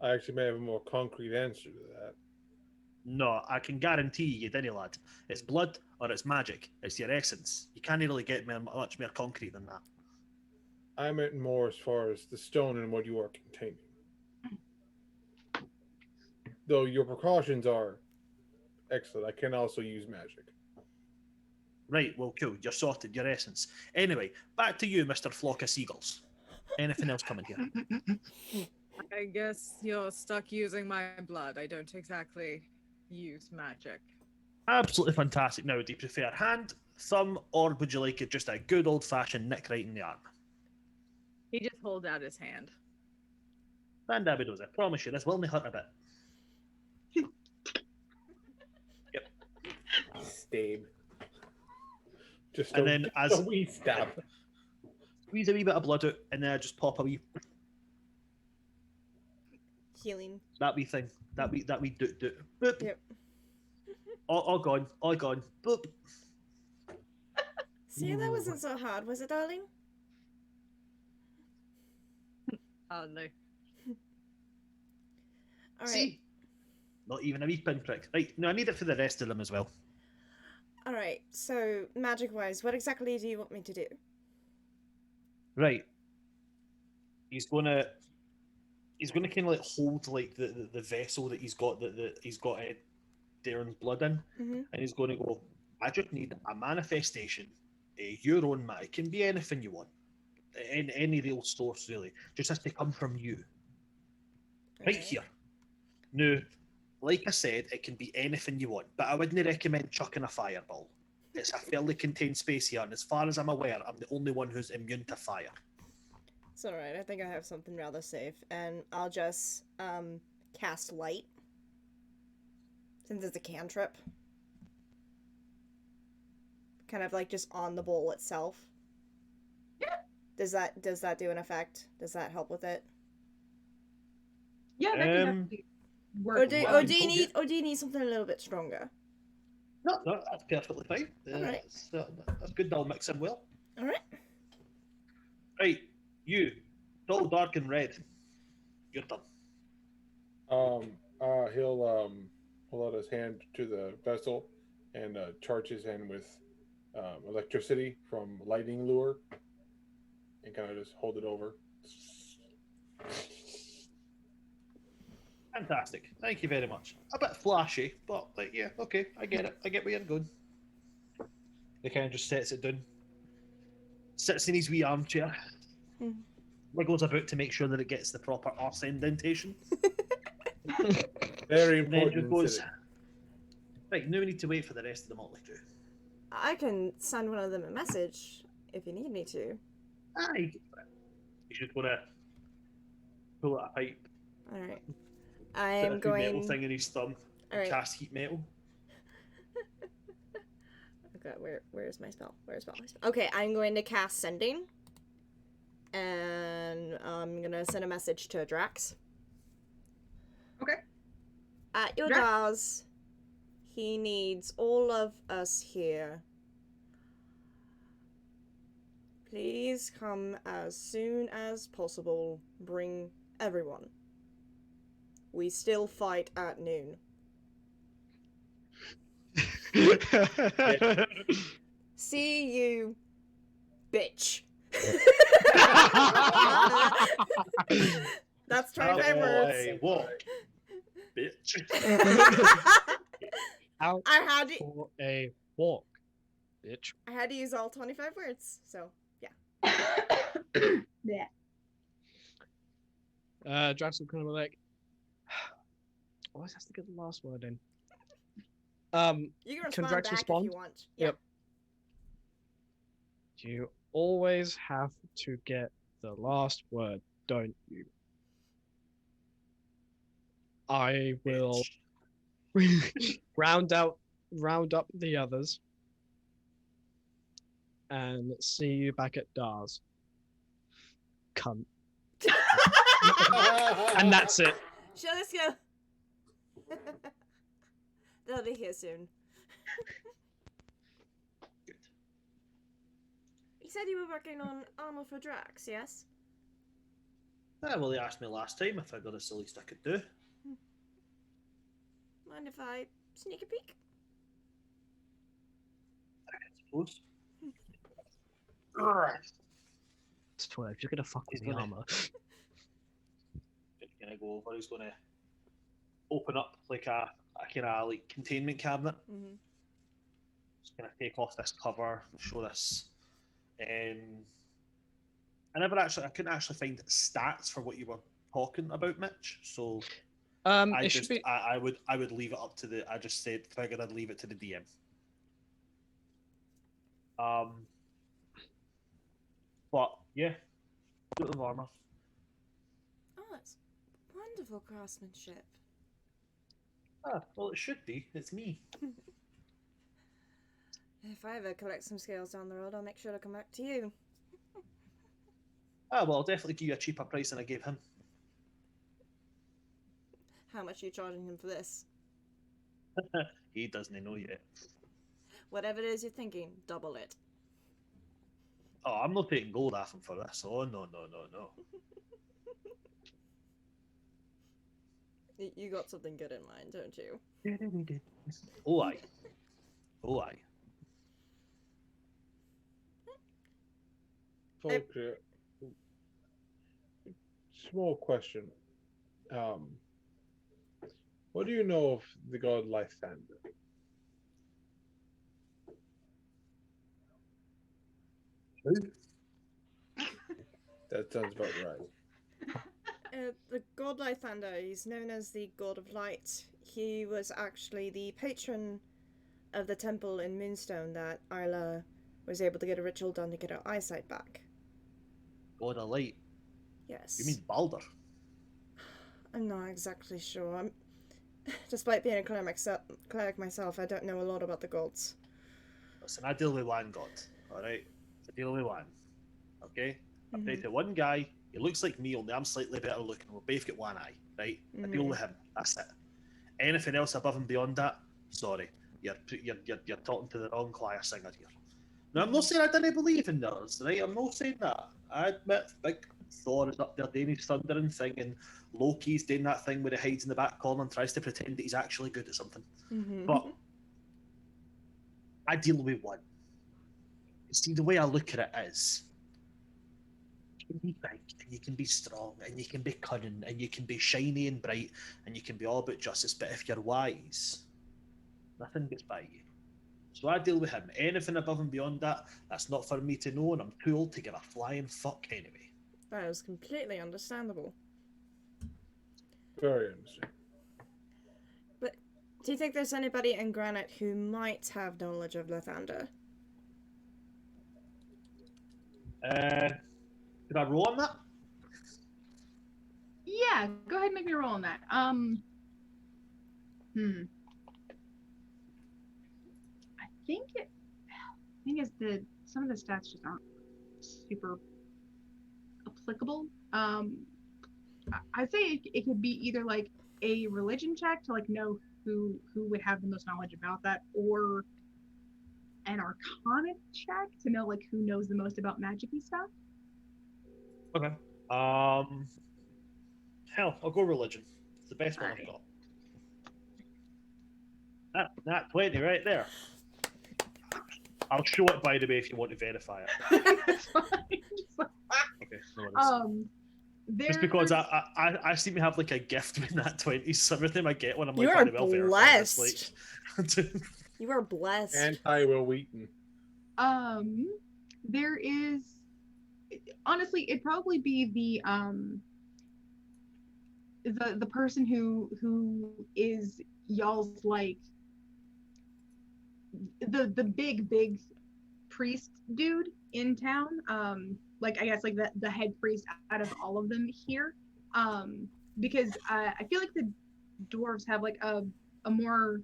I actually may have a more concrete answer to that. No, I can guarantee you, Dinny lad, it's blood or it's magic. It's your essence. You can't really get much more concrete than that. I meant more as far as the stone and what you are containing. Though your precautions are excellent, I can also use magic. Right, well, cool. You're sorted, your essence. Anyway, back to you, Mr. Flock of Seagulls. Anything else coming here? I guess you're stuck using my blood. I don't exactly use magic. Absolutely fantastic. Now, do you prefer hand, thumb, or would you like it just a good old-fashioned nick right in the arm? He just holds out his hand. And Abby does. I promise you, this will not hurt a bit. Yep. Stab. Just and then as a wee stab. Squeeze a wee bit of blood out, and then I just pop a wee healing. That wee thing. That wee do. Boop. Yep. All gone. All gone. Boop. See, that wasn't so hard, was it, darling? Oh no. All right. See? Not even a wee pinprick. Right, no, I need it for the rest of them as well. All right. So, magic-wise, what exactly do you want me to do? Right. He's gonna kind of like hold like the vessel that he's got Darren's blood in, Mm-hmm. and he's going to go. I just need a manifestation, your own magic. It can be anything you want, in any real source really. Just has to come from you, right here. Now, like I said, it can be anything you want, but I wouldn't recommend chucking a fireball. It's a fairly contained space here, and as far as I'm aware, I'm the only one who's immune to fire. It's alright, I think I have something rather safe, and I'll just cast light, since it's a cantrip. Kind of like just on the bowl itself. Yeah. Does that do an effect? Does that help with it? Yeah, that can definitely work. Or do you need something a little bit stronger? No, that's perfectly fine. Alright. That's good. That'll mix in well. Alright. Right, you, tall, dark, and red. Your turn. He'll hold out his hand to the vessel and charge his hand with electricity from lightning lure, and kind of just hold it over. Fantastic. Thank you very much. A bit flashy, but like, yeah, okay, I get it. I get where you're going. He kind of just sets it down, sits in his wee armchair, wiggles about to make sure that it gets the proper arse indentation. Very And then important. just goes, right, now we need to wait for the rest of the motley crew. I can send one of them a message if you need me to. Aye. He's just gonna pull out a pipe. Alright. Put I'm a going... metal thing in his thumb. Alright. Cast heat metal. Okay, where's my spell? Where's my spell? Okay, I'm going to cast Sending. And I'm gonna send a message to Drax. Okay. At your Drax? doors, he needs all of us here. Please come as soon as possible. Bring everyone. We still fight at noon. See you, bitch. That's 25 words. Walk, bitch. Out I had to, for a walk, bitch. I had to use all 25 words, so yeah. Yeah. Drax will kind of like, Always has to get the last word in. You can can respond Drax back respond? if you want. Yeah. Yep. You always have to get the last word, don't you? I will round up the others and see you back at Dars. Cunt. And that's it. Show this go. They'll be here soon. You said you were working on armor for Drax, yes? Well, they asked me last time if I got the least I could do. Mind if I sneak a peek? I suppose. Swear, if you're gonna fuck with the armor. He's gonna go over. He's gonna open up like a kind of like containment cabinet. Mm-hmm. Just gonna take off this cover, show this. I couldn't actually find stats for what you were talking about, Mitch. So I would leave it up to the. I just figured I'd leave it to the DM. But yeah, bit of armor. Oh, it's wonderful craftsmanship. Well, it should be. It's me. If I ever collect some scales down the road, I'll make sure to come back to you. Well, I'll definitely give you a cheaper price than I gave him. How much are you charging him for this? He doesn't know yet. Whatever it is you're thinking, double it. Oh, I'm not taking gold off him for this. Oh, no. You got something good in mind, don't you? Oh, aye. Okay. Small question. What do you know of the god Lysander? That sounds about right. The god Lysander, he's known as the god of light. He was actually the patron of the temple in Moonstone that Isla was able to get a ritual done to get her eyesight back. God of light? Yes. You mean Baldur? I'm not exactly sure. Despite being a cleric myself, I don't know a lot about the gods. Listen, I deal with one god, alright? I deal with one. Okay? I pray to one guy, he looks like me, only I'm slightly better looking. We'll both get one eye, right? I deal with him. That's it. Anything else above and beyond that, sorry. You're talking to the wrong choir singer here. Now, I'm not saying I didn't believe in those, right? I'm not saying that. I admit, big Thor is up there doing his thundering thing, and Loki's doing that thing where he hides in the back corner and tries to pretend that he's actually good at something. But I deal with one. See, the way I look at it is, you can be big, and you can be strong, and you can be cunning, and you can be shiny and bright, and you can be all about justice, but if you're wise, nothing gets by you. So I deal with him. Anything above and beyond that, that's not for me to know, and I'm too old to give a flying fuck anyway. That is completely understandable. Very understandable. But do you think there's anybody in Granite who might have knowledge of Lathander? Did I roll on that? Yeah, go ahead and make me roll on that. I think some of the stats just aren't super applicable. I'd say it could be either like a religion check to like know who would have the most knowledge about that, or an arcana check to know like who knows the most about magic-y stuff. Okay. Hell, I'll go religion. It's the best one I've got. That 20 right there. I'll show it, by the way, if you want to verify it. That's fine. Okay, no worries. Just because I seem to have like a gift with that 20, so every time I get one, I'm like, you are blessed. You are blessed. Anti-Will Wheaton. There is, honestly, it'd probably be the person who is y'all's like the big priest dude in town, like I guess like the head priest out of all of them here, because I feel like the dwarves have like a more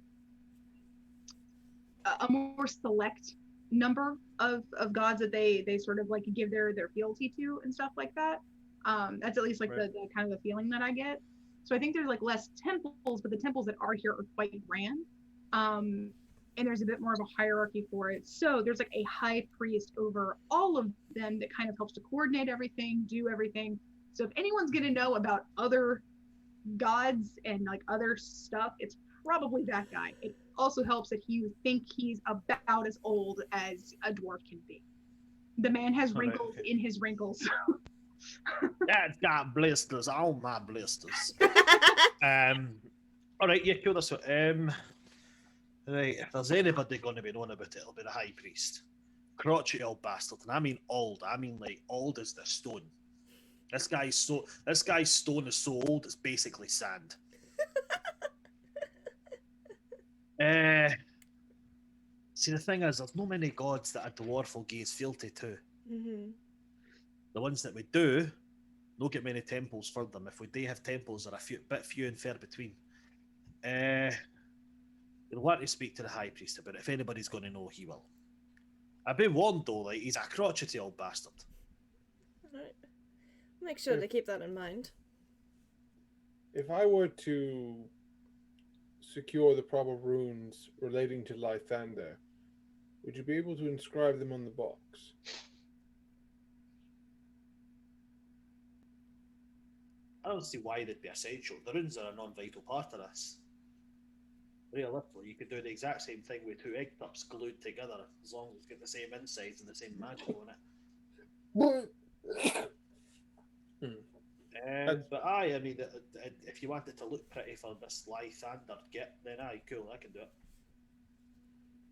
select number of gods that they sort of like give their fealty to and stuff like that. That's at least like Right. the kind of the feeling that I get. So I think there's like less temples, but the temples that are here are quite grand. And there's a bit more of a hierarchy for it. So there's like a high priest over all of them that kind of helps to coordinate everything, do everything. So if anyone's gonna know about other gods and like other stuff, it's probably that guy. It also helps that you think he's about as old as a dwarf can be. The man has All right, wrinkles okay. in his wrinkles. That's got blisters on my blisters. All right, yeah, cool. That's what. Right, if there's anybody going to be known about it, it'll be the high priest. Crotchety old bastard, and I mean old. I mean like old as the stone. This guy's stone is so old it's basically sand. See, the thing is, there's no many gods that a dwarf will gaze fealty to. Mm-hmm. The ones that we do, don't get many temples for them. If we do have temples, they're bit few and fair between. You'll want to speak to the high priest about it. If anybody's going to know, he will. I've been warned though, like he's a crotchety old bastard. Right. Make sure to keep that in mind. If I were to secure the proper runes relating to Lythander, would you be able to inscribe them on the box? I don't see why they'd be essential. The runes are a non-vital part of this. Realistically, you could do the exact same thing with two egg cups glued together, as long as it's got the same insides and the same magic on it. But aye, I mean, if you wanted to look pretty for this Lythander get, then aye, cool, I can do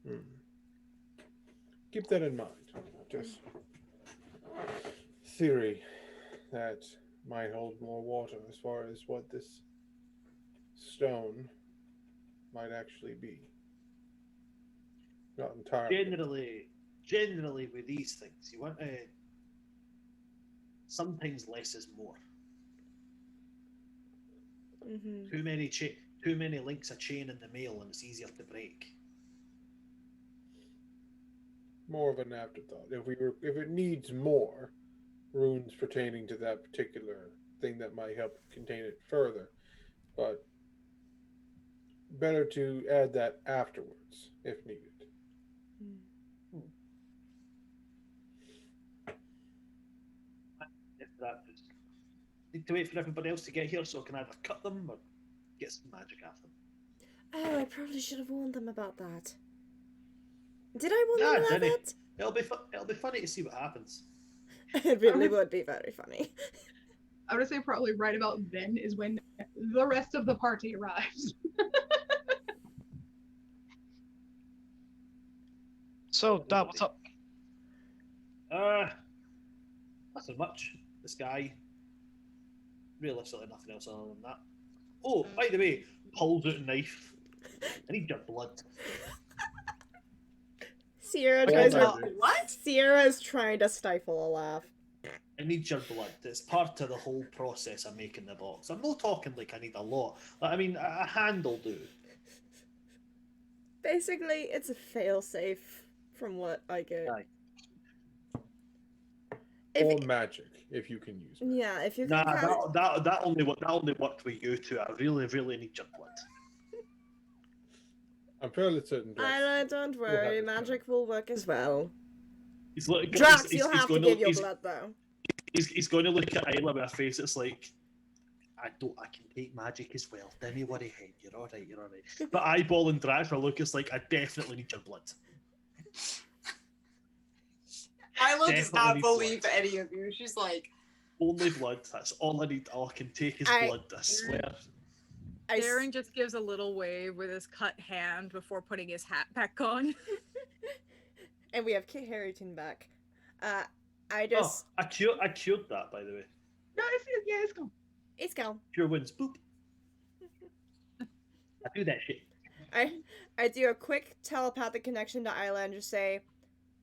it. Keep that in mind. Just theory that might hold more water as far as what this stone might actually be. Not entirely. Generally with these things, you want to. Sometimes less is more. Mm-hmm. Too many links a chain in the mail, and it's easier to break. More of an afterthought. If it needs more runes pertaining to that particular thing, that might help contain it further. But better to add that afterwards, if needed. If that is, need to wait for everybody else to get here so I can either cut them or get some magic out of them. Oh, I probably should have warned them about that. Did I warn them about it? It'll be funny to see what happens. It really would be very funny. I would say probably right about then is when the rest of the party arrives. So, Dad, what's up? Nothing much. This guy. Realistically, nothing else other than that. Oh, by the way, pulls out a knife. I need your blood. Sierra's trying to stifle a laugh. I need your blood. It's part of the whole process of making the box. I'm not talking like I need a lot. I mean, a hand will do. Basically, it's a failsafe from what I get. Aye. Or magic, if you can use magic. Yeah, if you can. Nah, that only worked with you two. I really, really need your blood. I'm fairly certain. Don't worry, magic will work as well. He's like, Drax, you'll have to give your blood though. He's going to look at Isla with a face that's like, I can take magic as well. Don't you worry, head. You're all right. But Eyeball and Drax will look, it's like, I definitely need your blood. Isla does not believe any of you. She's like, only blood. That's all I need. All I can take is blood. I swear. Darren just gives a little wave with his cut hand before putting his hat back on. And we have Kit Harington back. I cured that, by the way. No, it's gone. Hey, Skull. Cure wounds. Boop. I do that shit. I do a quick telepathic connection to Isla and just say,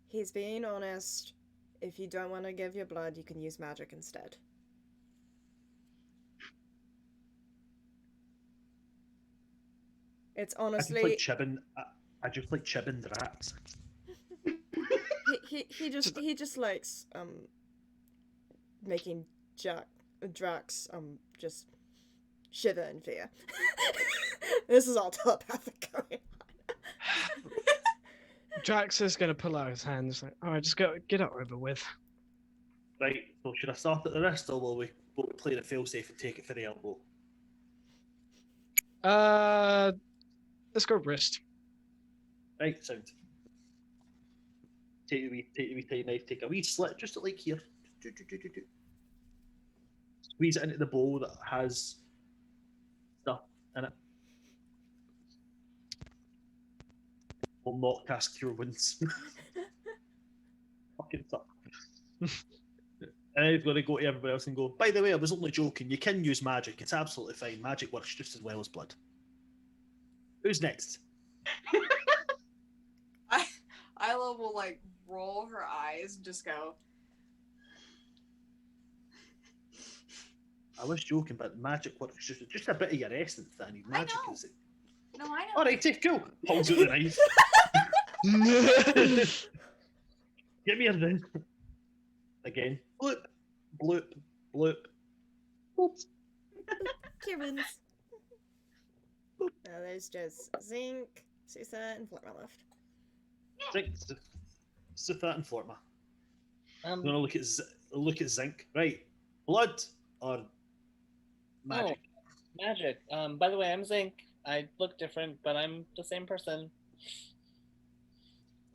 he's being honest. If you don't want to give your blood, you can use magic instead. It's honestly. I just like chibbing Drax. he just likes making Drax just shiver in fear. This is all telepathic going on. Drax is gonna pull out his hands like, alright, just get it over with. Right, so should I start at the wrist or will we play the failsafe and take it for the elbow? Let's go wrist. Right, sound. Take a wee tiny knife, take a wee slit, just like here. Squeeze it into the bowl that has stuff in it. Will not cast cure wounds. Fucking suck. And I've got to go to everybody else and go, by the way, I was only joking. You can use magic. It's absolutely fine. Magic works just as well as blood. Who's next? Isla will like roll her eyes and just go. I was joking, but magic works just a bit of your essence, Danny. Magic is it. No, I know. Alright, cool. Pulls out the knife. Give me a ring. Again. Bloop, bloop, bloop. Oops. Cure wounds. Now there's just Zinc, Susa, and Florma left. Zinc, Sutha, and Florma. I'm gonna look at Zinc. Right. Blood or magic? Oh, magic. By the way, I'm Zinc. I look different, but I'm the same person.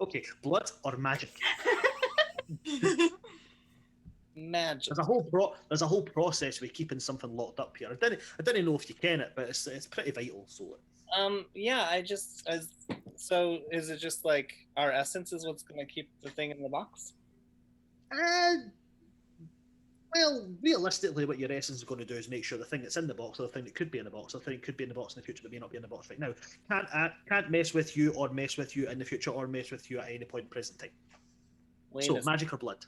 Okay, blood or magic? Magic. There's a whole process with keeping something locked up here. I didn't know if you can it, but it's pretty vital. So. Yeah. So is it just like our essence is what's gonna keep the thing in the box? Well, realistically, what your essence is going to do is make sure the thing that's in the box, or the thing that could be in the box, or the thing that could be in the box in the future but may not be in the box right now, can't mess with you or mess with you in the future or mess with you at any point in present time. So, magic or blood?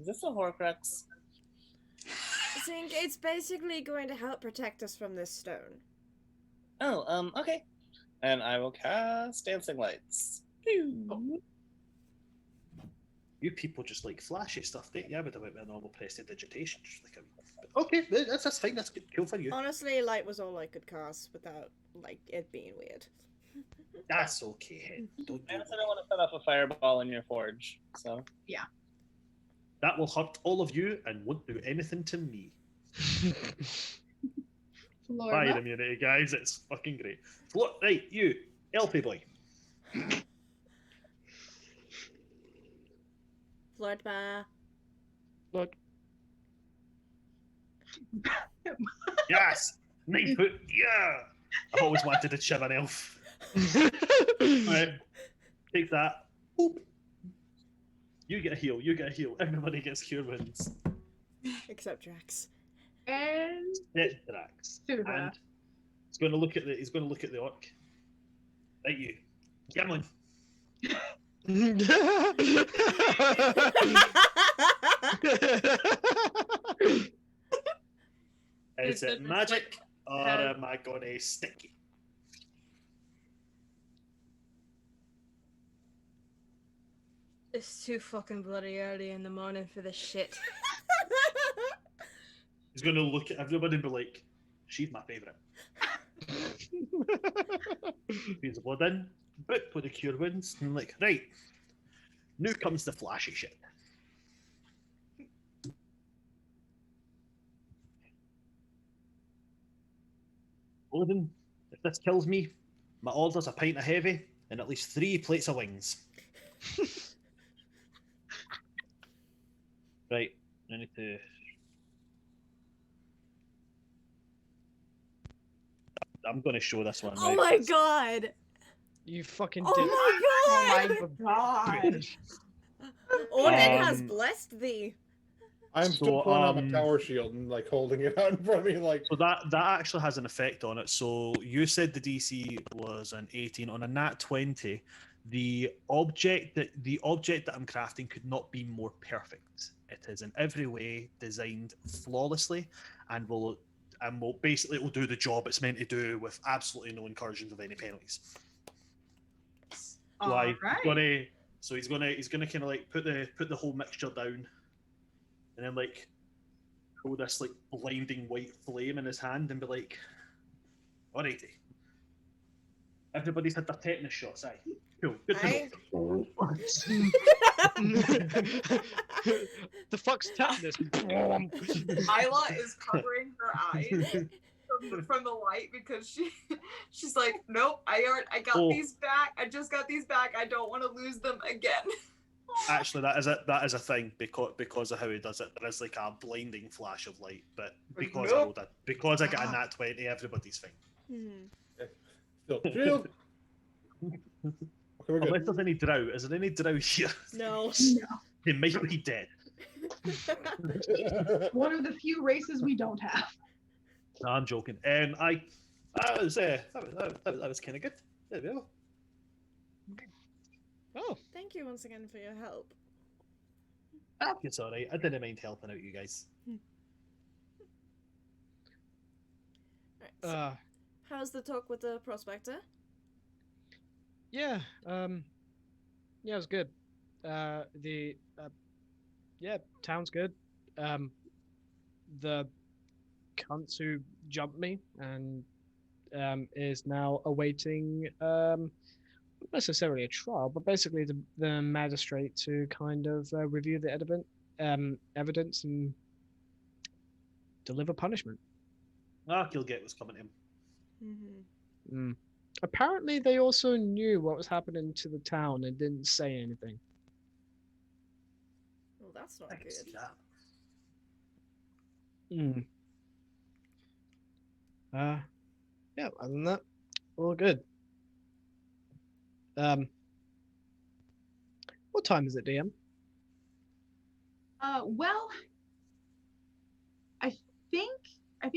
Is this a Horcrux? Zinc, it's basically going to help protect us from this stone. Oh, okay. And I will cast Dancing Lights. Pew. You people just like flashy stuff, don't you? I would have went with a normal prestidigitation. Just like okay, that's fine. That's good. Cool for you. Honestly, light was all I could cast without like it being weird. That's okay. I also don't want to set off a fireball in your forge, so yeah. That will hurt all of you and won't do anything to me. Fire immunity, guys. It's fucking great. Look, right, you, Elfie boy. Blood bar. Blood. Yes! 9 foot, yeah! I've always wanted to chip an elf. Right. Take that. Boop. You get a heal, Everybody gets cure wounds. Except Drax. And Drax. And he's going to look at the orc. Right, you. Come on. Is it magic or am I gonna stick you? It's too fucking bloody early in the morning for this shit. He's gonna look at everybody and be like, she's my favourite. He's blood in, book with the cure wounds, and like, right, now comes the flashy shit. Odin, if this kills me, my order's a pint of heavy and at least 3 plates of wings. Right, I need to... I'm going to show this one. Oh my god! You fucking did. Oh my god! Oh my god! Odin has blessed thee. I'm still pulling out my tower shield and like holding it out in front of me, like. So that actually has an effect on it. So you said the DC was an 18 on a nat 20. The object that I'm crafting could not be more perfect. It is in every way designed flawlessly, and will basically it will do the job it's meant to do with absolutely no incursions of any penalties. Like he's gonna kind of like put the whole mixture down, and then like hold this like blinding white flame in his hand and be like, "Alrighty, everybody's had their tetanus shots, aye? Cool, good to know." The fuck's tetanus? Isla is covering her eyes from the light because she's like, nope, I got these back. I just got these back. I don't want to lose them again. Actually, that is a thing because of how he does it. There is like a blinding flash of light, but because I got a nat 20, everybody's fine. Still shield. Okay, unless there's any drought. Is there any drought here? No. He might be dead. One of the few races we don't have. No, I'm joking. That was kind of good. There we go. Oh, thank you once again for your help. It's all right. I didn't mind helping out you guys. Right, so how's the talk with the prospector? Yeah, yeah, it was good. Yeah, town's good. The cunt who jumped me and is now awaiting not necessarily a trial, but basically the magistrate to kind of review the evidence and deliver punishment. He'll get what's coming to him. Mm-hmm. Apparently, they also knew what was happening to the town and didn't say anything. Well, that's not good. See that. Yeah, other than that, all good. What time is it, DM? Well, I think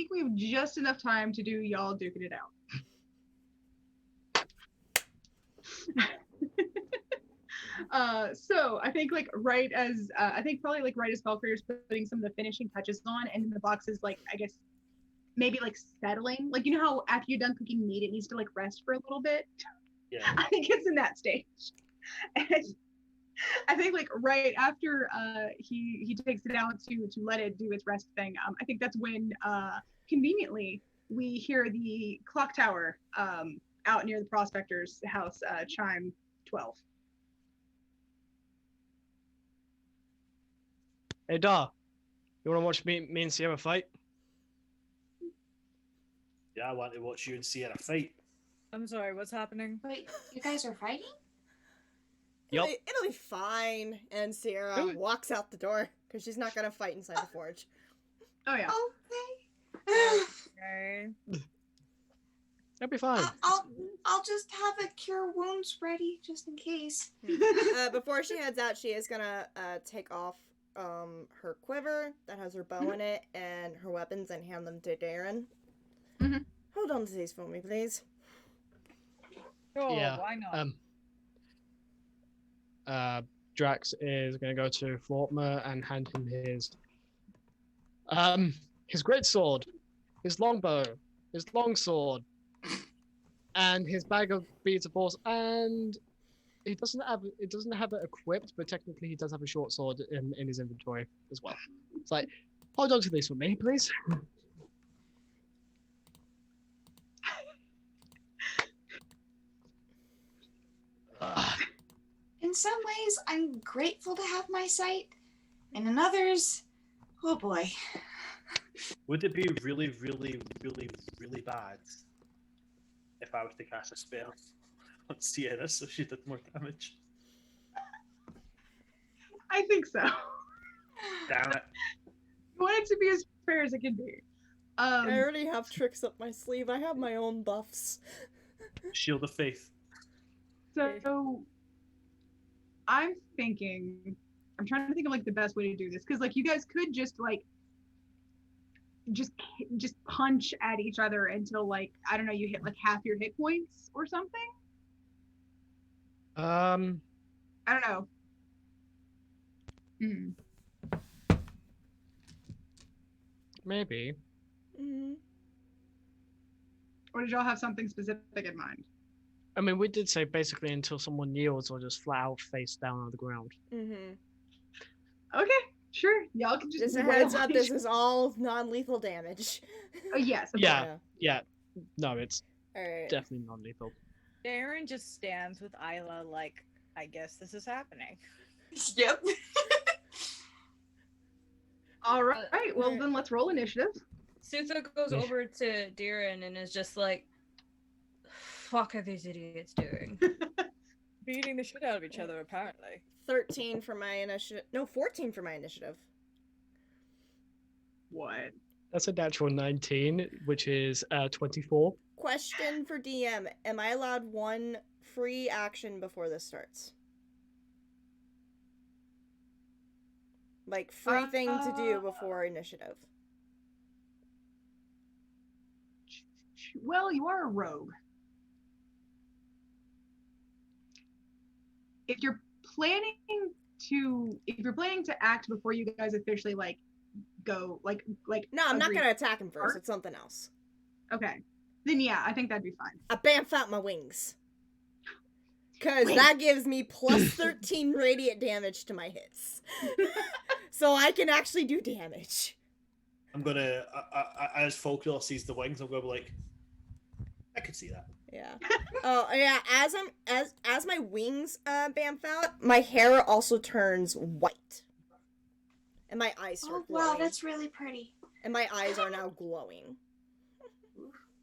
we have just enough time to do y'all duking it out. So I think like right as Valkyrie's putting some of the finishing touches on, and then the box is like, I guess maybe like settling, like, you know how after you're done cooking meat it needs to like rest for a little bit. Yeah. I think it's in that stage. And I think like right after he takes it out to let it do its rest thing, I think that's when conveniently we hear the clock tower out near the prospector's house chime 12. Hey, Da, you want to watch me and Sierra fight? Yeah, I want to watch you and Sierra fight. I'm sorry, what's happening? Wait, you guys are fighting? Yup. It'll be fine. And Sierra walks out the door because she's not gonna fight inside the forge. Oh yeah. Okay. That'll be fine. I'll just have a cure wounds ready just in case. Before she heads out, she is gonna take off her quiver that has her bow in it and her weapons and hand them to Darren. Mm-hmm. Hold on to these for me, please. Oh, Yeah. why not? Drax is going to go to Flortmer and hand him his great sword, his longbow, his longsword, and his bag of beads of force. And he doesn't have it equipped, but technically he does have a short sword in his inventory as well. It's like, hold on to these for me, please. In some ways, I'm grateful to have my sight, and in others, oh boy. Would it be really, really, really, really bad if I was to cast a spell on Sierra so she did more damage? I think so. Damn it. You want it to be as fair as it can be. I already have tricks up my sleeve. I have my own buffs. Shield of Faith. So I'm thinking I'm trying to think of like the best way to do this, because like you guys could just like just punch at each other until like I don't know, you hit like half your hit points or something. I don't know. Maybe. Or did y'all have something specific in mind? I mean, we did say basically until someone kneels or just flat out face down on the ground. Okay, sure. Y'all can just. Just a heads up, this is all non-lethal damage. Oh yes. Yeah. No, it's Alright. definitely non-lethal. Darren just stands with Isla like, I guess this is happening. Yep. All right. Well, then let's roll initiative. Sutha goes over to Darren and is just like, fuck are these idiots doing? Beating the shit out of each other, apparently. 13 for my initiative. No, 14 for my initiative. What? That's a natural 19, which is 24. Question for DM. Am I allowed one free action before this starts? Like, free thing to do before initiative. Well, you are a rogue. If you're planning to act before you guys officially like go like No, I'm not agree- gonna attack him first. It's something else. Okay. Then yeah, I think that'd be fine. I bamf out my wings. Because that gives me plus 13 radiant damage to my hits. So I can actually do damage. I'm gonna, as Folklore sees the wings, I'm gonna be like, I could see that. Yeah. Oh yeah. As my wings bamf out, my hair also turns white, and my eyes start glowing. Wow, that's really pretty. And my eyes are now glowing.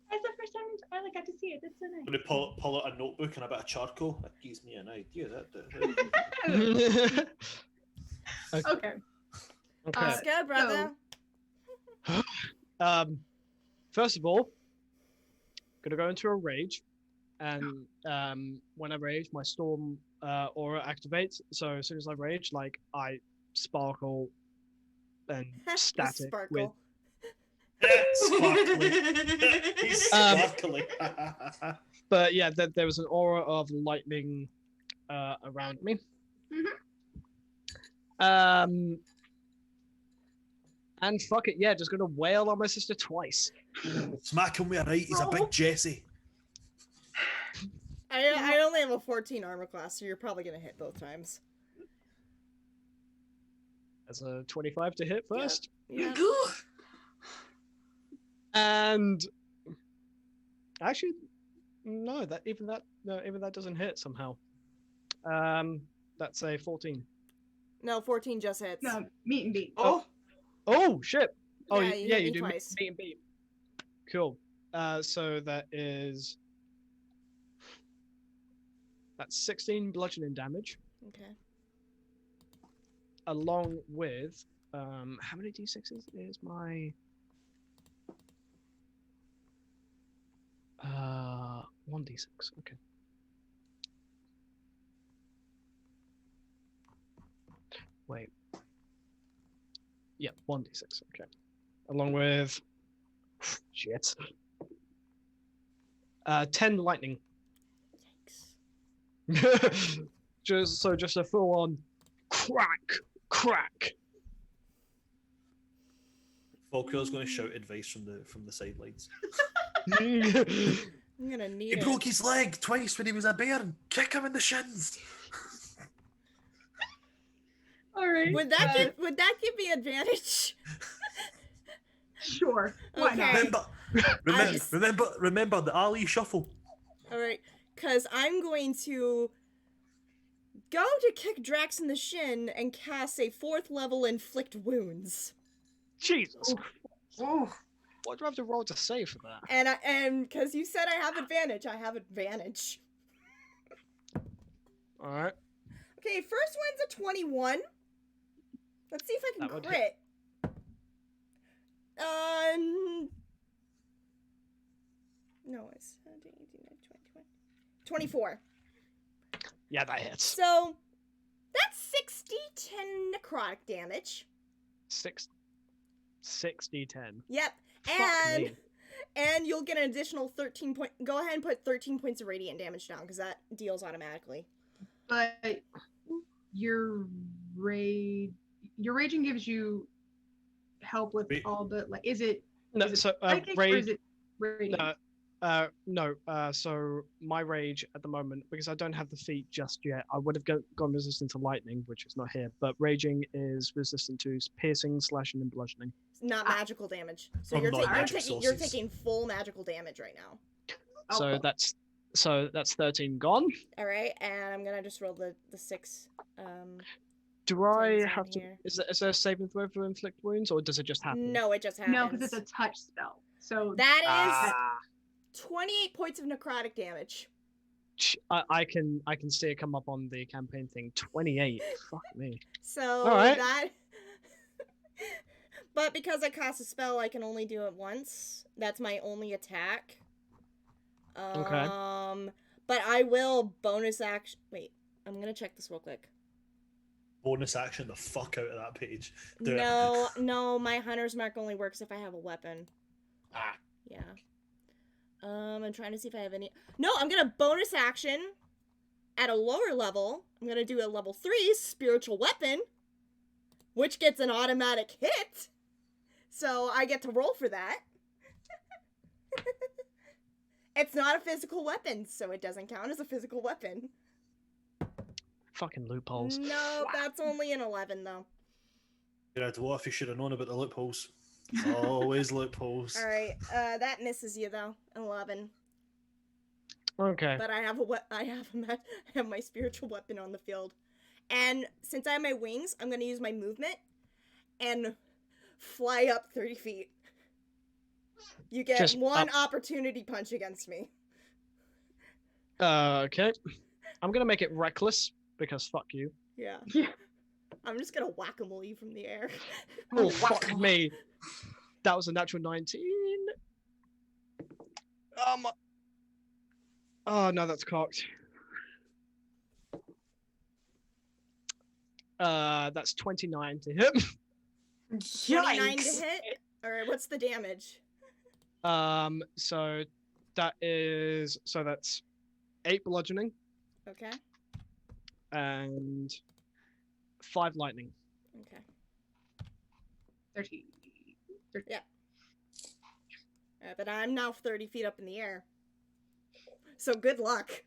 That's the first time I got to see it. That's so nice. I'm gonna pull out a notebook and a bit of charcoal. That gives me an idea. Okay. Let's go, brother. First of all, gonna go into a rage, and when I rage, my storm aura activates. So as soon as I rage, like I sparkle and static with. Sparkly. He's sparkly. But yeah, there was an aura of lightning around me. And fuck it, yeah, just gonna wail on my sister twice. Smack him with a right. He's a big Jesse. I only have a 14 armor class, so you're probably gonna hit both times. That's a 25 to hit first. Yeah. And actually, no, even that doesn't hit somehow. That's a 14. No, 14 just hits. No, meet and beat. Oh shit! Oh Yeah, you hit me do twice. meet and beat. Cool. So that's 16 bludgeoning damage. Okay. Along with how many d6s is my 1d6. Okay. Wait. Yeah, 1d6. Okay. Along with shit. 10 lightning. Just a full on crack. Folklore's going to shout advice from the sidelines. I'm gonna need He it. broke his leg twice when he was a bear. Kick him in the shins. All right. Would that give me advantage? Sure. Why not? Remember the Ali shuffle. All right, because I'm going to go to kick Drax in the shin and cast a 4th level inflict wounds. Jesus. What do I have to roll to save for that? And because you said I have advantage. All right. Okay, first one's a 21. Let's see if I can crit. No, it's 17, 18, 19, 20. 24. Yeah, that hits. So, that's 6 6d10 necrotic damage. 6d10. Yep. Fuck me. And you'll get an additional 13 point. Go ahead and put 13 points of radiant damage down because that deals automatically. But your raging gives you help with all the like. Is it No, is it so psychic or rage. is it radiant? No. So my rage at the moment, because I don't have the feat just yet, I would have gone resistant to lightning, which is not here. But raging is resistant to piercing, slashing, and bludgeoning. Not magical damage. So From you're non-magic you're sources. taking full magical damage right now. So that's 13 gone. All right, and I'm gonna just roll the 6. Do I down have to? here. Is there a saving throw for inflict wounds, or does it just happen? No, it just happens. No, because it's a touch spell. So that is 28 points of necrotic damage. I can see it come up on the campaign thing. 28. Fuck me. So All right. that. But because I cast a spell, I can only do it once. That's my only attack. Okay. But I will bonus action. Wait, I'm gonna check this real quick. Bonus action the fuck out of that page. Do it. No, my hunter's mark only works if I have a weapon. Ah. Yeah. I'm trying to see if I have any. No, I'm gonna bonus action at a lower level. I'm gonna do a level 3 spiritual weapon, which gets an automatic hit. So I get to roll for that. It's not a physical weapon, so it doesn't count as a physical weapon. Fucking loopholes. No, that's only an 11 though. You're a dwarf, you should have known about the loopholes. Always loopholes. All right, that misses you though, 11. Okay. But I have my spiritual weapon on the field, and since I have my wings, I'm gonna use my movement and fly up 30 feet. You get Just one up. opportunity punch against me. Okay. I'm gonna make it reckless because fuck you. Yeah. I'm just gonna whack-a-mole you from the air. Oh fuck me. That was a natural 19. Oh no, that's cocked. That's 29 to hit. 29 to hit. All right, what's the damage? So that's 8 bludgeoning. Okay. And 5 lightning. Okay. 13. Yeah. But I'm now 30 feet up in the air. So good luck.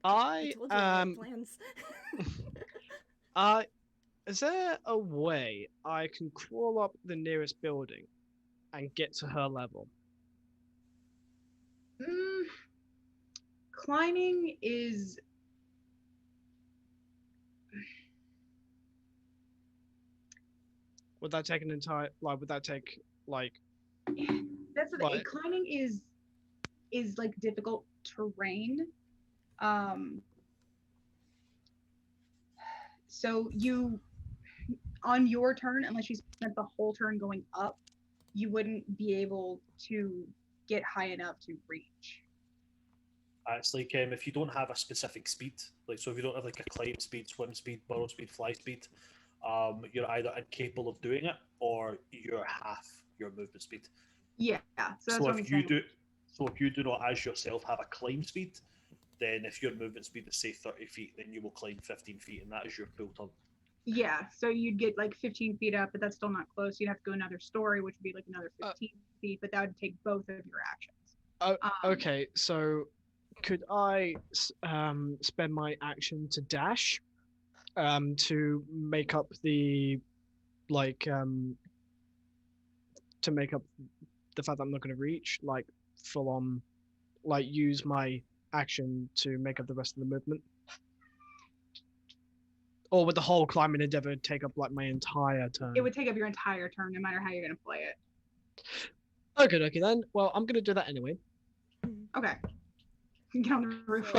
I told you I had plans. Is there a way I can crawl up the nearest building and get to her level? Climbing is Would that take that's the thing. Climbing is like difficult terrain. So you, on your turn, unless you spent the whole turn going up, you wouldn't be able to get high enough to reach. It's like if you don't have a specific speed, like so if you don't have like a climb speed, swim speed, burrow speed, fly speed, you're either incapable of doing it or you're half your movement speed. Yeah. So that's So what I'm saying. if you do not as yourself have a climb speed, then if your movement speed is say 30 feet, then you will climb 15 feet, and that is your full turn. Yeah, so you'd get like 15 feet up, but that's still not close. You'd have to go another story, which would be like another 15 feet, but that would take both of your actions. Okay, so could I spend my action to dash to make up the to make up the fact that I'm not going to reach, like full on, like use my action to make up the rest of the movement? Or would the whole climbing endeavor take up like my entire turn? It would take up your entire turn, no matter how you're going to play it. Okay, then. Well, I'm going to do that anyway. Okay. Get on the roof.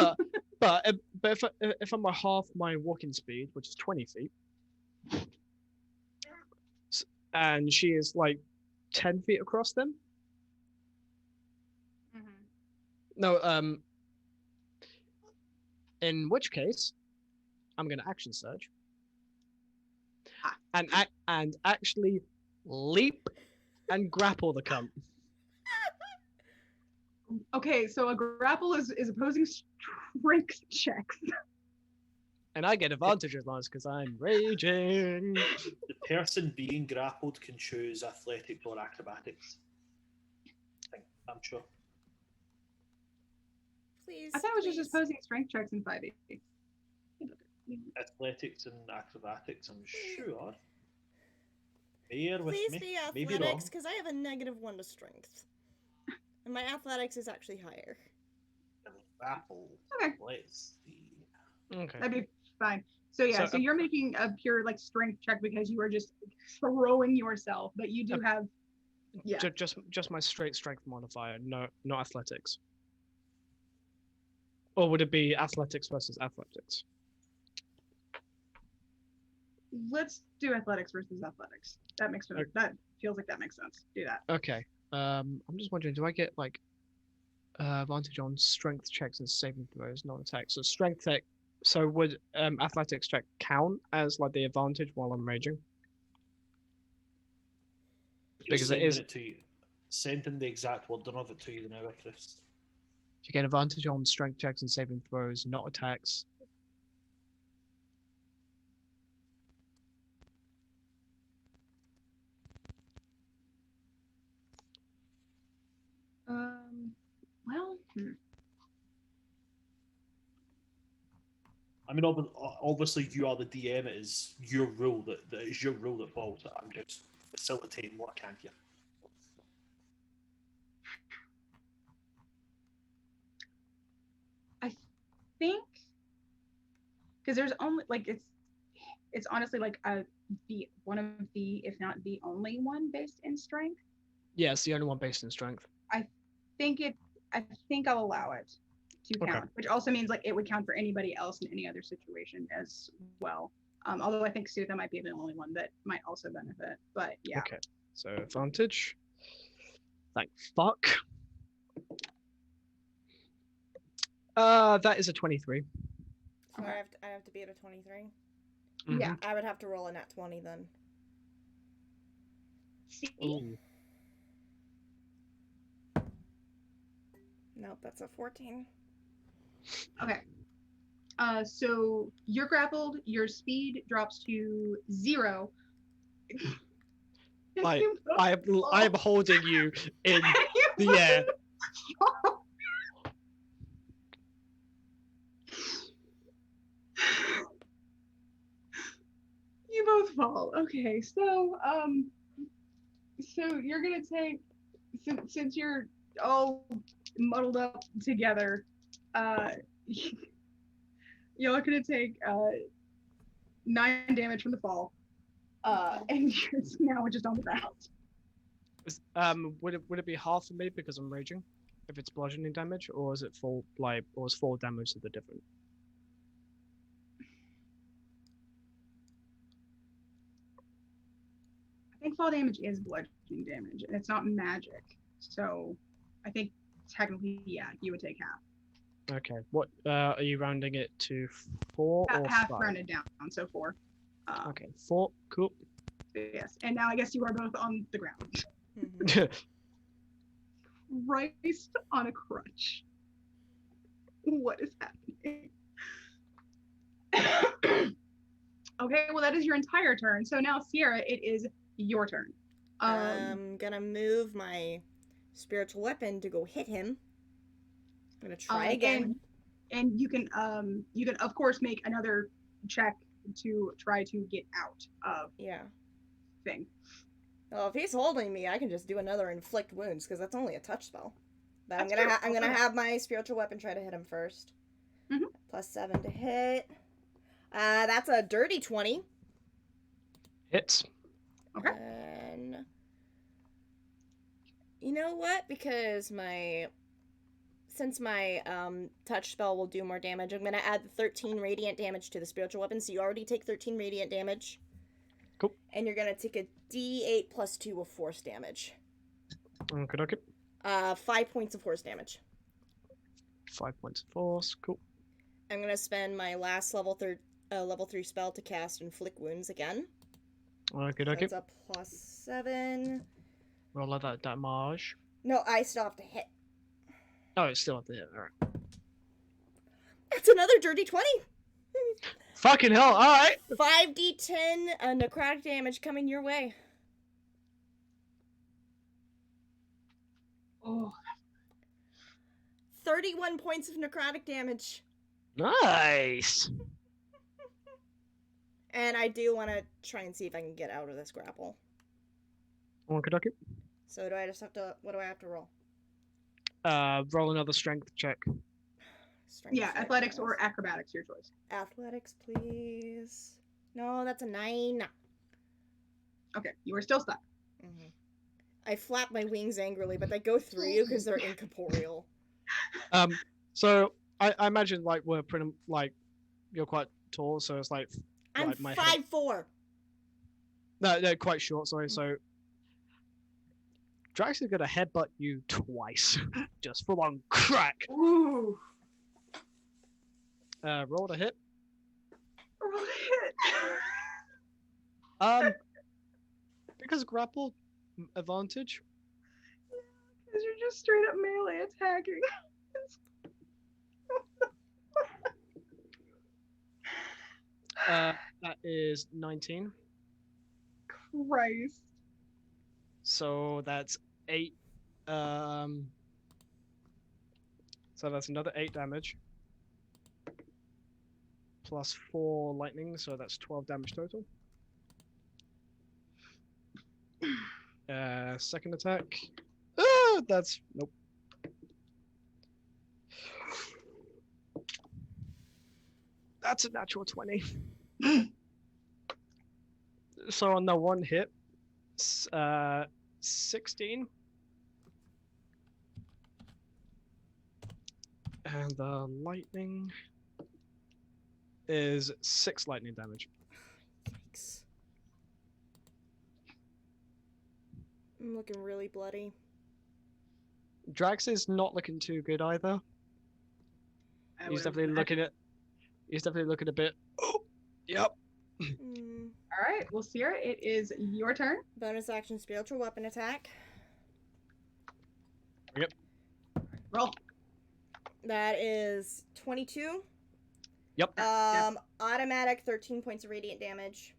But if I'm at half my walking speed, which is 20 feet, and she is like 10 feet across them. No, in which case, I'm gonna action surge and actually leap and grapple the cunt. Okay, so a grapple is opposing strength checks. And I get advantages on this because I'm raging. The person being grappled can choose athletics or acrobatics. I'm sure. Please. I thought it was please. just opposing strength checks in 5e. Athletics and acrobatics, I'm sure. Bear with Please me. be Maybe athletics, wrong. because I have a -1 to strength. And my athletics is actually higher. Grapple. Okay. Let's see. Okay. That'd be fine. So yeah, so you're making a pure like strength check because you are just throwing yourself, but you do have just my straight strength modifier, no, not athletics. Or would it be athletics versus athletics? Let's do athletics versus athletics. That makes sense. That feels like that makes sense. Do that. Okay. I'm just wondering, do I get like advantage on strength checks and saving throws, not attacks? So strength check. So would athletics check count as like the advantage while I'm raging? Because it is. To you. Sending the exact wording of it to you now, Chris. You get advantage on strength checks and saving throws, not attacks. Well. I mean, obviously, you are the DM. It is your rule that is your rule that falls. I'm just facilitating what I can here. I think because there's only like it's honestly like the one of the, if not the only one based in strength. Yeah, it's the only one based in strength. I think I'll allow it to count, which also means like it would count for anybody else in any other situation as well. Although I think Sutha might be the only one that might also benefit, but yeah. Okay, so advantage. Thank fuck. That is a 23. So I have to be at a 23. Yeah, I would have to roll a nat 20 then. Ooh. Nope, that's a 14. Okay. So you're grappled. Your speed drops to 0. I am holding you in the air. You both fall. Okay, so you're gonna take since you're all muddled up together, you're gonna take 9 damage from the fall, and you're now just on the ground. Would it be half for me because I'm raging, if it's bludgeoning damage, or is it full or is full damage to the different? I think fall damage is bludgeoning damage, and it's not magic, so I think technically, yeah, you would take half. Okay. What are you rounding it to 4 or half 5? rounded down, so 4. Okay, 4. Cool. Yes, and now I guess you are both on the ground. Christ on a crutch. What is happening? Okay, well that is your entire turn. So now Sierra, it is your turn. I'm gonna move my spiritual weapon to go hit him. I'm gonna try again. And you can of course make another check to try to get out of thing. Well, if he's holding me, I can just do another inflict wounds because that's only a touch spell. But I'm gonna have my spiritual weapon try to hit him first. +7 to hit. That's a dirty 20. Hits. Okay. And you know what? Because since my touch spell will do more damage, I'm gonna add the 13 radiant damage to the spiritual weapon. So you already take 13 radiant damage. Cool. And you're gonna take a D8 plus 2 of force damage. Okay. 5 points of force damage. 5 points of force. Cool. I'm gonna spend my last level 3 spell to cast Inflict Wounds again. Okay. That's a +7. Roll that damage. No, I still have to hit. Oh, it's still up there. All right. That's another dirty 20. Fucking hell! All right. 5d10 necrotic damage coming your way. Oh. 31 points of necrotic damage. Nice. And I do want to try and see if I can get out of this grapple. Okay. So do I just have to? What do I have to roll? Roll another strength check. Strength Yeah, check, athletics yes. or acrobatics, your choice. Athletics, please. No, that's a 9. Okay, you are still stuck. Mm-hmm. I flap my wings angrily, but they go through you because they're incorporeal. So I imagine like we're pretty like you're quite tall, so it's like I'm like my 5'4". No, they're quite short. Sorry, so Drax is gonna headbutt you twice, just full on crack. Ooh. Roll to hit. Roll hit. Because grapple advantage. Because you're just straight up melee attacking. That is 19. Christ. So that's 8. So that's another 8 damage. Plus 4 lightning, so that's 12 damage total. Second attack. That's nope. That's a natural 20. So on the one hit, 16. And the lightning is 6 lightning damage. Yikes. I'm looking really bloody. Drax is not looking too good either. He's definitely looking a bit. Oh, yep. All right, well, Sierra, it is your turn. Bonus action spiritual weapon attack. Yep. Roll. That is 22. Yep. Automatic 13 points of radiant damage.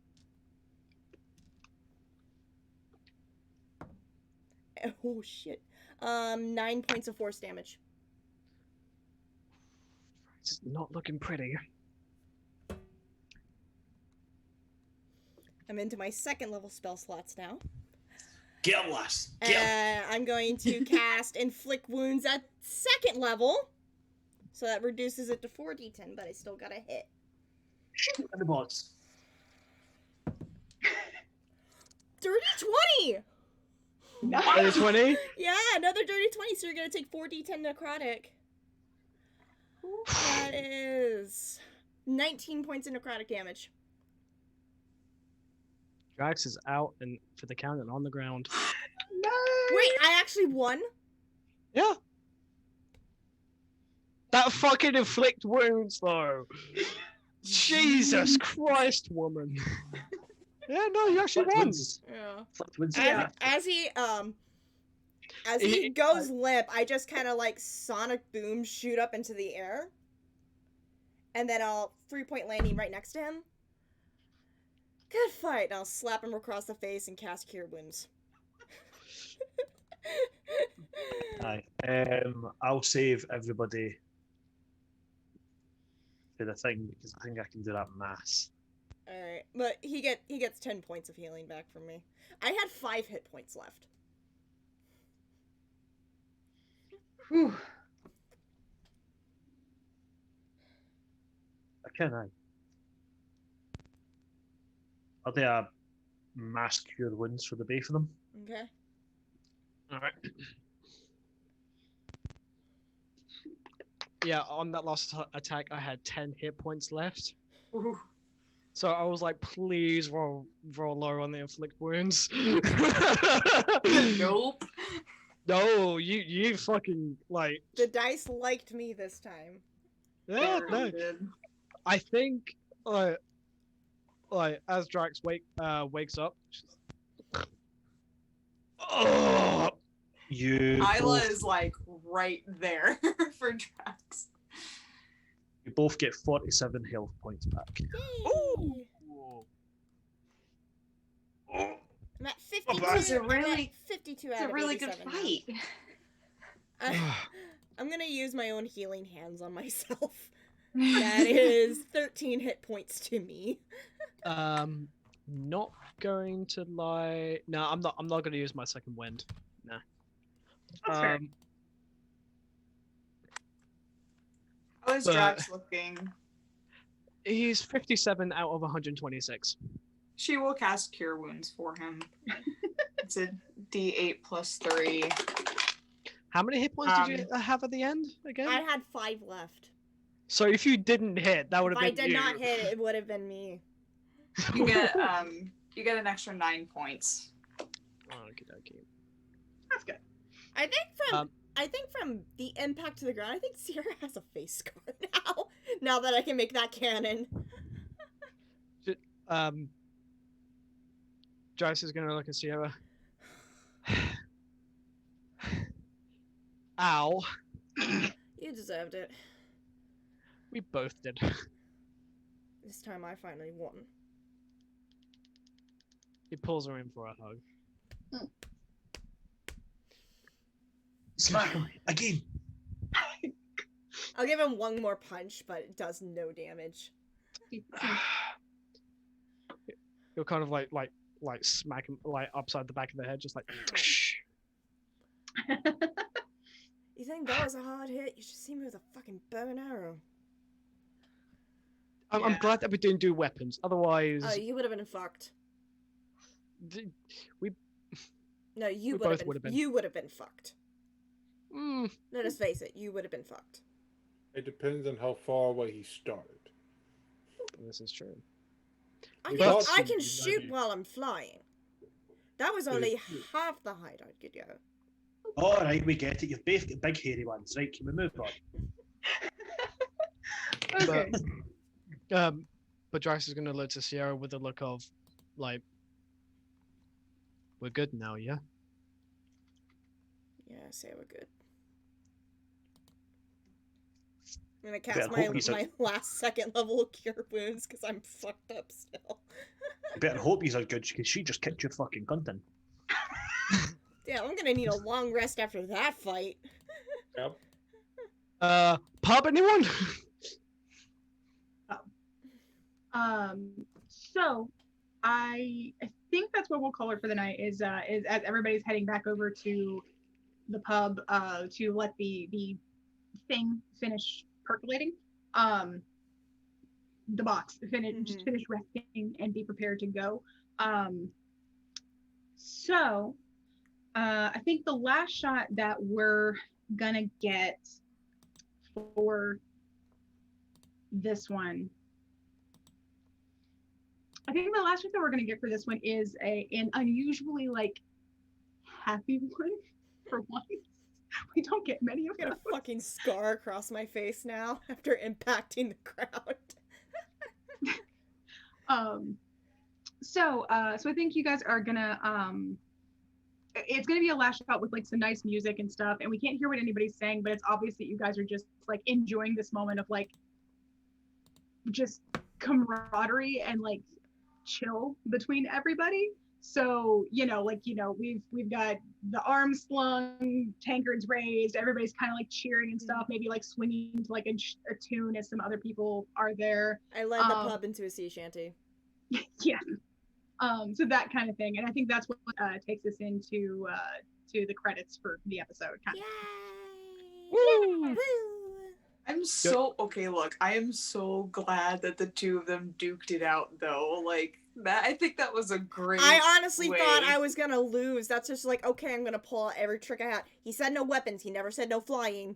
Oh shit. 9 points of force damage. It's not looking pretty. I'm into my second level spell slots now. Get him, lass. I'm going to cast Inflict Wounds at second level. So that reduces it to 4d10, but I still got a hit. Shoot at the boss. Dirty 20! Nice. 20? Yeah, another dirty 20, so you're going to take 4d10 necrotic. That is 19 points of necrotic damage. Drax is out and for the count and on the ground. Wait, I actually won? Yeah. That fucking inflict wounds though. Jesus Christ, woman. Yeah, no, you actually won. Yeah. As he goes limp, I just kind of like sonic boom shoot up into the air. And then I'll 3-point landing right next to him. Good fight. And I'll slap him across the face and cast Cure Wounds. Aye. I'll save everybody for the thing because I think I can do that mass. Alright. But he gets 10 points of healing back from me. I had 5 hit points left. Whew. I can. Are they a mass cure wounds for the both of them? Okay. Alright. Yeah, on that last attack, I had 10 hit points left. Ooh. So I was like, please roll low on the inflict wounds. Nope. No, you fucking like. The dice liked me this time. Yeah, no. I think as Drax wakes up. Oh, You Isla both, is like right there for Drax. you both get 47 health points back. Yay! I'm at 52. That was a I'm really- at 52 It's out a of really good 87 now. fight. I'm gonna use my own healing hands on myself. That is 13 hit points to me. Not going to lie. No, I'm not going to use my second wind. No. That's fair. How is but- Drax looking? He's 57 out of 126. She will cast Cure Wounds for him. It's a D8 plus 3. How many hit points did you have at the end again? I had 5 left. So if you didn't hit, that would If have I been did you. not hit, it would have been me. You get an extra 9 points. Okie dokie. That's good. I think from the impact to the ground, I think Sierra has a face scar now. Now that I can make that canon. Joyce is gonna look at Sierra. Ow. You deserved it. We both did. This time I finally won. He pulls her in for a hug. Smile again. I'll give him one more punch, but it does no damage. You'll kind of like smack him like upside the back of the head, just like. You think that was a hard hit? You should see me with a fucking bow and arrow. I'm glad that we didn't do weapons. Otherwise, Oh, you would have been fucked. we. No, you We would have both would've been. been. You would have been fucked. Mm, Let us face it. You would have been fucked. It depends on how far away he started. this is true. I But- can shoot while I'm flying. That was only half the height I could go. All right, we get it. You've both got big hairy ones, right? Can we move on? Okay. But Drax is gonna look to Sierra with a look of, like, we're good now, yeah? Yeah, say we're good. I'm gonna better cast my hope he's a- last second level cure wounds because I'm fucked up still. You better hope he's as good because she just kicked your fucking cunt in. Yeah, I'm gonna need a long rest after that fight. Yep. Pub, anyone? So I think that's what we'll call it for the night is as everybody's heading back over to the pub to let the thing finish percolating. The box just finish resting and be prepared to go. So I think the last shot that we're gonna get for this one, I think the last shot that we're gonna get for this one is an unusually like happy one for once. We don't get many of I've got a fucking scar across my face now after impacting the ground. So I think you guys are gonna it's gonna be a last shot with like some nice music and stuff, and we can't hear what anybody's saying, but it's obvious that you guys are just like enjoying this moment of like just camaraderie and like chill between everybody. So we've got the arms slung, tankards raised, everybody's kind of like cheering and stuff, maybe like swinging to like a tune as some other people are there. I led the pub into a sea shanty. Yeah. So that kind of thing, and I think that's what takes us into to the credits for the episode. Kind of. Woo! I'm so okay. Look, I am so glad that the two of them duked it out, though. Like that, I think that was a great. I honestly way. thought I was gonna lose. That's just like, okay, I'm gonna pull out every trick I had. He said no weapons. He never said no flying.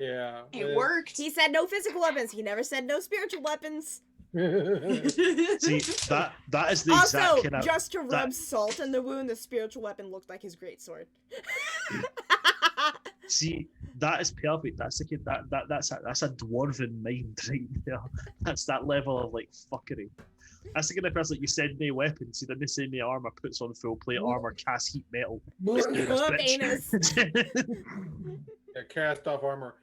Yeah. It worked. He said no physical weapons. He never said no spiritual weapons. See, that is the Also, exact kind of just to rub salt in the wound, the spiritual weapon looked like his greatsword. See, that is perfect. That's like that's a dwarven mind right there. That's that level of like fuckery. That's the kind of person like you send me weapons, he didn't send me armor, puts on full plate armor, casts heat metal. Let's do this, Look, bitch. anus. Yeah, cast off armor.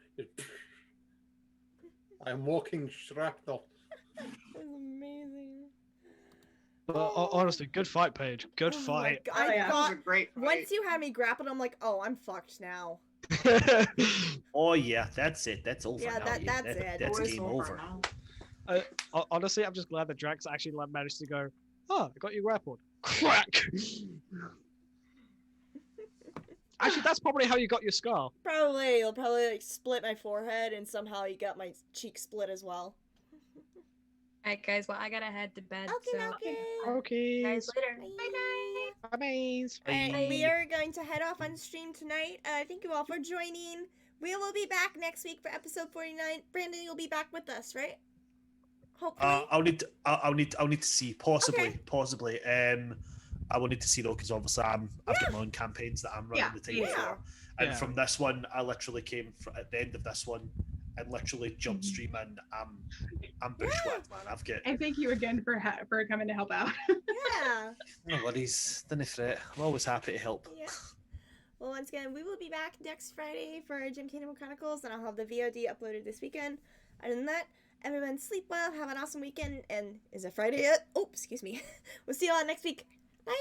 I'm walking shrapnel. That's amazing. But honestly, good fight, Paige. Good Oh my fight. God, Oh, yeah, that was a great once fight. you had me grappled, I'm like, oh, I'm fucked now. Oh yeah, that's it. That's over Yeah, now. that's it. That's Oh, it's game over. now. Honestly, I'm just glad that Drax actually managed to go, oh, I got you grappled. Crack! Actually, that's probably how you got your scar. Probably. You'll probably like split my forehead and somehow you got my cheek split as well. Alright, guys. Well, I gotta head to bed. Okay, so Okay. guys later. Bye. Bye. And we are going to head off on stream tonight. Thank you all for joining. We will be back next week for episode 49. Brandon, you'll be back with us, right? Hopefully. I'll need to see possibly. I will need to see though because obviously I've got my own campaigns that I'm running the time for, and from this one I literally came at the end of this one and literally jumped stream and I'm bushwhacked, man. I've got. And thank you again for coming to help out. Yeah. No worries, don't fret. I'm always happy to help. Yeah. Well, once again, we will be back next Friday for Kingdom Chronicles, and I'll have the VOD uploaded this weekend. Other than that, everyone sleep well, have an awesome weekend, and is it Friday yet? Oh, excuse me. We'll see you all next week. Bye!